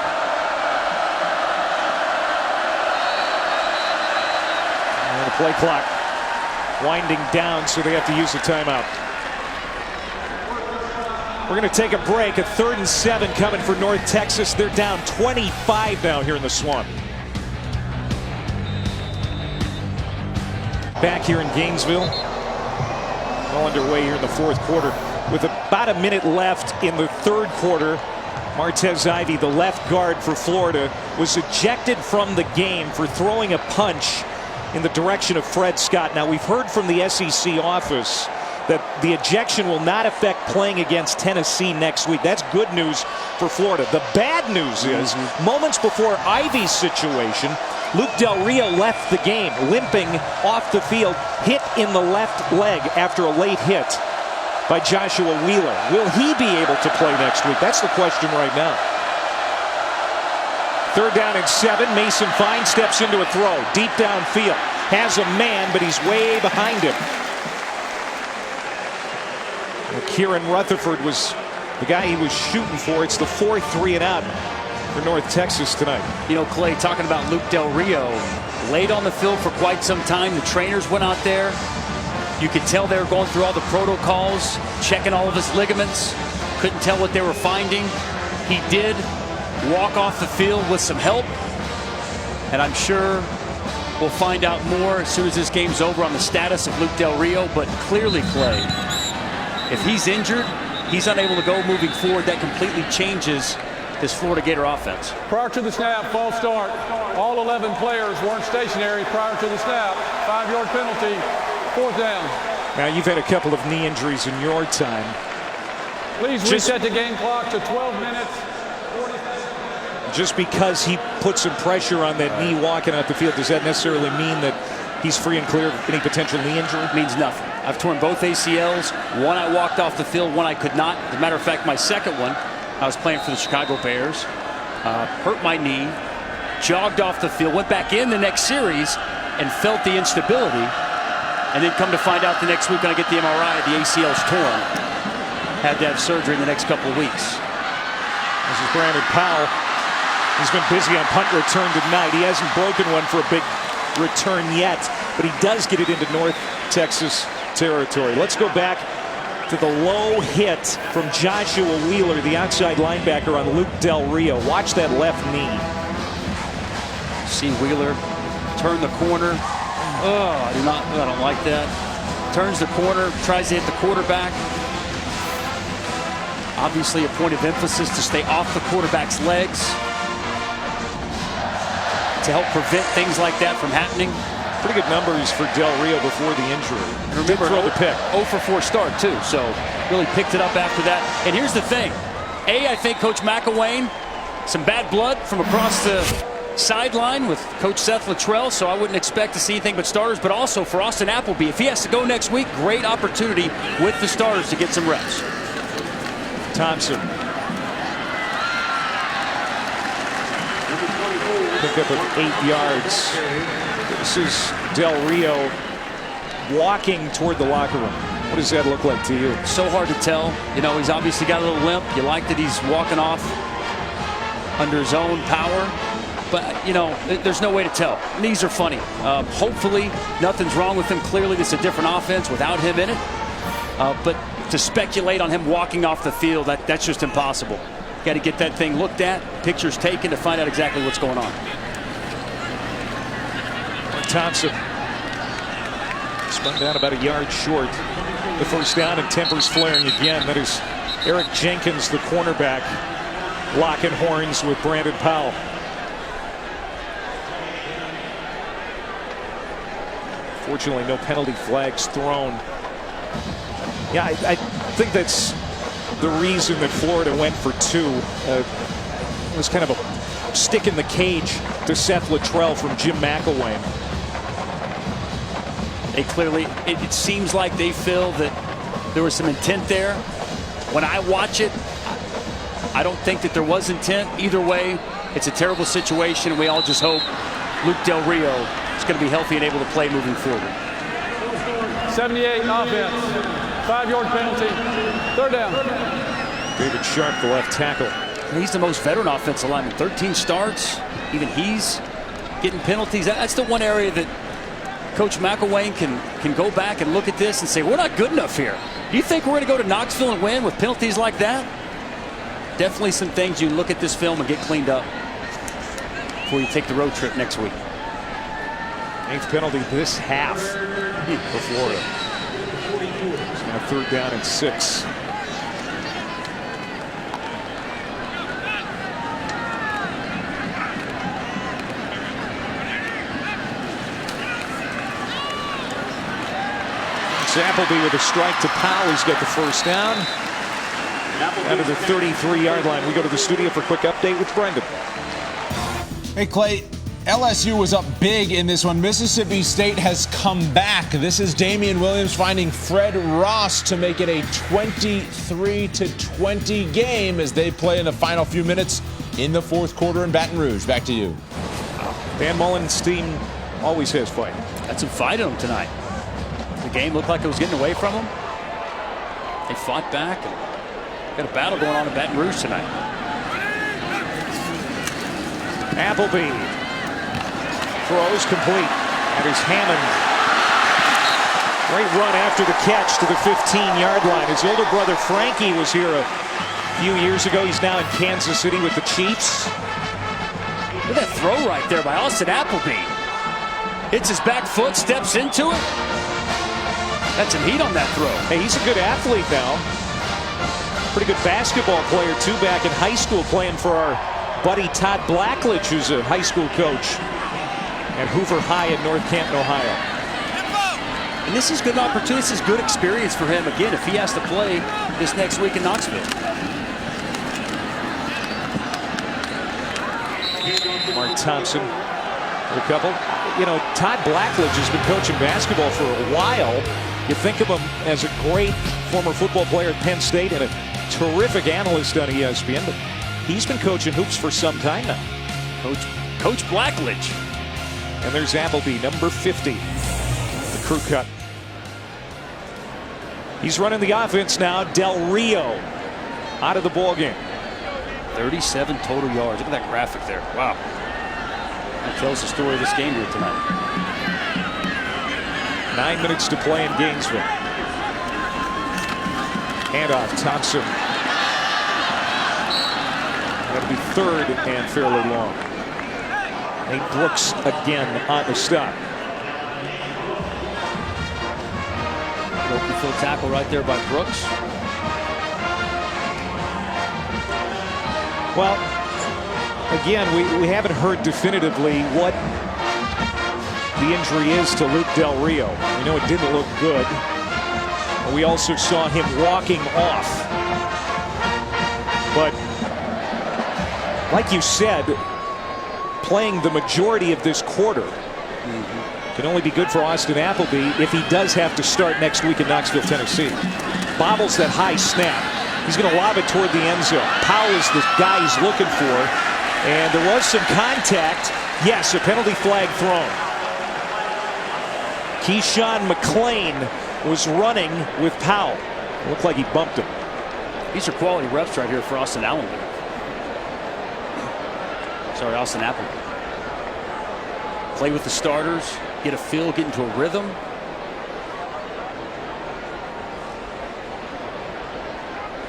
And the play clock winding down, so they have to use the timeout. We're going to take a break. A 3rd and 7 coming for North Texas. They're down 25 now here in the Swamp. Back here in Gainesville. Well underway here in the 4th quarter. With about a minute left in the 3rd quarter, Martez Ivey, the left guard for Florida, was ejected from the game for throwing a punch in the direction of Fred Scott. Now, we've heard from the SEC office that the ejection will not affect playing against Tennessee next week. That's good news for Florida. The bad news is, moments before Ivey's situation, Luke Del Rio left the game, limping off the field, hit in the left leg after a late hit by Joshua Wheeler. Will he be able to play next week? That's the question right now. 3rd down and 7. Mason Fine steps into a throw. Deep downfield. Has a man, but he's way behind him. Kieran Rutherford was the guy he was shooting for. It's the 4th 3 and out for North Texas tonight. You know, Clay, talking about Luke Del Rio, laid on the field for quite some time. The trainers went out there. You could tell they were going through all the protocols, checking all of his ligaments. Couldn't tell what they were finding. He did walk off the field with some help. And I'm sure we'll find out more as soon as this game's over on the status of Luke Del Rio. But clearly, Clay, if he's injured, he's unable to go moving forward, that completely changes this Florida Gator offense. Prior to the snap, false start. All 11 players weren't stationary prior to the snap. 5-yard penalty, 4th down. Now, you've had a couple of knee injuries in your time. Please reset the game clock to 12 minutes. Just because he put some pressure on that knee walking out the field, does that necessarily mean that he's free and clear of any potential knee injury? It means nothing. I've torn both ACLs. One I walked off the field, one I could not. As a matter of fact, my second one, I was playing for the Chicago Bears. Hurt my knee, jogged off the field, went back in the next series, and felt the instability. And then come to find out the next week when I get the MRI, the ACL's torn. Had to have surgery in the next couple of weeks. This is Brandon Powell. He's been busy on punt return tonight. He hasn't broken one for a big return yet, but he does get it into North Texas territory. Let's go back to the low hit from Joshua Wheeler, the outside linebacker, on Luke Del Rio. Watch that left knee. See Wheeler turn the corner. Oh, I don't like that. Turns the corner, tries to hit the quarterback. Obviously a point of emphasis to stay off the quarterback's legs to help prevent things like that from happening. Pretty good numbers for Del Rio before the injury. And remember, throw the pick. 0 for 4 start too, so really picked it up after that. And here's the thing. I think Coach McElwain, some bad blood from across the sideline with Coach Seth Littrell, so I wouldn't expect to see anything but starters, but also for Austin Appleby, if he has to go next week, great opportunity with the starters to get some reps. Thompson. Pick up of 8 yards. This is Del Rio walking toward the locker room. What does that look like to you? So hard to tell. You know, he's obviously got a little limp. You like that he's walking off under his own power. But, you know, there's no way to tell. Knees are funny. Hopefully nothing's wrong with him. Clearly this is a different offense without him in it. But to speculate on him walking off the field, that's just impossible. Got to get that thing looked at, pictures taken to find out exactly what's going on. Thompson spun down about a yard short. The first down, and tempers flaring again. That is Eric Jenkins, the cornerback, locking horns with Brandon Powell. Fortunately, no penalty flags thrown. Yeah, I think that's the reason that Florida went for 2. It was kind of a stick in the cage to Seth Littrell from Jim McElwain. They clearly, it seems like they feel that there was some intent there. When I watch it, I don't think that there was intent. Either way, it's a terrible situation, and we all just hope Luke Del Rio is going to be healthy and able to play moving forward. 78 offense, 5-yard penalty, 3rd down. David Sharp, the left tackle. He's the most veteran offensive lineman. 13 starts. Even he's getting penalties. That's the one area that Coach McElwain can go back and look at this and say, we're not good enough here. Do you think we're going to go to Knoxville and win with penalties like that? Definitely some things you look at this film and get cleaned up before you take the road trip next week. 8th penalty this half for Florida. It's now 3rd down and 6. Appleby with a strike to Powell. He's got the first down. Out of the 33-yard line. We go to the studio for a quick update with Brendan. Hey, Clay. LSU was up big in this one. Mississippi State has come back. This is Damian Williams finding Fred Ross to make it a 23-20 game as they play in the final few minutes in the 4th quarter in Baton Rouge. Back to you. Van Mullen's team always has fight. Had some fight in them tonight. The game looked like it was getting away from them. They fought back and got a battle going on in Baton Rouge tonight. Appleby throws complete. That is Hammond. Great run after the catch to the 15-yard line. His older brother Frankie was here a few years ago. He's now in Kansas City with the Chiefs. Look at that throw right there by Austin Appleby. Hits his back foot, steps into it. That's some heat on that throw. Hey, he's a good athlete now. Pretty good basketball player, too, back in high school, playing for our buddy Todd Blackledge, who's a high school coach at Hoover High in North Canton, Ohio. And this is good opportunity. This is good experience for him, again, if he has to play this next week in Knoxville. Mark Thompson with a couple. You know, Todd Blackledge has been coaching basketball for a while. You think of him as a great former football player at Penn State and a terrific analyst on ESPN, but he's been coaching hoops for some time now. Coach Blackledge. And there's Appleby, number 50, the crew cut. He's running the offense now. Del Rio out of the ball game. 37 total yards. Look at that graphic there. Wow. That tells the story of this game here tonight. 9 minutes to play in Gainesville. Handoff, Thompson. That'll be third and fairly long. Nate Brooks again on the stop. Open field tackle right there by Brooks. Well, again, we haven't heard definitively what the injury is to Luke Del Rio. We know it didn't look good. We also saw him walking off. But like you said, playing the majority of this quarter can only be good for Austin Appleby if he does have to start next week in Knoxville, Tennessee. Bobbles that high snap. He's going to lob it toward the end zone. Powell is the guy he's looking for. And there was some contact. Yes, a penalty flag thrown. Keyshawn McClain was running with Powell. It looked like he bumped him. These are quality reps right here for Austin Appleby. Play with the starters, get a feel, get into a rhythm.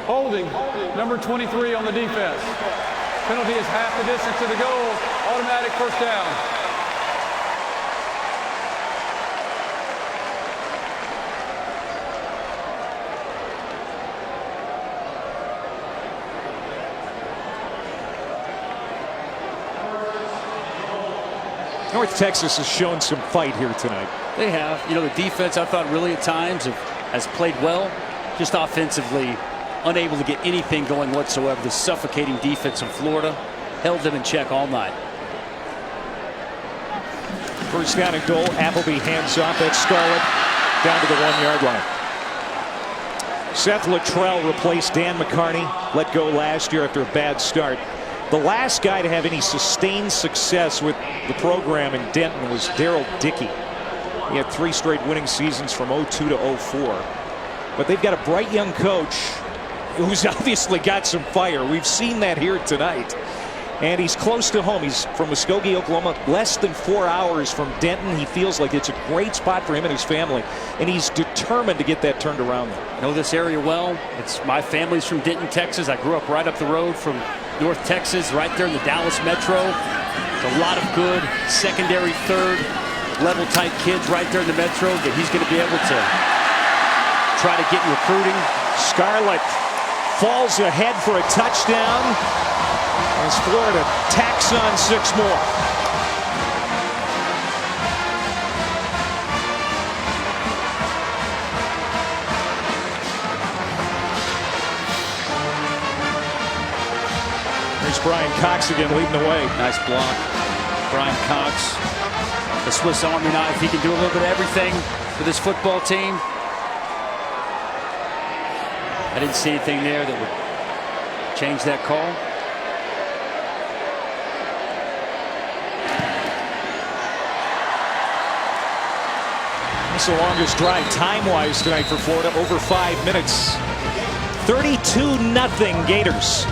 Holding, number 23 on the defense. Penalty is half the distance to the goal. Automatic first down. North Texas has shown some fight here tonight. They have. You know, the defense, I thought, really at times has played well. Just offensively, unable to get anything going whatsoever. The suffocating defense of Florida held them in check all night. First down and goal. Appleby hands off. That's Scarlett down to the 1-yard line. Seth Luttrell replaced Dan McCarney. Let go last year after a bad start. The last guy to have any sustained success with the program in Denton was Daryl Dickey. He had 3 straight winning seasons from 02 to 04. But they've got a bright young coach who's obviously got some fire. We've seen that here tonight. And he's close to home. He's from Muskogee, Oklahoma, less than 4 hours from Denton. He feels like it's a great spot for him and his family. And he's determined to get that turned around. I know this area well. My family's from Denton, Texas. I grew up right up the road from North Texas, right there in the Dallas Metro. A lot of good secondary, third level type kids right there in the Metro that he's going to be able to try to get in recruiting. Scarlett falls ahead for a touchdown as Florida tacks on 6 more. There's Brian Cox again leading the way. Nice block. Brian Cox, the Swiss Army knife. He can do a little bit of everything with his football team. I didn't see anything there that would change that call. It's the longest drive time-wise tonight for Florida, over 5 minutes. 32-0 Gators.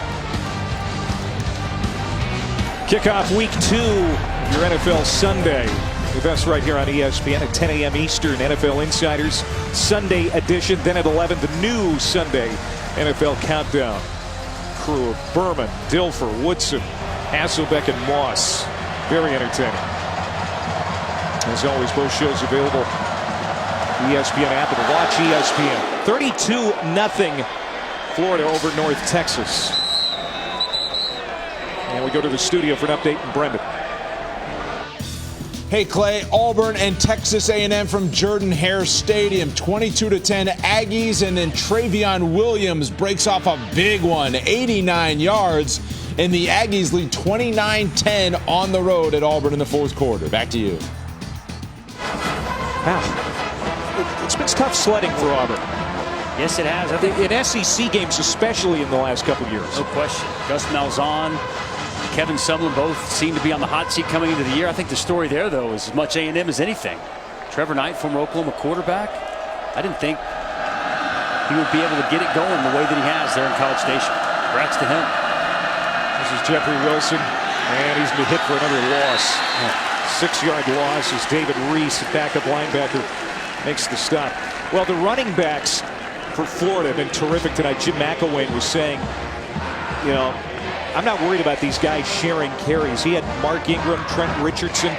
Kickoff week 2, your NFL Sunday. With us right here on ESPN at 10 a.m. Eastern, NFL Insiders Sunday edition. Then at 11, the new Sunday NFL Countdown. Crew of Berman, Dilfer, Woodson, Hasselbeck, and Moss. Very entertaining. As always, both shows available. ESPN app and watch ESPN. 32-0 Florida over North Texas. And we go to the studio for an update from Brendan. Hey Clay, Auburn and Texas A&M from Jordan-Hare Stadium, 22-10 Aggies, and then Travion Williams breaks off a big one, 89 yards, and the Aggies lead 29-10 on the road at Auburn in the 4th quarter. Back to you. Wow. It's been tough sledding for Auburn. Yes, it has. In SEC games, especially in the last couple of years. No question. Gus Malzahn, Kevin Sumlin both seem to be on the hot seat coming into the year. I think the story there, though, is as much A&M as anything. Trevor Knight, former Oklahoma quarterback. I didn't think he would be able to get it going the way that he has there in College Station. Congrats to him. This is Jeffrey Wilson, and he's been hit for another loss. 6-yard loss as David Reese, backup linebacker, makes the stop. Well, the running backs for Florida have been terrific tonight. Jim McElwain was saying, you know, I'm not worried about these guys sharing carries. He had Mark Ingram, Trent Richardson,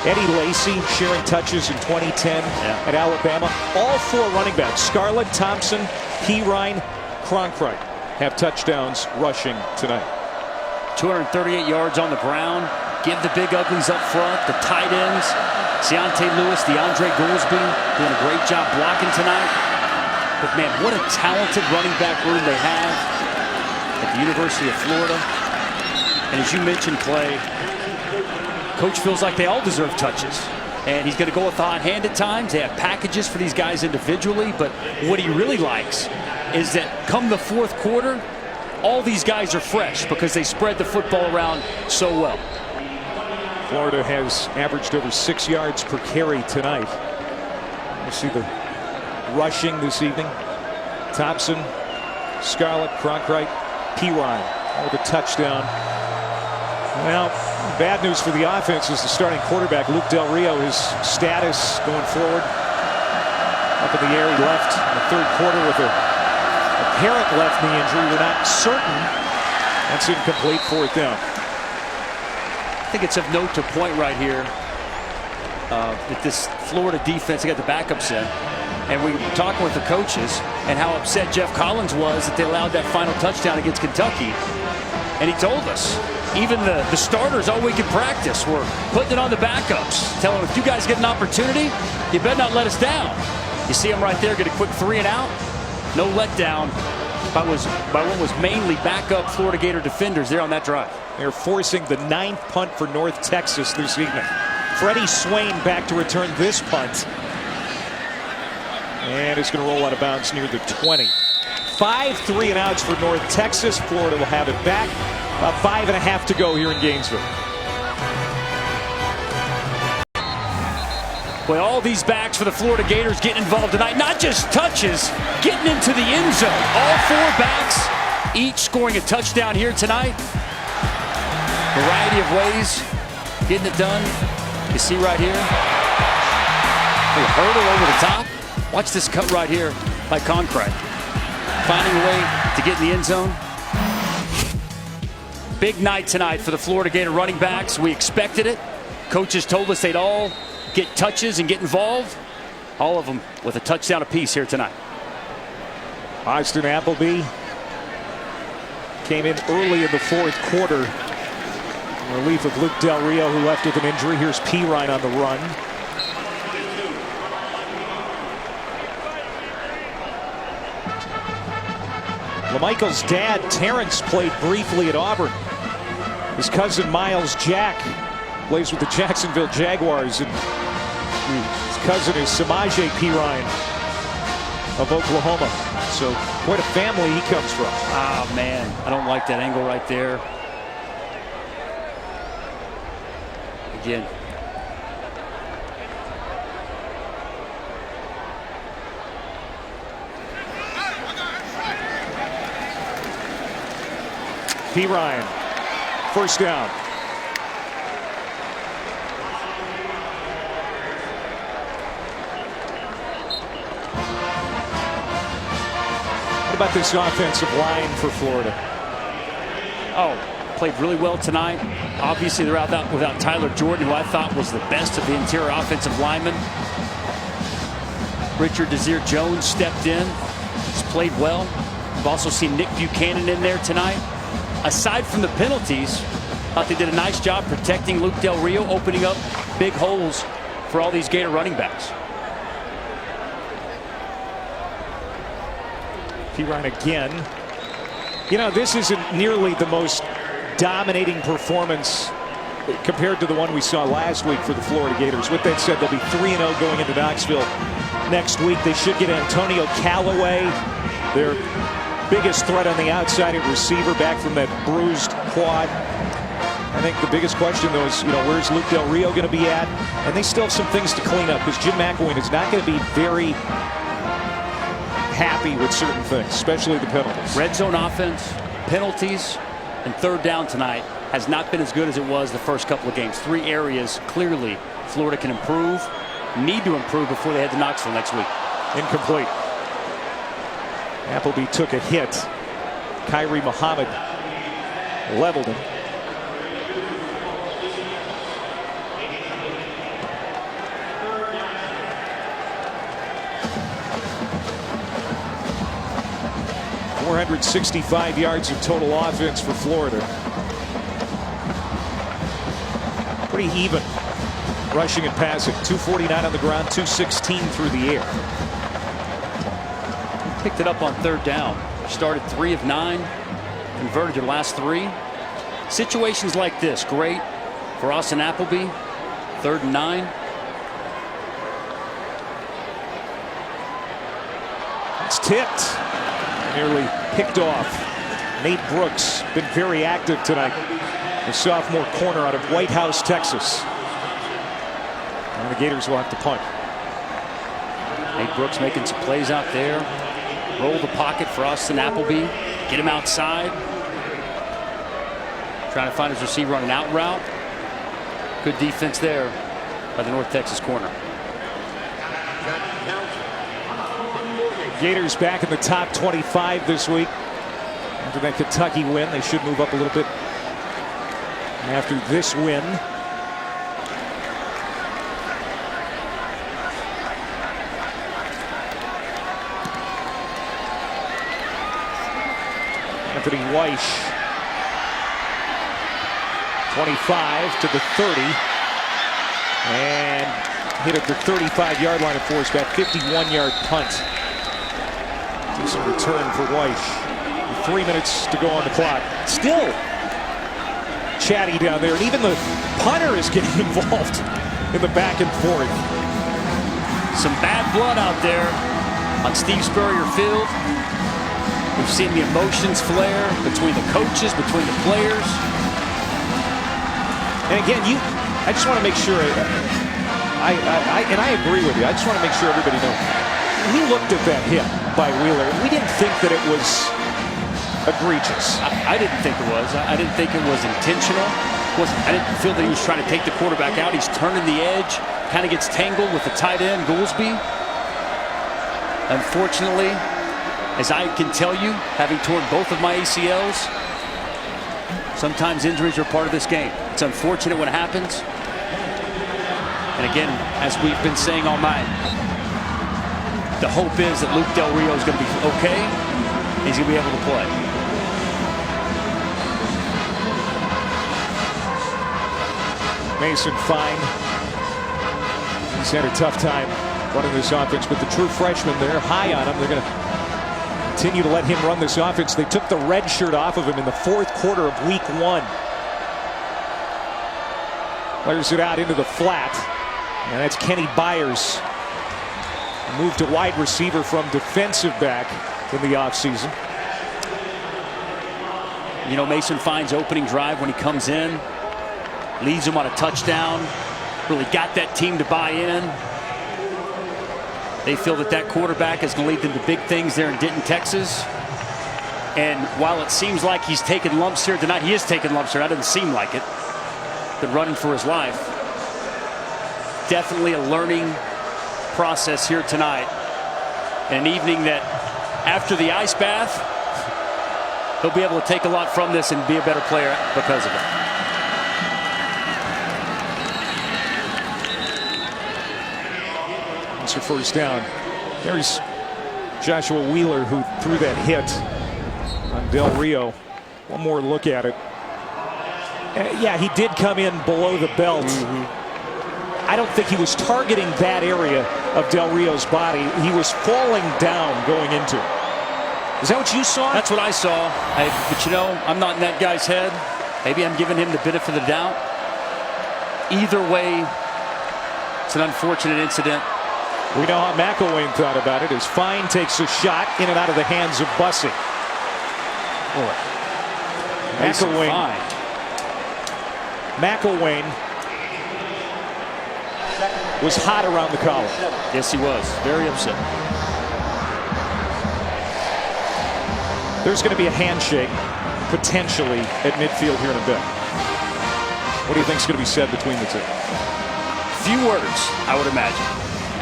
Eddie Lacy sharing touches in 2010 at Alabama. All 4 running backs, Scarlett, Thompson, Perine, Cronkrite, have touchdowns rushing tonight. 238 yards on the ground. Give the big uglies up front, the tight ends. Deontay Lewis, DeAndre Goolsby doing a great job blocking tonight. But man, what a talented running back room they have at the University of Florida. And as you mentioned, Clay, Coach feels like they all deserve touches. And he's going to go with the hot hand at times. They have packages for these guys individually. But what he really likes is that come the fourth quarter, all these guys are fresh because they spread the football around so well. Florida has averaged over 6 yards per carry tonight. You see the rushing this evening. Thompson, Scarlett, Cronkrite, Perine with a touchdown. Well, bad news for the offense is the starting quarterback, Luke Del Rio, his status going forward. Up in the air, he left in the third quarter with a apparent left knee injury. We're not certain. That's incomplete, 4th down. I think it's of note to point right here that this Florida defense, they got the backups in, and we were talking with the coaches and how upset Jeff Collins was that they allowed that final touchdown against Kentucky. And he told us, even the starters all week in practice were putting it on the backups, telling them, if you guys get an opportunity, you better not let us down. You see him right there, get a quick 3 and out. No letdown by what was mainly backup Florida Gator defenders there on that drive. They're forcing the 9th punt for North Texas this evening. Freddie Swain back to return this punt. And it's going to roll out of bounds near the 20. 5 3 and outs for North Texas. Florida will have it back. About 5.5 to go here in Gainesville. Well, all these backs for the Florida Gators getting involved tonight. Not just touches, getting into the end zone. All 4 backs, each scoring a touchdown here tonight. Variety of ways, getting it done. You see right here, a hurdle over the top. Watch this cut right here by Cronkrite. Finding a way to get in the end zone. Big night tonight for the Florida Gator running backs. We expected it. Coaches told us they'd all get touches and get involved. All of them with a touchdown apiece here tonight. Austin Appleby came in early in the 4th quarter. In relief of Luke Del Rio, who left with an injury. Here's Perine on the run. LaMichael's dad, Terrence, played briefly at Auburn. His cousin, Miles Jack, plays with the Jacksonville Jaguars. And his cousin is Samaje Perine of Oklahoma. So quite a family he comes from. Ah, man, I don't like that angle right there. Again. Perine, 1st down. What about this offensive line for Florida? Oh, played really well tonight. Obviously, they're out without Tyler Jordan, who I thought was the best of the interior offensive linemen. Richard Desir Jones stepped in. He's played well. We've also seen Nick Buchanan in there tonight. Aside from the penalties, I thought they did a nice job protecting Luke Del Rio, opening up big holes for all these Gator running backs. Perine again. You know, this isn't nearly the most dominating performance compared to the one we saw last week for the Florida Gators. With that said, they'll be 3-0 going into Knoxville next week. They should get Antonio Callaway, their biggest threat on the outside at receiver, back from that bruised quad. I think the biggest question, though, is, where's Luke Del Rio going to be at? And they still have some things to clean up because Jim McElwain is not going to be very happy with certain things, especially the penalties. Red zone offense, penalties, and 3rd down tonight has not been as good as it was the first couple of games. 3 areas clearly Florida can improve, need to improve before they head to Knoxville next week. Incomplete. Appleby took a hit. Kyrie Muhammad leveled him. .465 yards of total offense for Florida. Pretty even rushing and passing. 249 on the ground, 216 through the air. Picked it up on third down. Started 3 of 9. Converted your last 3. Situations like this, great for Austin Appleby. 3rd and 9. It's tipped. Nearly picked off. Nate Brooks been very active tonight. The sophomore corner out of White House, Texas. And the Gators will have to punt. Nate Brooks making some plays out there. Roll the pocket for Austin Appleby. Get him outside. Trying to find his receiver on an out route. Good defense there by the North Texas corner. Gators back in the top 25 this week. After that Kentucky win, they should move up a little bit. And after this win, Anthony Weish, 25 to the 30, and hit at the 35-yard line of force back. 51-yard punt. Decent return for Weish. 3 minutes to go on the clock. Still chatty down there, and even the punter is getting involved in the back and forth. Some bad blood out there on Steve Spurrier Field. We've seen the emotions flare between the coaches, between the players. And again, I just want to make sure, and I agree with you. I just want to make sure everybody knows. We looked at that hit by Wheeler. We didn't think that it was egregious. I didn't think it was. I didn't think it was intentional. I didn't feel that he was trying to take the quarterback out. He's turning the edge, kind of gets tangled with the tight end, Goolsby. Unfortunately, as I can tell you, having torn both of my ACLs, sometimes injuries are part of this game. It's unfortunate when it happens. And again, as we've been saying all night, the hope is that Luke Del Rio is going to be okay. He's going to be able to play. Mason Fine. He's had a tough time running this offense, but the true freshman, they're high on him. They're going to continue to let him run this offense. They took the red shirt off of him in the 4th quarter of week 1. Fires it out into the flat, and that's Kenny Byers. Moved to wide receiver from defensive back in the offseason. You know, Mason Fine's opening drive when he comes in, leads them on a touchdown, really got that team to buy in. They feel that that quarterback is going to lead them to big things there in Denton, Texas. And while it seems like he's taking lumps here tonight, he is taking lumps here. That doesn't seem like it. Been running for his life. Definitely a learning process here tonight. An evening that after the ice bath, he'll be able to take a lot from this and be a better player because of it. It's your first down. There's Joshua Wheeler, who threw that hit on Del Rio. One more look at it. Yeah, he did come in below the belt. I don't think he was targeting that area of Del Rio's body. He was falling down going into it. Is that what you saw? That's what I saw. But you know, I'm not in that guy's head. Maybe I'm giving him the benefit of the doubt. Either way, it's an unfortunate incident. We know how McElwain thought about it as Fine takes a shot in and out of the hands of Bussey. McElwain was hot around the collar. Yes, he was. Very upset. There's going to be a handshake potentially at midfield here in a bit. What do you think is going to be said between the two? Few words, I would imagine.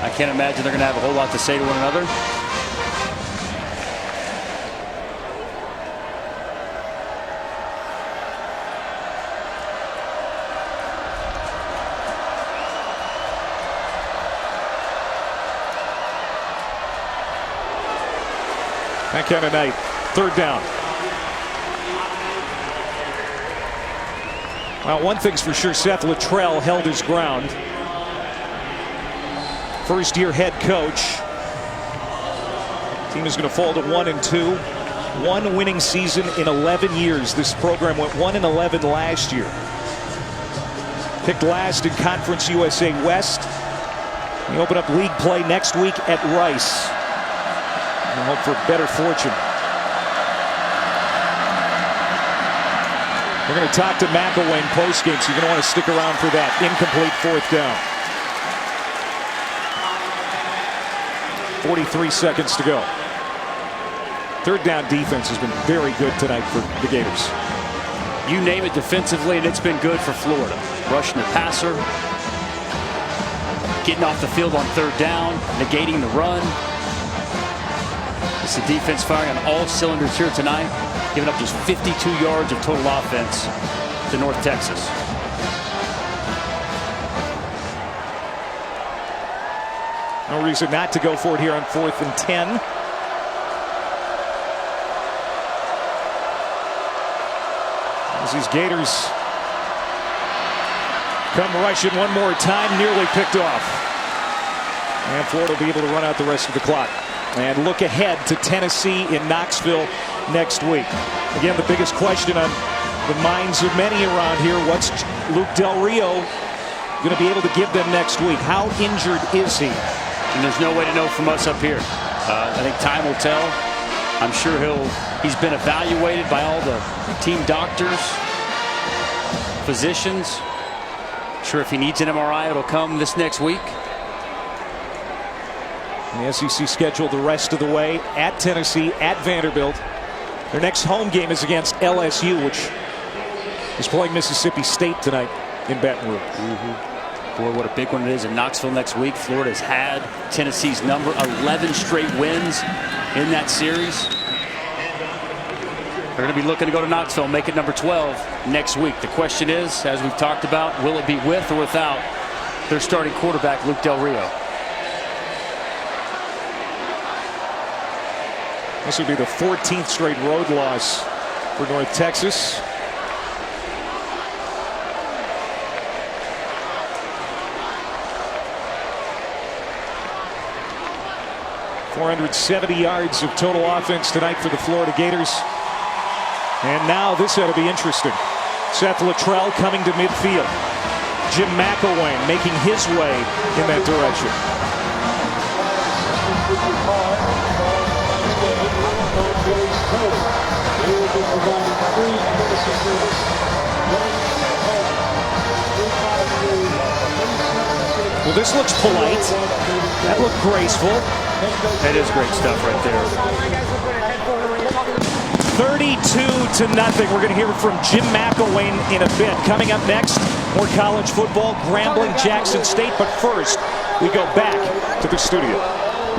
I can't imagine they're going to have a whole lot to say to one another. That kind of night. Third down. Well, one thing's for sure, Seth Littrell held his ground. First-year head coach. Team is going to fall to 1-2. One winning season in 11 years. This program went 1-11 last year. Picked last in Conference USA West. They open up league play next week at Rice. And hope for better fortune. We're going to talk to McElwain postgame, so you're going to want to stick around for that. Incomplete fourth down. 43 seconds to go. Third down defense has been very good tonight for the Gators. You name it defensively, and it's been good for Florida. Rushing the passer, getting off the field on third down, negating the run. It's the defense firing on all cylinders here tonight, giving up just 52 yards of total offense to North Texas. No reason not to go for it here on 4th and 10. As these Gators come rushing one more time, nearly picked off. And Florida will be able to run out the rest of the clock. And look ahead to Tennessee in Knoxville next week. Again, the biggest question on the minds of many around here, what's Luke Del Rio going to be able to give them next week? How injured is he? And there's no way to know from us up here. I think time will tell. I'm sure he's been evaluated by all the team doctors, physicians. Sure, if he needs an MRI, it'll come this next week. The SEC schedule the rest of the way at Tennessee, at Vanderbilt. Their next home game is against LSU, which is playing Mississippi State tonight in Baton Rouge. Boy, what a big one it is in Knoxville next week. Florida's had Tennessee's number, 11 straight wins in that series. They're going to be looking to go to Knoxville, make it number 12 next week. The question is, as we've talked about, will it be with or without their starting quarterback, Luke Del Rio? This would be the 14th straight road loss for North Texas. .470 yards of total offense tonight for the Florida Gators. And now this ought to be interesting. Seth Littrell coming to midfield. Jim McElwain making his way in that direction. Well, this looks polite. That looked graceful. That is great stuff right there. 32-0. We're going to hear from Jim McElwain in a bit. Coming up next, more college football, Grambling, Jackson State. But first, we go back to the studio.